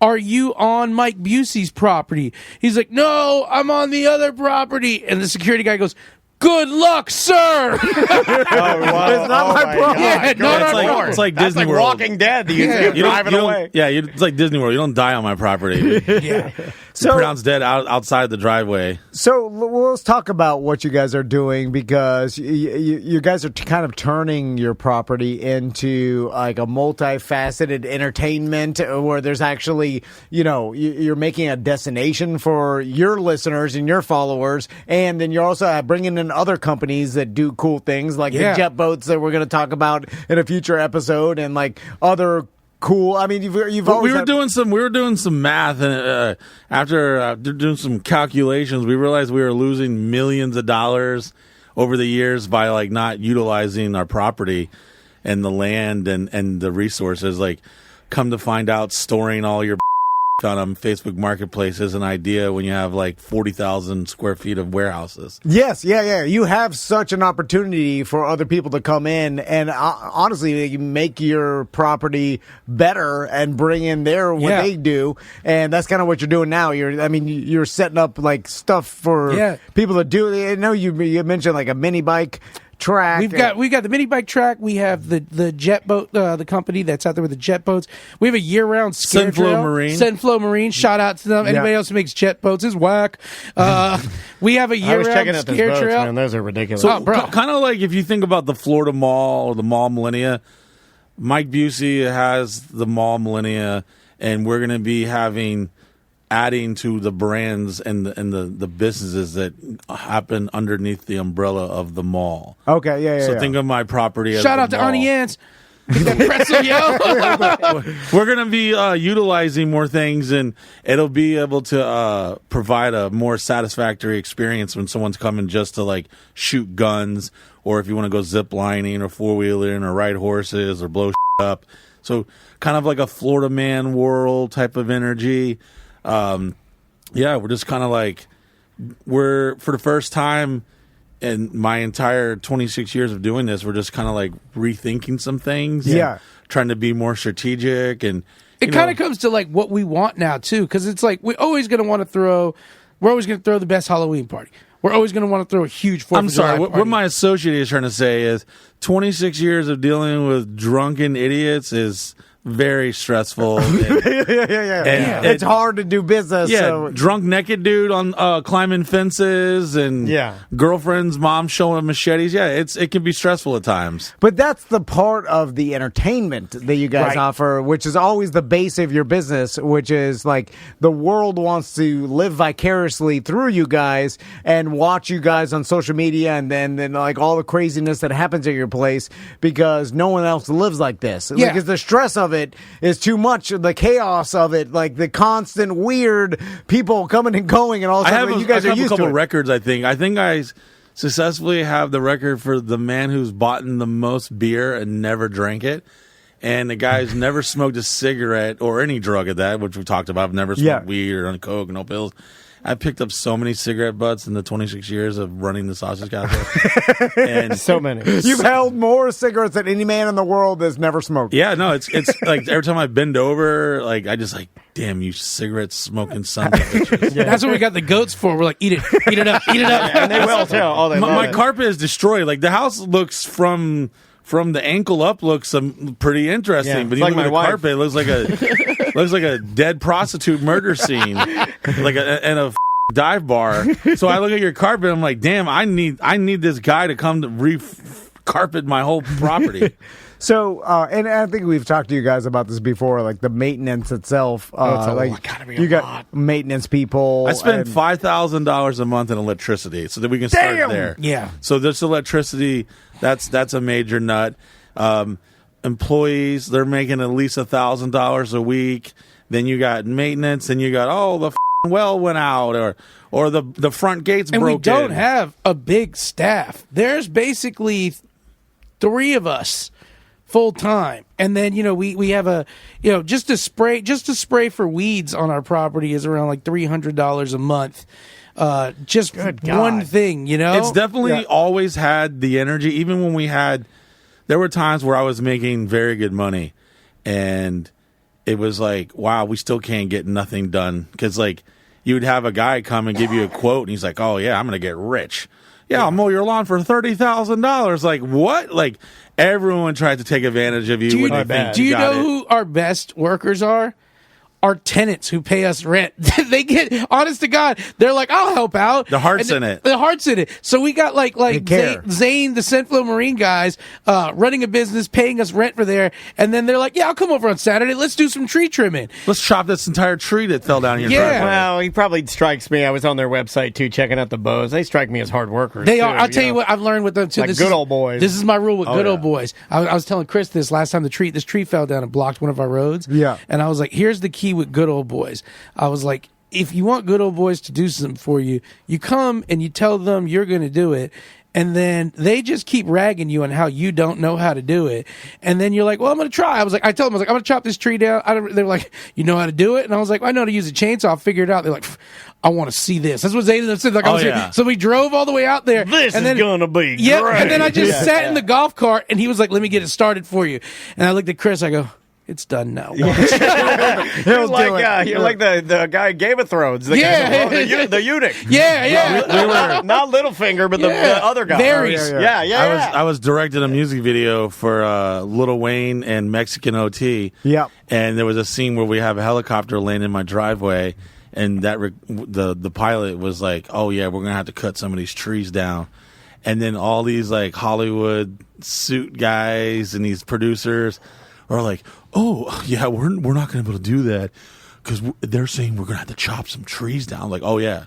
are you on Mike Busey's property? He's like, no, I'm on the other property. And the security guy goes, good luck, sir. It's not my problem. Yeah, it's like Disney That's like World. Walking Dead. You driving away. Yeah, it's like Disney World. You don't die on my property. Yeah. So pronounced dead outside the driveway. So let's talk about what you guys are doing because you guys are kind of turning your property into like a multifaceted entertainment where there's actually, you're making a destination for your listeners and your followers, and then you're also bringing in other companies that do cool things like the jet boats that we're going to talk about in a future episode, and like other cool. I mean, you've always we were doing some math, and after doing some calculations, we realized we were losing millions of dollars over the years by like not utilizing our property and the land and the resources. Like, come to find out, storing all your on Facebook Marketplace is an idea when you have like 40,000 square feet of warehouses. Yes, yeah. You have such an opportunity for other people to come in and honestly, you make your property better and bring in what they do, and that's kind of what you're doing now. You're setting up like stuff for people to do. I know you mentioned like a mini bike track. We've got the mini bike track. We have the jet boat, the company that's out there with the jet boats. We have a year-round scare trail. Sunflow Marine. Shout out to them. Anybody else who makes jet boats is whack. We have a year-round scare trail. Man, those are ridiculous. So, kind of like if you think about the Florida Mall or the Mall Millennia, Mike Busey has the Mall Millennia, and we're going to be adding to the brands and the businesses that happen underneath the umbrella of the mall. Okay, So think of my property as shout out the to mall. Arnie Yance. Pretzel, yo. We're going to be utilizing more things, and it'll be able to provide a more satisfactory experience when someone's coming just to like shoot guns, or if you want to go zip lining or four-wheeling or ride horses or blow up. So kind of like a Florida Man World type of energy. We're just kind of like, we're for the first time in my entire 26 years of doing this, we're just kind of like rethinking some things. Yeah. Trying to be more strategic. And it kind of comes to like what we want now too, because it's like we're always going to throw the best Halloween party. We're always going to want to throw a huge 4th I'm of July sorry, party. what my associate is trying to say is 26 years of dealing with drunken idiots is very stressful. And It's hard to do business. Yeah, So. drunk naked dude on climbing fences, and girlfriend's mom showing him machetes. Yeah, it can be stressful at times. But that's the part of the entertainment that you guys offer, which is always the base of your business, which is like the world wants to live vicariously through you guys and watch you guys on social media, and then like all the craziness that happens at your place, because no one else lives like this. Yeah. Like, it's the stress of it is too much, the chaos of it, like the constant weird people coming and going, and all of a sudden you guys are used a couple to it. records. I think I successfully have the record for the man who's bought the most beer and never drank it, and the guy's never smoked a cigarette or any drug at that, which we talked about. I've never smoked weed or done coke, no pills. I picked up so many cigarette butts in the 26 years of running the sausage cafe. And So many. You've held more cigarettes than any man in the world that's never smoked. yeah, no, it's like every time I bend over, like I just like, damn, you cigarette smoking son of a bitches. That's what we got the goats for. We're like, eat it up, eat it up. And they will too. Oh, they love My it. carpet is destroyed. Like the house looks from the ankle up looks pretty interesting, Yeah, but it's you like look at my the wife. carpet, it looks like a dead prostitute murder scene, like in a dive bar. So I look at your carpet, I'm like, damn, I need this guy to come to carpet my whole property. So, and I think we've talked to you guys about this before, like the maintenance itself. You got maintenance people. I spend and- $5,000 a month in electricity, so that we can start Damn! there. Yeah. So this electricity, that's a major nut. Employees, they're making at least $1,000 a week. Then you got maintenance, and you got the well went out, or the front gates And broke we don't in. have a big staff. There's basically 3 of us full time, and then we have a just to spray for weeds on our property is around like $300 a month. Just one thing, It's definitely always had the energy. Even when there were times where I was making very good money, and it was like, wow, we still can't get nothing done, because like you would have a guy come and give you a quote, and he's like, oh yeah, I'm gonna get rich. Yeah, I'll mow your lawn for $30,000. Like what? Like everyone tried to take advantage of you. Do you, when they think do you got know it. who our best workers are? Our tenants who pay us rent. They get, honest to God, they're like, I'll help out. The heart's And in it. The heart's in it. So we got like care. Zane, the Senflow Marine guys, running a business, paying us rent for there. And then they're like, yeah, I'll come over on Saturday. Let's do some tree trimming. Let's chop this entire tree that fell down here. Yeah. Well, he probably strikes me. I was on their website too, checking out the bows. They strike me as hard workers. They too, are. I'll tell you what, I've learned with them too. Like This good is- old boys. This is my rule with good yeah. old boys. I was telling Chris this last time this tree fell down and blocked one of our roads. Yeah. And I was like, here's the key with good old boys. I was like, if you want good old boys to do something for you, you come and you tell them you're going to do it. And then they just keep ragging you on how you don't know how to do it. And then you're like, well, I'm going to try. I told them, I'm going to chop this tree down. They were like, you know how to do it? And I was like, I know how to use a chainsaw. I'll figure it out. They're like, I want to see this. That's what Zane and them said. Like, I was yeah. here. So we drove all the way out there. This and is gonna be yeah, great. and then I just sat in the golf cart, and he was like, let me get it started for you. And I looked at Chris. I go, it's done now. You're like the guy in Game of Thrones. The Yeah. guy, the eunuch. Yeah. Not Littlefinger, but the other guy. Varys. Yeah. I was directing a music video for Lil Wayne and Mexican OT. Yep. And there was a scene where we have a helicopter land in my driveway, and the pilot was like, "Oh yeah, we're gonna have to cut some of these trees down." And then all these like Hollywood suit guys and these producers are like, "Oh yeah, we're not gonna be able to do that because they're saying we're gonna have to chop some trees down." Like, "Oh yeah."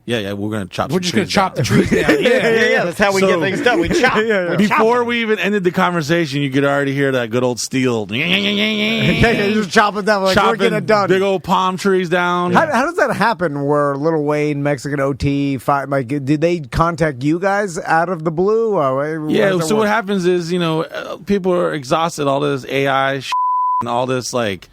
Yeah, we're going to chop. We're just going to chop the trees down. Yeah. That's how we get things done. We chop. Before we even ended the conversation, you could already hear that good old steel. Just chop it down. Like, we're getting it done. Big old palm trees down. How does that happen? Where Lil Wayne, Mexican OT, like, did they contact you guys out of the blue? So what happens is, people are exhausted. All this AI and all this like.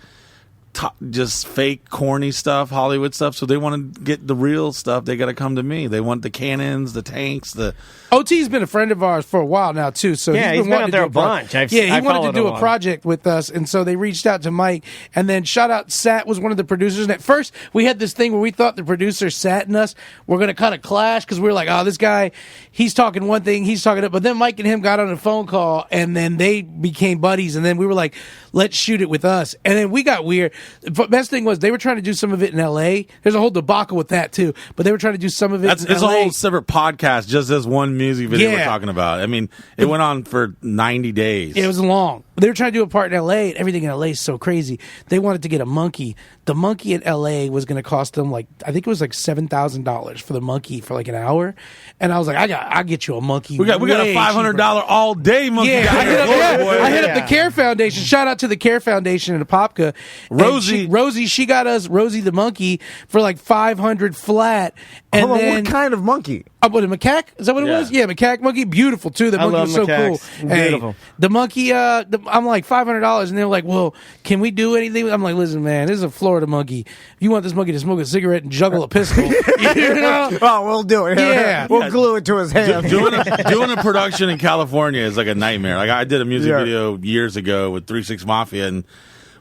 Just fake corny stuff, Hollywood stuff. So they want to get the real stuff. They got to come to me. They want the cannons, the tanks, the OT's been a friend of ours for a while now too. So he's been out there a bunch. He wanted to do a project with us, and so they reached out to Mike. And then shout out, Sat was one of the producers. And at first, we had this thing where we thought the producer Sat and us were going to kind of clash because we were like, "Oh, this guy, he's talking one thing, he's talking it." But then Mike and him got on a phone call, and then they became buddies. And then we were like, "Let's shoot it with us." And then we got weird. The best thing was they were trying to do some of it in L.A. There's a whole debacle with that too, but they were trying to do some of it. It's a whole separate podcast, just this one music video we're talking about. I mean, it went on for 90 days. It was long. They were trying to do a part in L.A. and everything in L.A. is so crazy. They wanted to get a monkey. The monkey in L.A. was going to cost them I think it was $7,000 for the monkey for like an hour. And I was like, I'll get you a monkey. We got a $500 all day monkey. Yeah, I hit up the Care Foundation. Shout out to the Care Foundation in Apopka. Rosie, she got us Rosie the monkey for like $500 flat. And what kind of monkey? What, a macaque? Is that what it was? Yeah, macaque monkey. Beautiful, too. The monkey was so cool. Beautiful. Hey, the monkey, I'm like, $500. And they're like, well, can we do anything? I'm like, listen, man, this is a Florida monkey. If you want this monkey to smoke a cigarette and juggle a pistol, you know? Oh, we'll do it. Yeah. We'll glue it to his hand. Doing a production in California is like a nightmare. Like, I did a music video years ago with 3 6 Mafia, and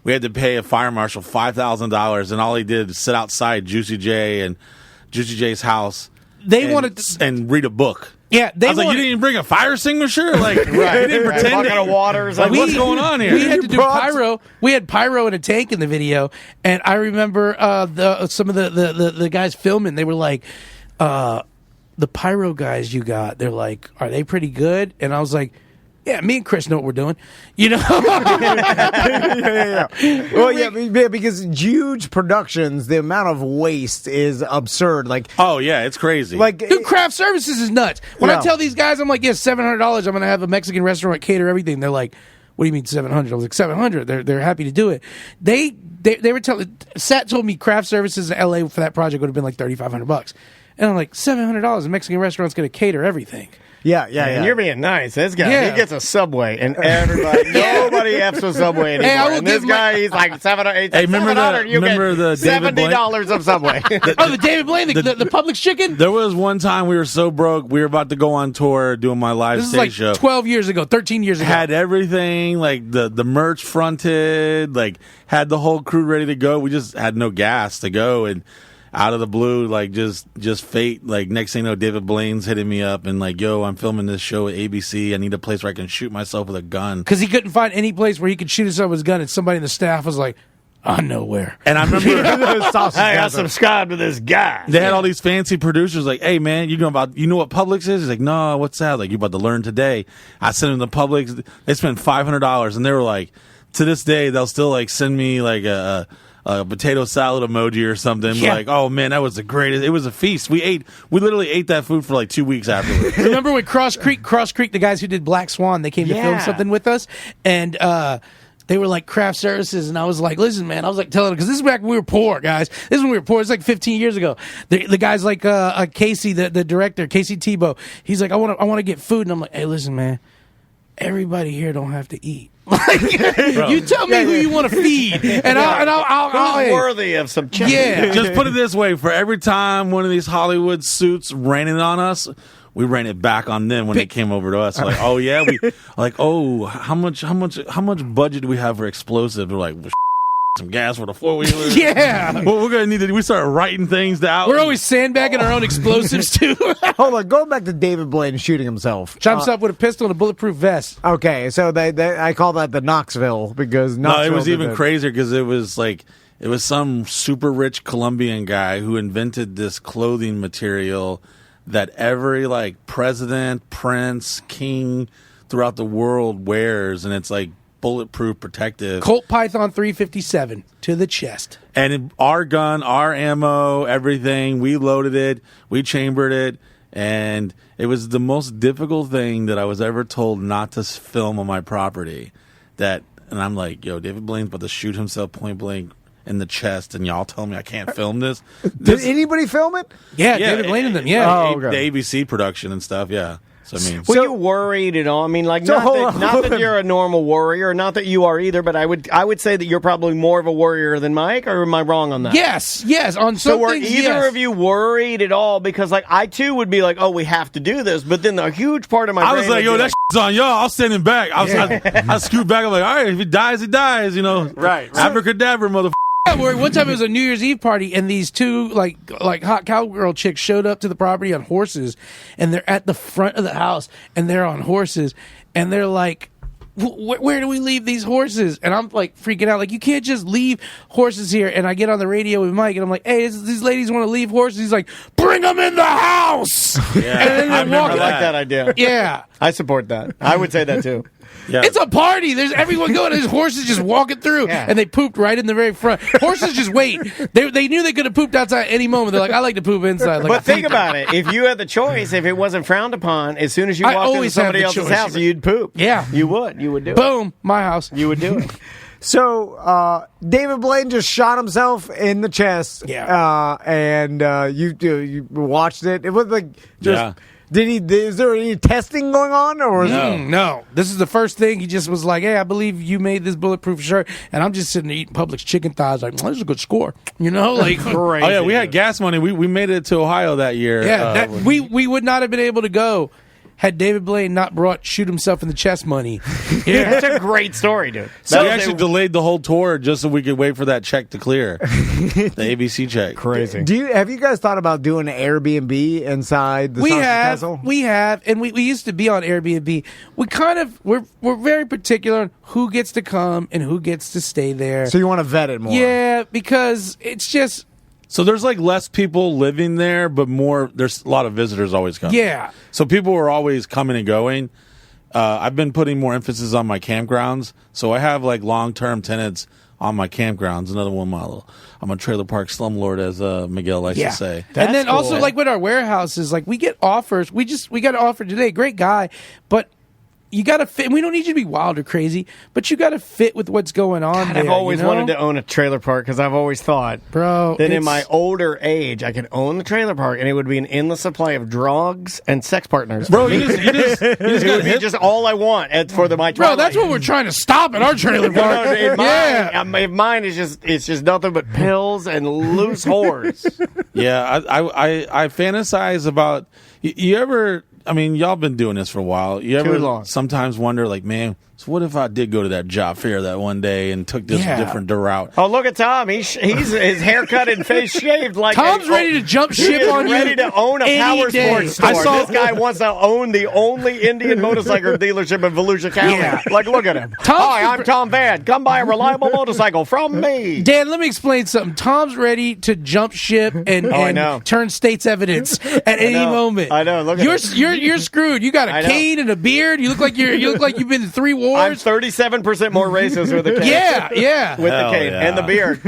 we had to pay a fire marshal $5,000, and all he did was sit outside Juicy J and Juicy J's house. Wanted and read a book. Yeah, I was like, you didn't even bring a fire extinguisher? Like, you didn't pretend bucket of water. Like, what's going on here? We had to do pyro. We had pyro in a tank in the video, and I remember some of the guys filming. They were like, the pyro guys you got. They're like, are they pretty good? And I was like, yeah, me and Chris know what we're doing. You know? yeah. Well, yeah, because huge productions, the amount of waste is absurd. Like, oh yeah, it's crazy. Like, dude, craft services is nuts. When I tell these guys, I'm like, yeah, $700. I'm going to have a Mexican restaurant cater everything. They're like, what do you mean $700? I was like, $700. They're happy to do it. They were telling. Sat told me craft services in LA for that project would have been like $3,500, and I'm like, $700. A Mexican restaurant's going to cater everything. Yeah. And you're being nice. This guy, he gets a Subway, and nobody F's with Subway anymore. Hey, and this guy, he's like $700. Hey, remember the $70 of Subway. The David Blaine, the Publix chicken. There was one time we were so broke, we were about to go on tour doing my live stage show. This is like 12 years ago, 13 years ago. Had everything, like the merch fronted, like had the whole crew ready to go. We just had no gas to go, and out of the blue, like just fate. Like next thing you know, David Blaine's hitting me up and like, yo, I'm filming this show at ABC. I need a place where I can shoot myself with a gun. Because he couldn't find any place where he could shoot himself with his gun, and somebody in the staff was like, I'm nowhere. And I remember I subscribed to this guy. They had all these fancy producers like, hey man, you know what Publix is? He's like, no, what's that? Like, you about to learn today. I sent them to Publix. They spent $500, and they were like, to this day, they'll still like send me like a potato salad emoji or something. Yeah. Like, oh man, that was the greatest. It was a feast. We literally ate that food for like 2 weeks afterwards. Remember when Cross Creek, the guys who did Black Swan, they came to film something with us, and they were like craft services, and I was like, listen, man, I was like telling them, because this is back when we were poor, guys. This is when we were poor. It's like 15 years ago. The guys like Casey, the director, Casey Tebow, he's like, I want to get food, and I'm like, hey, listen, man, everybody here don't have to eat. Like, you tell me who you want to feed, and I'll worthy of some chicken. Yeah. Just put it this way: for every time one of these Hollywood suits ran it on us, we ran it back on them when they came over to us. Like, oh yeah, we like, oh, how much budget do we have for explosives? We're like, some gas for the 4-wheeler. Yeah. Well, we're gonna need to. We start writing things down. We're always sandbagging our own explosives too. Hold on, going back to David Blaine shooting himself. Shot himself with a pistol and a bulletproof vest. Okay, so I call that the Knoxville because Knoxville. No, it was even crazier because it was some super rich Colombian guy who invented this clothing material that every like president, prince, king throughout the world wears, and it's like bulletproof protective. Colt Python 357 to the chest. And our gun, our ammo, everything, we loaded it, we chambered it, and it was the most difficult thing that I was ever told not to film on my property. And I'm like, yo, David Blaine's about to shoot himself point blank in the chest, and y'all tell me I can't film this. Did anybody film it? Yeah, David Blaine and them, yeah. The ABC production and stuff, yeah. So, I mean, were you worried at all? I mean, like, not that you're a normal warrior, not that you are either, but I would say that you're probably more of a warrior than Mike, or am I wrong on that? Yes. On some so were things, either of you worried at all? Because, like, I too would be like, oh, we have to do this, but then the huge part of my brain was like, yo, that shit's on y'all. I'll stand him back. I scoot back. I'm like, all right, if he dies, he dies. You know, right. Abracadabra, motherfucker. Yeah, one time it was a New Year's Eve party, and these two like hot cowgirl chicks showed up to the property on horses, and they're at the front of the house, and they're on horses, and they're like, where do we leave these horses? And I'm like freaking out, like, you can't just leave horses here. And I get on the radio with Mike, and I'm like, hey, these ladies want to leave horses. He's like, bring them in the house. Yeah, I like that idea. Yeah, I support that. I would say that too. Yeah. It's a party. There's everyone going. There's horses just walking through, and they pooped right in the very front. Horses just wait. They knew they could have pooped outside any moment. They're like, I like to poop inside. Like, but think about it. If you had the choice, if it wasn't frowned upon, as soon as you walked into somebody else's house, you'd poop. Yeah, you would. You would do it. Boom, my house. You would do it. So David Blaine just shot himself in the chest. Yeah, and you watched it. It was like just. Yeah. Is there any testing going on, or no? This is the first thing. He just was like, "Hey, I believe you made this bulletproof shirt," and I'm just sitting there eating Publix chicken thighs. Like, this is a good score, you know? Like, crazy. Oh yeah, we had gas money. We made it to Ohio that year. Yeah, we would not have been able to go had David Blaine not brought shoot himself in the chest money. Yeah, that's a great story, dude. So we actually delayed the whole tour just so we could wait for that check to clear, the ABC check. Crazy. Have you guys thought about doing an Airbnb inside the castle? We have, and we used to be on Airbnb. We're very particular on who gets to come and who gets to stay there. So you want to vet it more? Yeah, because it's just. So there's like less people living there, but there's a lot of visitors always coming. Yeah. So people are always coming and going. I've been putting more emphasis on my campgrounds. So I have like long-term tenants on my campgrounds. Another one model. I'm a trailer park slumlord, as Miguel likes to say. And then also like with our warehouses, like we get offers. We got an offer today. Great guy, but you got to fit. We don't need you to be wild or crazy, but you got to fit with what's going on. God, I've always wanted to own a trailer park because I've always thought, bro, that in my older age I could own the trailer park and it would be an endless supply of drugs and sex partners. Bro, you just it would be just all I want for my. Bro, that's what we're trying to stop at our trailer park. Mine is just nothing but pills and loose whores. Yeah, I fantasize about. You ever? I mean, y'all been doing this for a while. You ever sometimes wonder, like, man, so what if I did go to that job fair that one day and took this different route? Oh, look at Tom. He's his haircut and face shaved. Like Tom's ready to jump ship on you. Ready to own a power sports store. This guy wants to own the only Indian motorcycle dealership in Volusia County. Yeah. Like, look at him. Hi, I'm Tom Van. Come buy a reliable motorcycle from me. Dan, let me explain something. Tom's ready to jump ship and turn state's evidence at any moment. I know. Look at him. You're screwed. You got a cane and a beard. You look like you've been to 3 wars. I'm 37% more racist with a cane. Yeah. With the cane and the beard.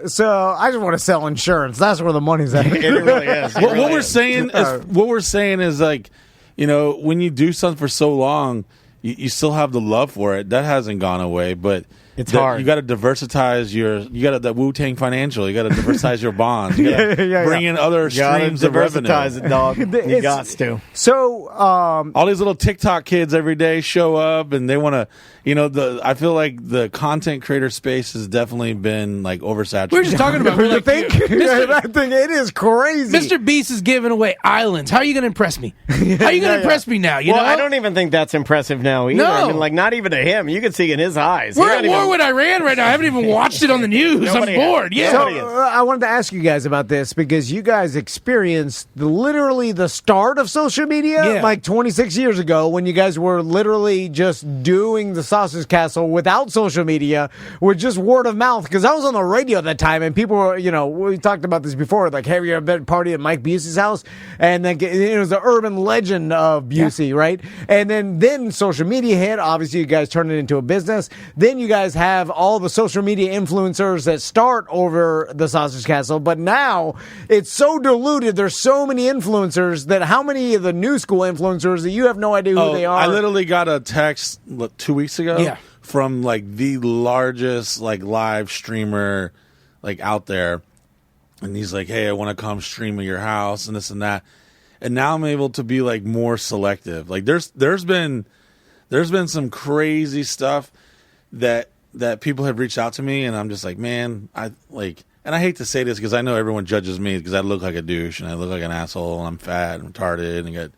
So I just want to sell insurance. That's where the money's at. It really is. What we're saying is like, you know, when you do something for so long, you still have the love for it. That hasn't gone away, but it's hard. You got to diversitize you got the Wu-Tang Financial. You got to diversize your bonds. You got to bring in other streams of revenue. It, dog. You got to. So all these little TikTok kids every day show up and they want to. You know, I feel like the content creator space has definitely been like oversaturated. We're just talking about I think it is crazy. Mr. Beast is giving away islands. How are you going to impress me? How are you going to impress me now? You know? I don't even think that's impressive now either. No. I mean, like, not even to him. You can see in his eyes. We're at war war with Iran right now. I haven't even watched it on the news. I'm bored. Yeah. So I wanted to ask you guys about this because you guys experienced literally the start of social media like 26 years ago when you guys were literally just doing the Sausage Castle without social media with just word of mouth. Because I was on the radio at that time and people were, we talked about this before, like, hey, you ever party at Mike Busey's house? And then it was the urban legend of Busey, right? And then social media hit. Obviously, you guys turned it into a business. Then you guys have all the social media influencers that start over the Sausage Castle. But now it's so diluted. There's so many influencers that how many of the new school influencers that you have no idea who they are? I literally got a text 2 weeks ago from like the largest like live streamer like out there. And he's like, hey, I want to come stream at your house and this and that. And now I'm able to be like more selective. Like there's been some crazy stuff that people have reached out to me, and I'm just like, man, and I hate to say this because I know everyone judges me because I look like a douche and I look like an asshole and I'm fat and retarded and got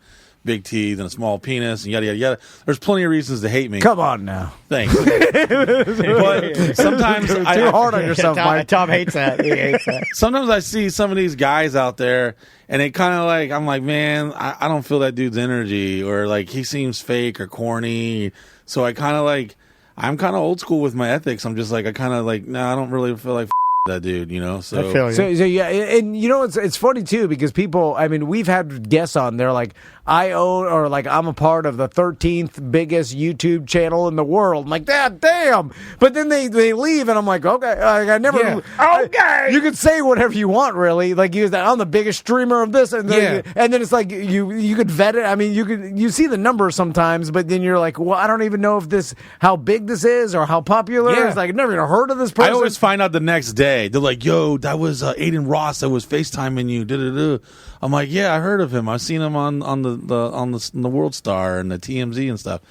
big teeth and a small penis and yada yada yada. There's plenty of reasons to hate me. Come on now. Thanks. But sometimes too hard on yourself, Mike. Tom hates that. He hates that. Sometimes I see some of these guys out there, and it kind of like I'm like, man, I don't feel that dude's energy, or like he seems fake or corny. So I kind of like, I'm kind of old school with my ethics. I'm just like, I kind of like, no, I don't really feel like that dude, So yeah, and it's funny too because people, I mean, we've had guests on. They're like, I own, or like, I'm a part of the 13th biggest YouTube channel in the world. I'm like, damn. But then they leave, and I'm like, okay, I never. Yeah. Okay. You can say whatever you want, really. Like, I'm the biggest streamer of this, and then it's like you could vet it. I mean, you see the numbers sometimes, but then you're like, well, I don't even know if how big this is or how popular. Yeah. It's like I've never even heard of this person. I always find out the next day. They're like, yo, that was Aiden Ross that was FaceTiming you. Da-da-da. I'm like, yeah, I heard of him. I've seen him on the World Star and the TMZ and stuff.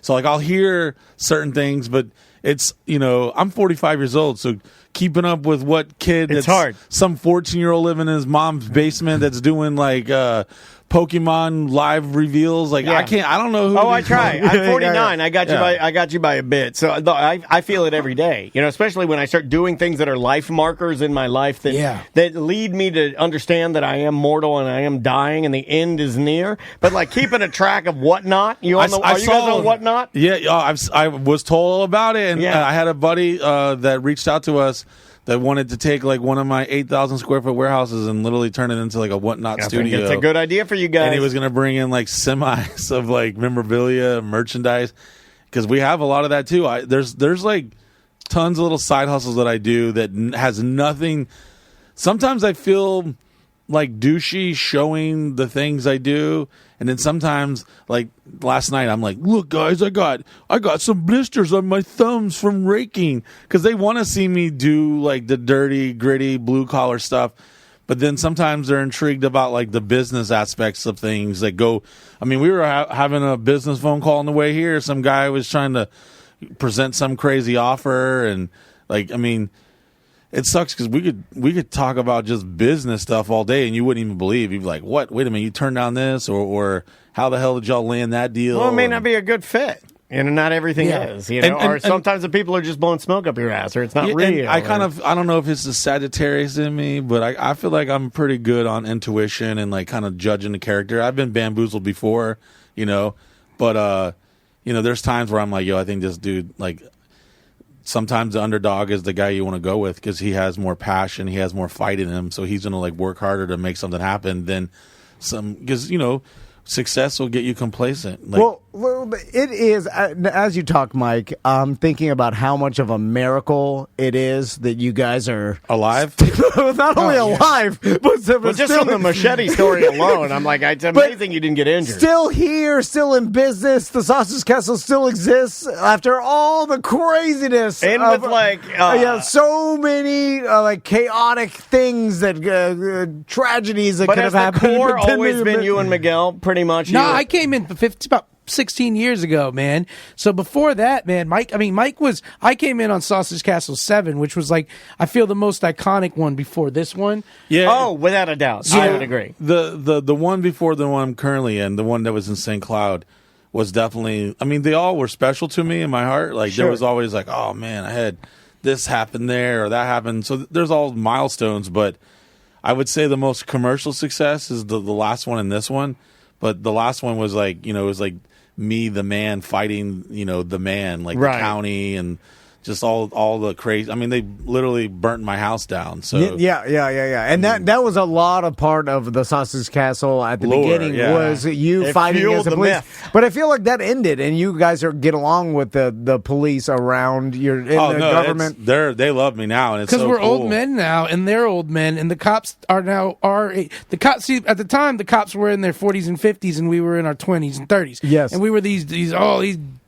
So like I'll hear certain things, but it's I'm 45 years old, so keeping up with what kid it's that's hard. Some 14-year-old living in his mom's basement that's doing like Pokemon live reveals. Like I don't know who. Oh, I try. I'm 49. Yeah. I got you by a bit. So I feel it every day. Especially when I start doing things that are life markers in my life that lead me to understand that I am mortal and I am dying and the end is near. But like keeping a track of whatnot. Are you guys on whatnot? Yeah, I was told all about it, and I had a buddy that reached out to us that wanted to take like one of my 8,000 square foot warehouses and literally turn it into like a whatnot studio. It's a good idea for you guys. And he was going to bring in like semis of like memorabilia, merchandise, because we have a lot of that too. There's like tons of little side hustles that I do that has nothing. Sometimes I feel like douchey showing the things I do, and then sometimes like last night I'm like, look guys, I got some blisters on my thumbs from raking, because they want to see me do like the dirty gritty blue collar stuff, but then sometimes they're intrigued about like the business aspects of things that go. I mean, we were having a business phone call on the way here. Some guy was trying to present some crazy offer, and like, I mean, it sucks because we could talk about just business stuff all day and you wouldn't even believe. You'd be like, what? Wait a minute, you turned down this? Or how the hell did y'all land that deal? Well, it may not be a good fit. Not everything is. Or sometimes the people are just blowing smoke up your ass, or it's not real. I don't know if it's the Sagittarius in me, but I feel like I'm pretty good on intuition and like kind of judging the character. I've been bamboozled before, but there's times where I'm like, yo, I think this dude, like, sometimes the underdog is the guy you want to go with because he has more passion, he has more fight in him, so he's going to like work harder to make something happen than some, because success will get you complacent. Like, well, it is, as you talk, Mike, I'm thinking about how much of a miracle it is that you guys are alive. Not only alive, but just from the machete story alone, I'm like, it's amazing you didn't get injured. Still here, still in business. The Sausage Castle still exists after all the craziness. And with like, so many like chaotic things that tragedies that could have happened. But has the core always been you and Miguel, pretty much? No, I came in about 16 years ago, man. So before that, man, I came in on Sausage Castle 7, which was like, I feel the most iconic one before this one. Yeah. Oh, without a doubt. Yeah. I would agree. The one before the one I'm currently in, the one that was in St. Cloud, was definitely. I mean, they all were special to me in my heart. Like Sure. there was always like, oh man, I had this happen there or that happened. So there's all milestones, but I would say the most commercial success is the last one and this one. But the last one was like, it was like me, the man, fighting, the man, like Right. the county and just all the crazy. I mean, they literally burnt my house down. So Yeah. And that was a lot of part of the Sausage Castle at the Lore, beginning yeah. was you It fighting fueled as a the police. myth. But I feel like that ended, and you guys get along with the police around your the government. They love me now, and it's Because so we're cool. old men now, and they're old men, and the cops are now the cops. See, at the time, the cops were in their 40s and 50s, and we were in our 20s and 30s. Yes. and we were these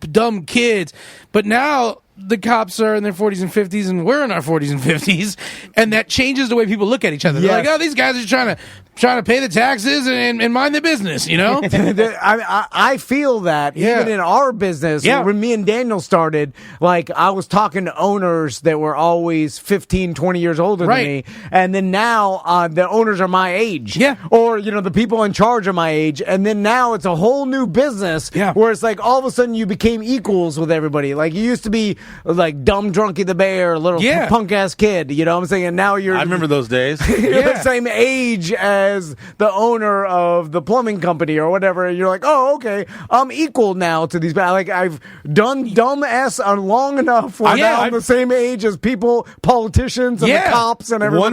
dumb kids. But now the cops are in their 40s and 50s, and we're in our 40s and 50s, and that changes the way people look at each other. They're Yes. like, "Oh, these guys are trying to pay the taxes and mind their business," I feel that Yeah. even in our business, Yeah. when me and Daniel started, like I was talking to owners that were always 15, 20 years older Right. than me. And then now the owners are my age. Yeah. Or, the people in charge are my age. And then now it's a whole new business Yeah. where it's like all of a sudden you became equals with everybody. Like you used to be like dumb Drunky the Bear, little Yeah. punk ass kid. You know what I'm saying? And now you're I remember those days. you're Yeah. the same age as the owner of the plumbing company or whatever. And you're like, oh, okay, I'm equal now to these. Like I've done dumb ass long enough where Yeah, now I'm I've- the same age as people, politicians, and Yeah. the cops and everybody.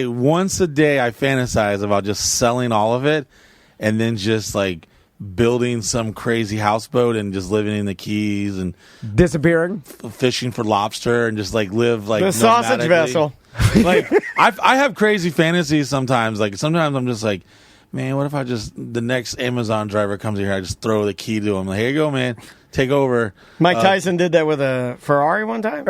Once a day, I fantasize about just selling all of it, and then just like building some crazy houseboat and just living in the Keys and disappearing. fishing for lobster and just like live like The sausage nomadically. vessel. Like I have crazy fantasies sometimes. Like sometimes I'm just like, man, what if the next Amazon driver comes here, I just throw the key to him. Like, here you go, man, take over. Mike Tyson did that with a Ferrari one time.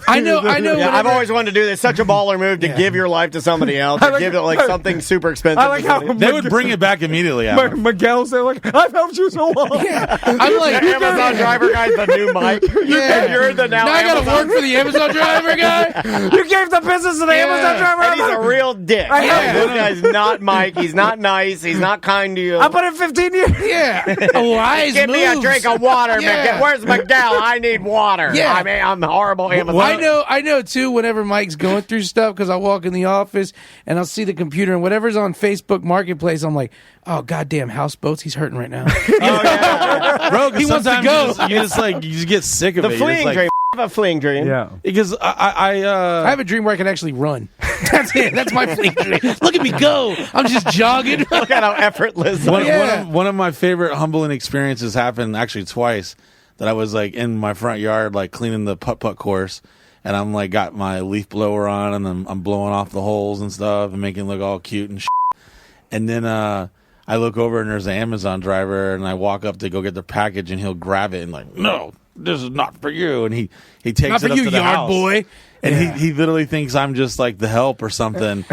I know. Yeah, I've whenever- always wanted to do this. Such a baller move to give your life to somebody else, or give it like something super expensive. I like how They would bring it back immediately. After. Miguel said, like, I've helped you so long. I'm like, The Amazon driver guy's the new Mike. Yeah. You're the now I gotta Amazon. work for the Amazon driver guy. You gave the business to the Yeah. Amazon driver. And he's a real dick. I know. This guy's not Mike. He's not nice. He's not kind to you. I put in 15 years. Yeah, a wise Give me a moves. drink of water, Yeah. Miguel. Where's Miguel? I need water. Yeah. I mean, I'm the horrible Amazon. I know too. Whenever Mike's going through stuff, because I walk in the office and I'll see the computer and whatever's on Facebook Marketplace, I'm like, oh goddamn, houseboats. He's hurting right now. Bro, He wants to sometimes go. You just get sick of The it. You're fleeing just like, dream. I have a fleeing dream. Yeah. Because I have a dream where I can actually run. That's it. That's my fleet dream. Look at me go. I'm just jogging. Look at how effortless. One of my favorite humbling experiences happened actually twice. That I was like in my front yard, like cleaning the putt-putt course, and I'm like got my leaf blower on, and I'm blowing off the holes and stuff, and making it look all cute and shit. And then I look over and there's an Amazon driver, and I walk up to go get the package, and he'll grab it and like, no, this is not for you, and he takes Not it for up you, to the yard house. boy. And he literally thinks I'm just like the help or something.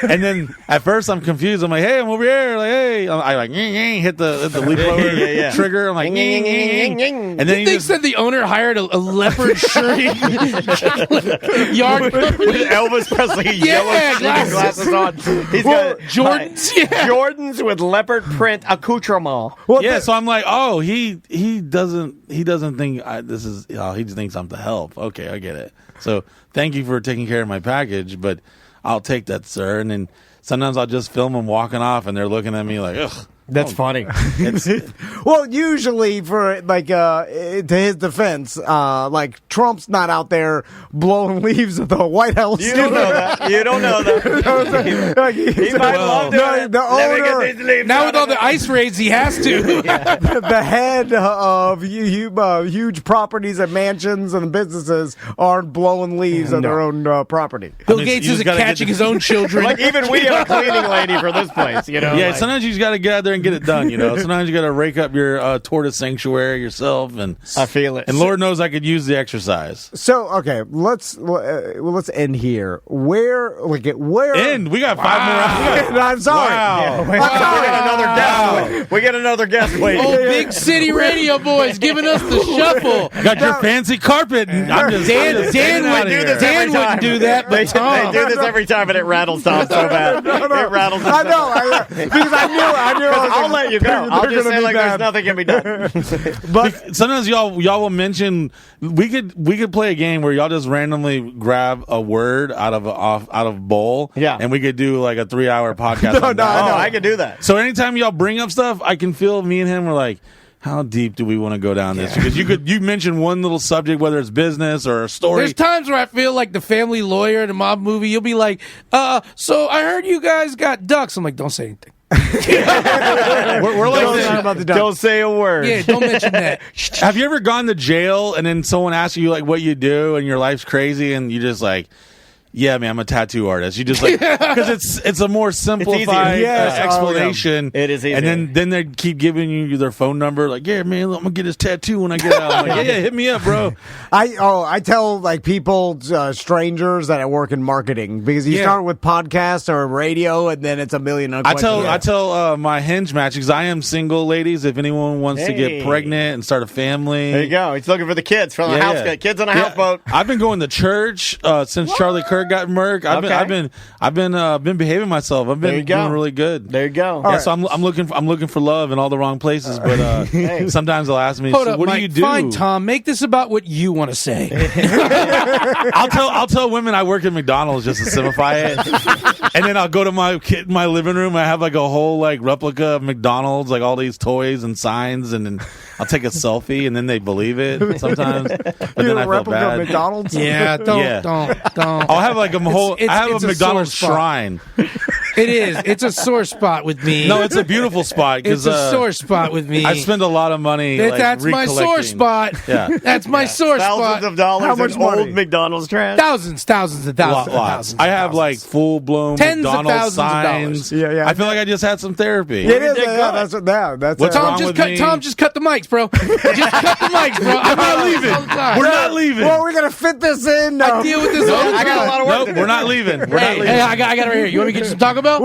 And then at first I'm confused. I'm like, hey, I'm over here. Like, hey, I like hit the leaf blower trigger. I'm like, and then He thinks that the owner hired a leopard shirting yard company. Elvis Presley Yeah, yellow glasses. glasses on. He's got Jordans. Yeah. Jordans with leopard print accoutrement. yeah, so I'm like, oh, he doesn't think this is. Oh, he just thinks I'm the help. Okay, I get it. So thank you for taking care of my package, but I'll take that, sir. And then sometimes I'll just film them walking off, and they're looking at me like, ugh. That's funny. Well, usually for like to his defense, like Trump's not out there blowing leaves at the White House. You don't know that. You don't know that. Like, He might love doing it. the Let me get owner, these leaves Now out with of all the it. ice raids, he has to. the head of huge properties and mansions and businesses aren't blowing leaves on their own property. Bill mean, Gates you just isn't gotta get catching the- his own children. Like even we have a cleaning lady for this place, you know. Yeah, like, sometimes you just got to get out there and get it done, you know. Sometimes you got to rake up your tortoise sanctuary yourself, and I feel it. And Lord knows I could use the exercise. So okay, let's end here. Where End. We got 5 more hours. I'm sorry. Wow. I'm sorry. Another death We got another guest waiting. Oh, big city radio boys giving us the shuffle. Got your fancy carpet. And I'm just Dan wouldn't do that, but Tom. They do this every time, and it rattles Tom so bad. It rattles him I know, because I knew. I'll let you go. I'll just say like there's nothing can be done. But sometimes y'all will mention we could play a game where y'all just randomly grab a word out of bowl, and we could do like a 3-hour podcast. I could do that. So anytime y'all bring up stuff, I can feel me and him are like, how deep do we want to go down this? Because you mention one little subject, whether it's business or a story. There's times where I feel like the family lawyer in a mob movie. You'll be like, so I heard you guys got ducks. I'm like, don't say anything. we're like, don't say a word. Yeah, don't mention that. Have you ever gone to jail and then someone asks you like what you do and your life's crazy and you just like, yeah, man, I'm a tattoo artist. You just like because it's a more simplified explanation. It is easy. And then they keep giving you their phone number. Like, yeah, man, I'm gonna get his tattoo when I get out. I'm like, yeah, hit me up, bro. I tell like people, strangers that I work in marketing because you start with podcasts or radio and then it's a million. I tell my Hinge match because I am single, ladies. If anyone wants to get pregnant and start a family, there you go. He's looking for the kids from the house. Kids on a houseboat. I've been going to church since Charlie Kirk got murked. I've been behaving myself. I've been doing really good. There you go. Yeah, so I'm looking for love in all the wrong places. But sometimes they'll ask me, Hold up, "What Mike, do you do?" Fine, Tom. Make this about what you want to say. I'll tell women I work at McDonald's just to simplify it, and then I'll go to my living room. I have like a whole like replica of McDonald's, like all these toys and signs, and then I'll take a selfie, and then they believe it sometimes. But then I feel bad. McDonald's? Yeah, don't. I'll have like a whole. I have a McDonald's shrine. It is. It's a sore spot with me. No, it's a beautiful spot. It's a sore spot with me. I spend a lot of money. That's my sore spot. Yeah, that's my sore spot. Thousands of dollars. How much old McDonald's trash? Thousands and thousands. I have like full blown McDonald's signs. Yeah. I feel like I just had some therapy. It is. That's what's Tom, wrong with me? Tom, just cut the mics, bro. Just cut the mics, bro. I'm not leaving. We're not leaving. Well, we're gonna fit this in. No. I deal with this all the time. I got a lot of work. Nope, we're not leaving. We're not leaving. Hey, I got it right here. You want me to get you some Taco Bell?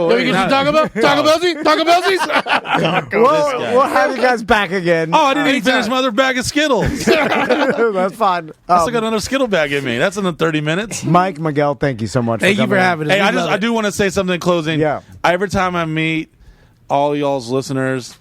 Let me get some Taco Bell. Taco Bellsies. We'll have you guys back again. Oh, I didn't even finish my other bag of Skittles. That's fine. I still got another Skittle bag in me. That's in the 30 minutes. Mike, Miguel, thank you so much. Thank you for having us. Hey, I do want to say something in closing. Yeah. Every time I meet all y'all's listeners,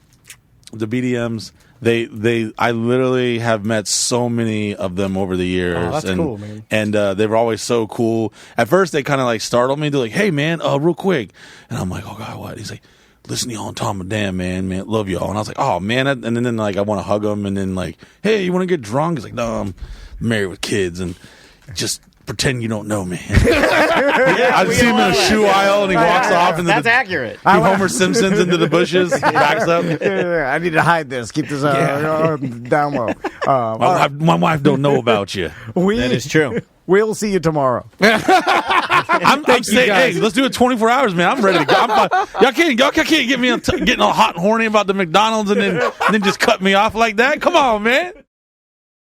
the BDMs, I literally have met so many of them over the years. Oh, that's cool, man. And they were always so cool. At first, they kind of like startled me. They're like, "Hey, man, real quick," and I'm like, "Oh God, what?" He's like, "Listen to y'all and Tom and Dan, man, love y'all." And I was like, "Oh man," and then like I want to hug him, and then like, "Hey, you want to get drunk?" He's like, "No, I'm married with kids," and just pretend you don't know me. I see him in a shoe aisle, and he walks off. And that's accurate. He Homer Simpsons into the bushes, backs up. I need to hide this. Keep this down low. My wife don't know about you. That is true. We'll see you tomorrow. I'm saying, hey, let's do it 24 hours, man. I'm ready to go. Y'all can't get me getting all hot and horny about the McDonald's and then just cut me off like that. Come on, man.